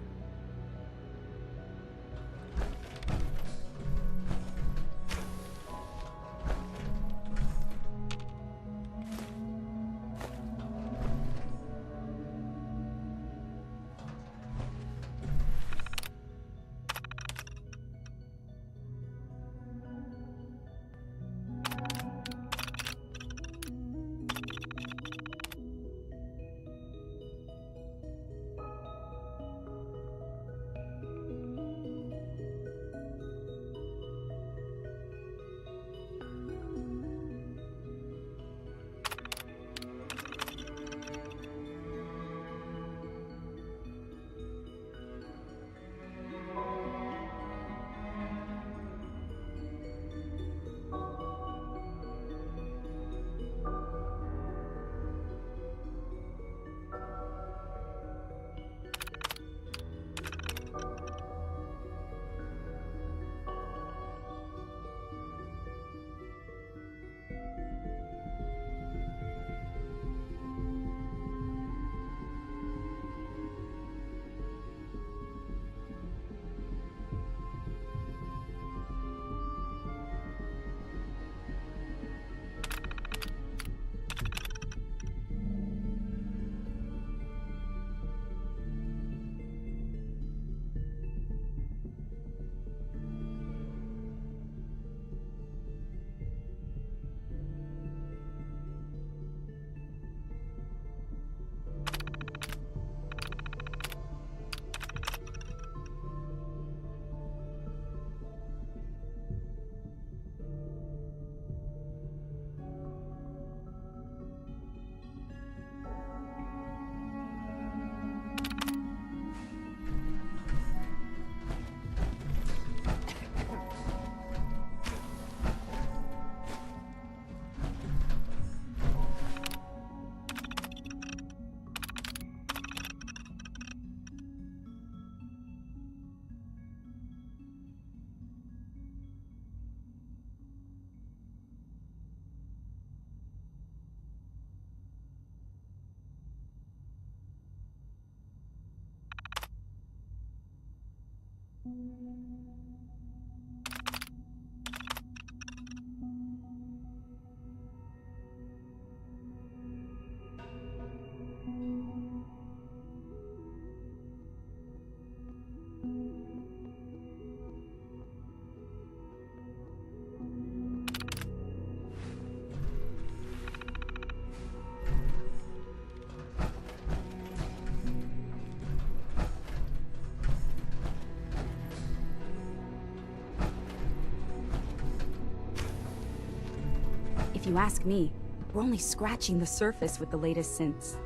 If you ask me, we're only scratching the surface with the latest synths.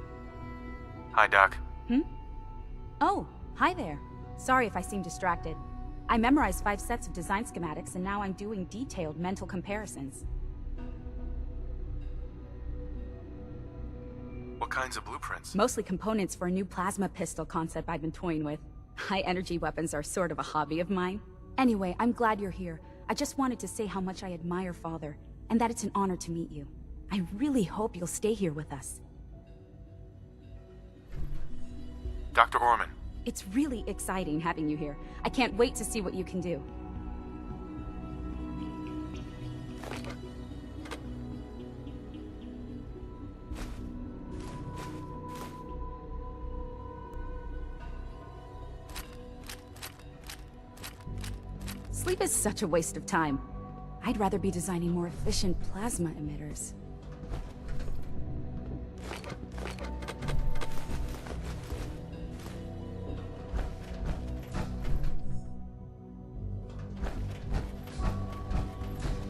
Hi, Doc. Oh, hi there. Sorry if I seem distracted. I memorized 5 sets of design schematics and now I'm doing detailed mental comparisons. What kinds of blueprints? Mostly components for a new plasma pistol concept I've been toying with. High-energy weapons are sort of a hobby of mine. Anyway, I'm glad you're here. I just wanted to say how much I admire Father, and that it's an honor to meet you. I really hope you'll stay here with us. Dr. Orman. It's really exciting having you here. I can't wait to see what you can do. Sleep is such a waste of time. I'd rather be designing more efficient plasma emitters.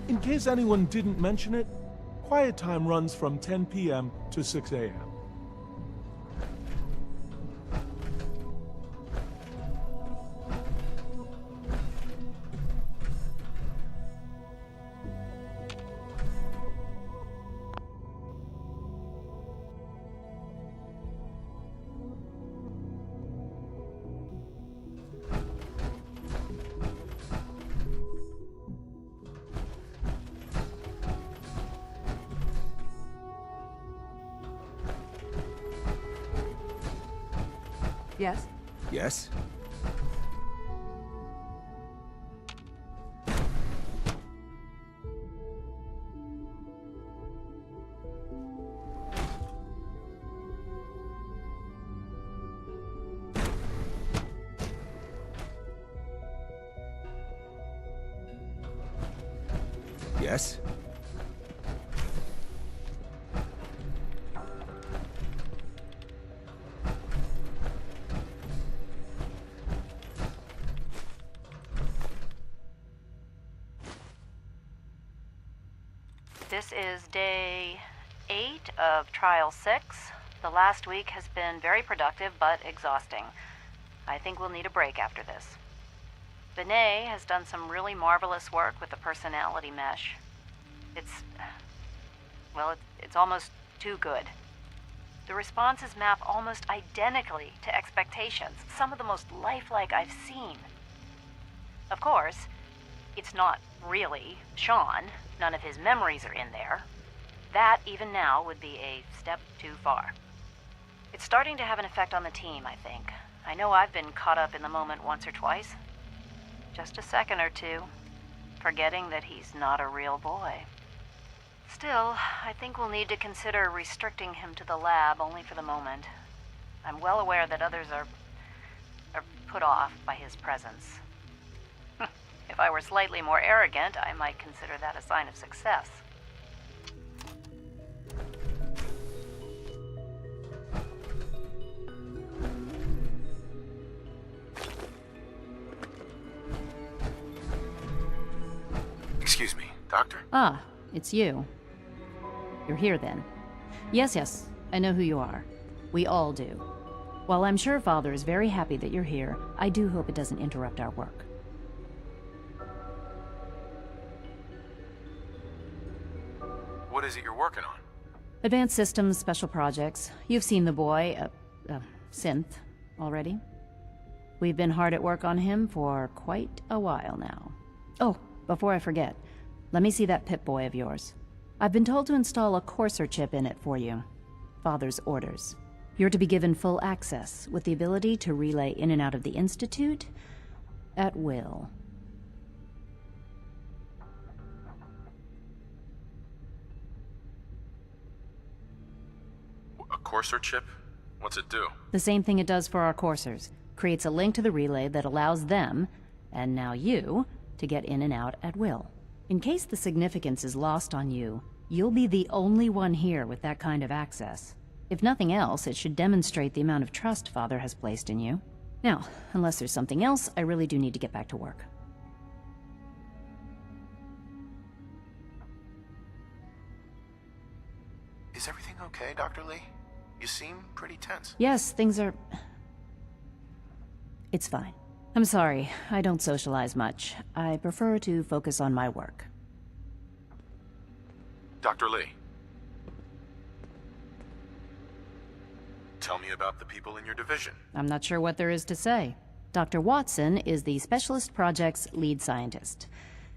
In case anyone didn't mention it, quiet time runs from 10 p.m. to 6 a.m. Yes? Yes? Yes? This is day 8 of Trial 6. The last week has been very productive, but exhausting. I think we'll need a break after this. Benet has done some really marvelous work with the personality mesh. It's almost too good. The responses map almost identically to expectations, some of the most lifelike I've seen. Of course, it's not really Sean. None of his memories are in there. That, even now, would be a step too far. It's starting to have an effect on the team, I think. I know I've been caught up in the moment once or twice. Just a second or two, forgetting that he's not a real boy. Still, I think we'll need to consider restricting him to the lab only for the moment. I'm well aware that others are put off by his presence. If I were slightly more arrogant, I might consider that a sign of success. Excuse me, Doctor? Ah, it's you. You're here then. Yes, I know who you are. We all do. While I'm sure Father is very happy that you're here, I do hope it doesn't interrupt our work. What is it you're working on? Advanced Systems, Special Projects. You've seen the boy, Synth, already. We've been hard at work on him for quite a while now. Oh, before I forget, let me see that Pip-Boy of yours. I've been told to install a Courser chip in it for you. Father's orders. You're to be given full access, with the ability to relay in and out of the Institute, at will. A courser chip? What's it do? The same thing it does for our coursers. Creates a link to the relay that allows them, and now you, to get in and out at will. In case the significance is lost on you, you'll be the only one here with that kind of access. If nothing else, it should demonstrate the amount of trust Father has placed in you. Now, unless there's something else, I really do need to get back to work. Is everything okay, Dr. Lee? You seem pretty tense. Yes, things are... It's fine. I'm sorry, I don't socialize much. I prefer to focus on my work. Dr. Lee. Tell me about the people in your division. I'm not sure what there is to say. Dr. Watson is the Specialist Project's lead scientist.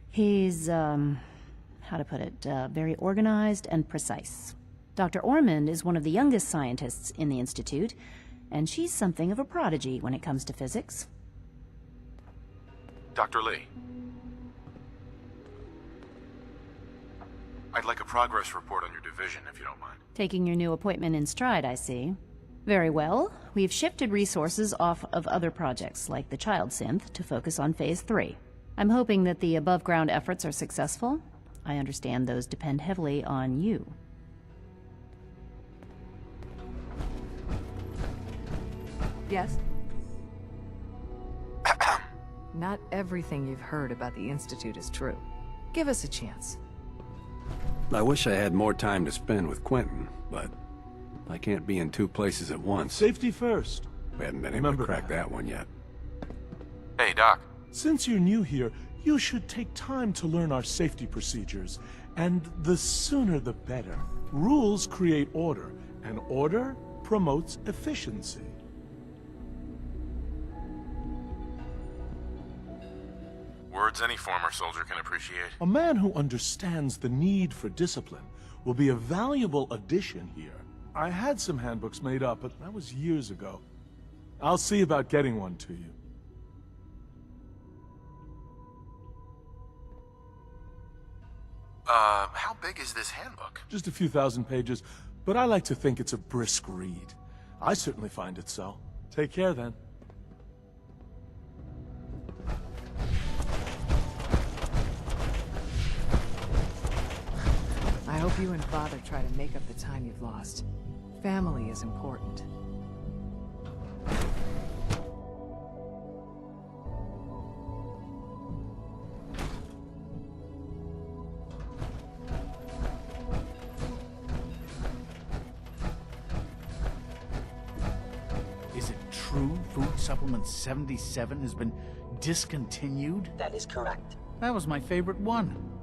He's, how to put it, very organized and precise. Dr. Ormond is one of the youngest scientists in the Institute, and she's something of a prodigy when it comes to physics. Dr. Lee. I'd like a progress report on your division, if you don't mind. Taking your new appointment in stride, I see. Very well. We've shifted resources off of other projects, like the Child Synth, to focus on Phase 3. I'm hoping that the above-ground efforts are successful. I understand those depend heavily on you. Yes? Not everything you've heard about the Institute is true. Give us a chance. I wish I had more time to spend with Quentin, but I can't be in two places at once. Safety first. We haven't been able to crack that one yet. Hey, Doc. Since you're new here, you should take time to learn our safety procedures. And the sooner the better. Rules create order, and order promotes efficiency. Words any former soldier can appreciate. A man who understands the need for discipline will be a valuable addition here. I had some handbooks made up, but that was years ago. I'll see about getting one to you. How big is this handbook? Just a few thousand pages, but I like to think it's a brisk read. I certainly find it so. Take care, then. I hope you and Father try to make up the time you've lost. Family is important. Is it true Food Supplement 77 has been discontinued? That is correct. That was my favorite one.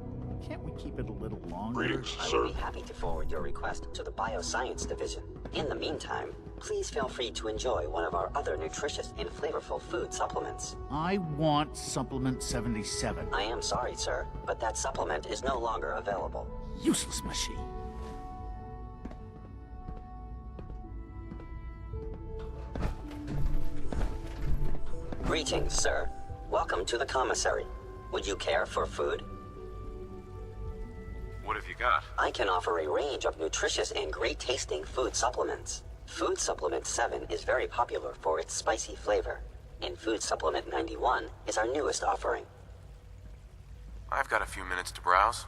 Can't we keep it a little longer? Greetings, I sir. will be happy to forward your request to the Bioscience Division. In the meantime, please feel free to enjoy one of our other nutritious and flavorful food supplements. I want Supplement 77. I am sorry, sir, but that supplement is no longer available. Useless machine. Greetings, sir. Welcome to the commissary. Would you care for food? What have you got? I can offer a range of nutritious and great-tasting food supplements. Food Supplement 7 is very popular for its spicy flavor, and Food Supplement 91 is our newest offering. I've got a few minutes to browse.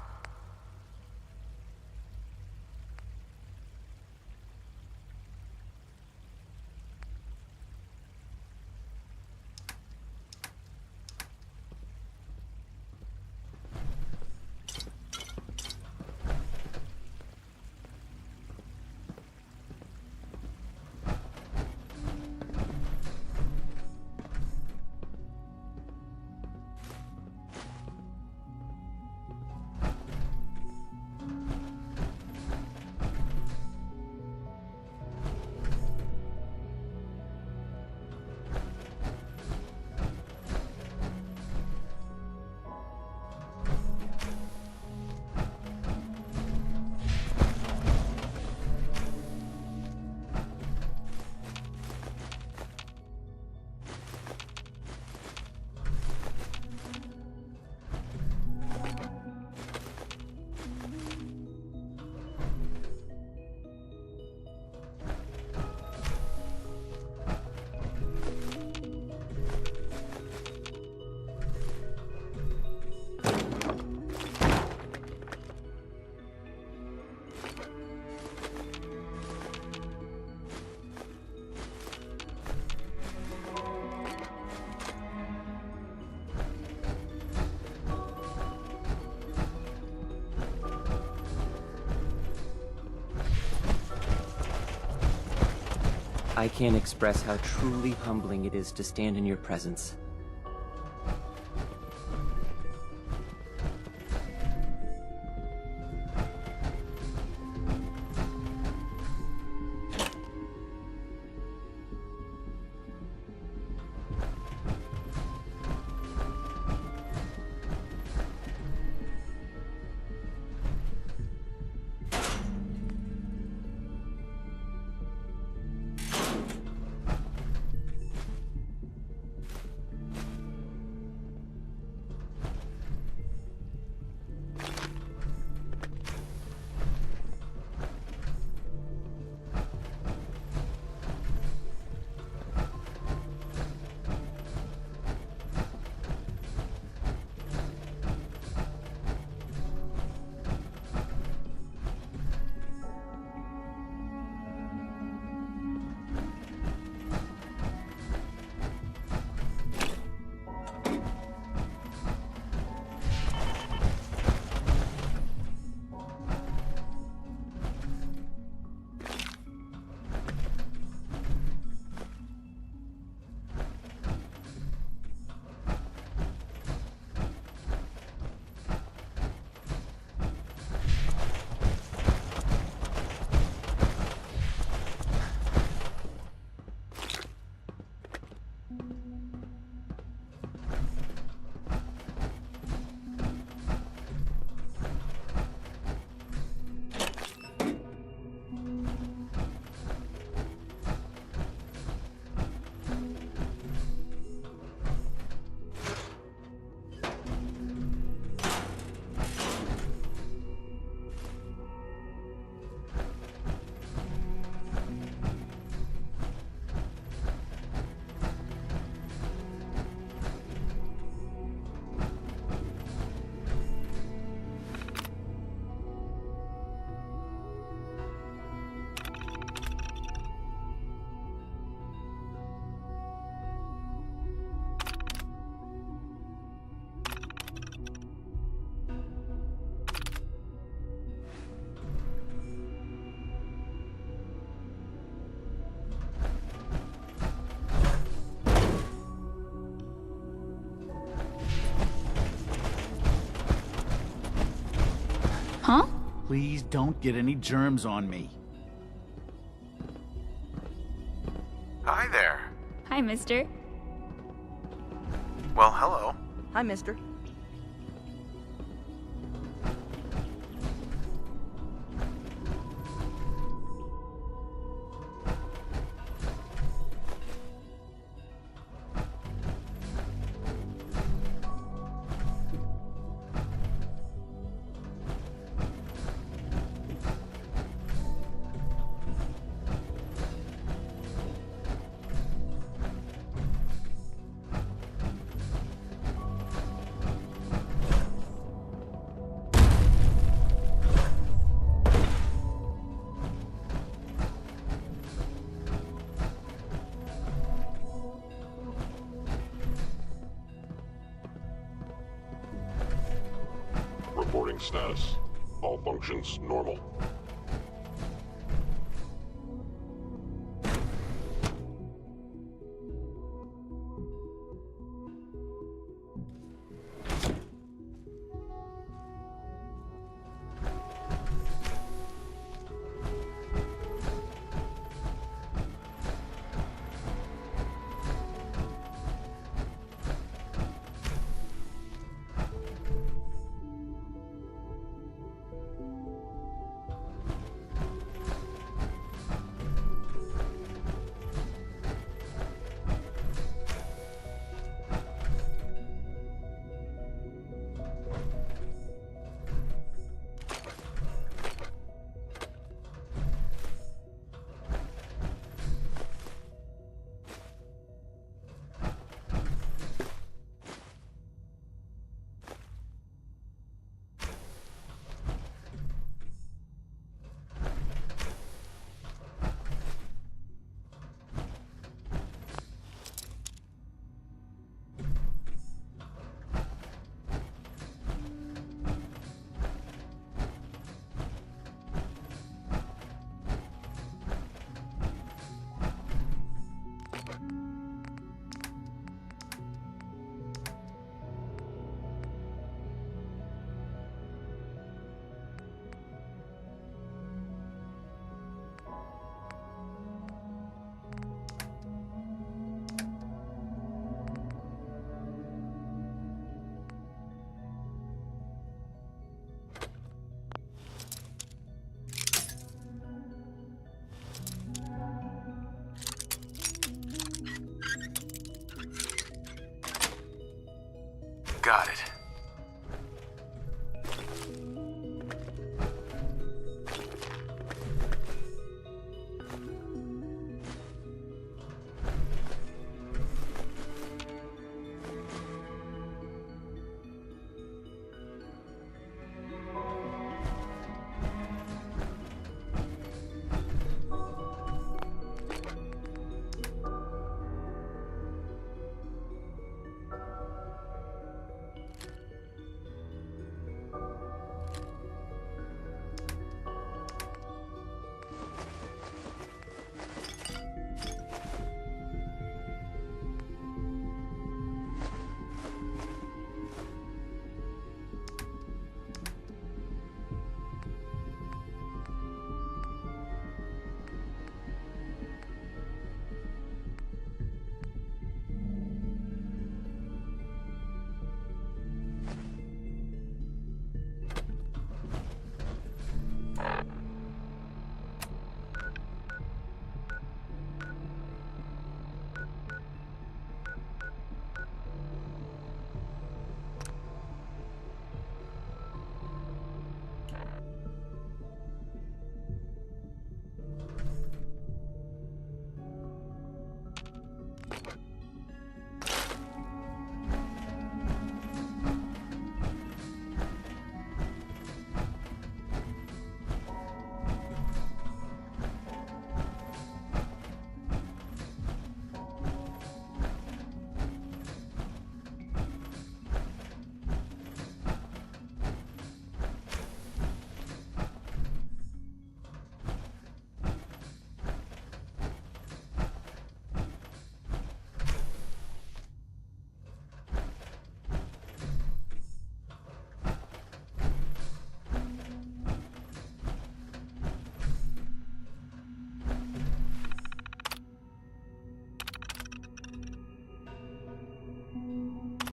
I can't express how truly humbling it is to stand in your presence. Huh? Please don't get any germs on me. Hi there. Hi, mister. Well, hello. Hi, mister. Reporting status. All functions normal. got it.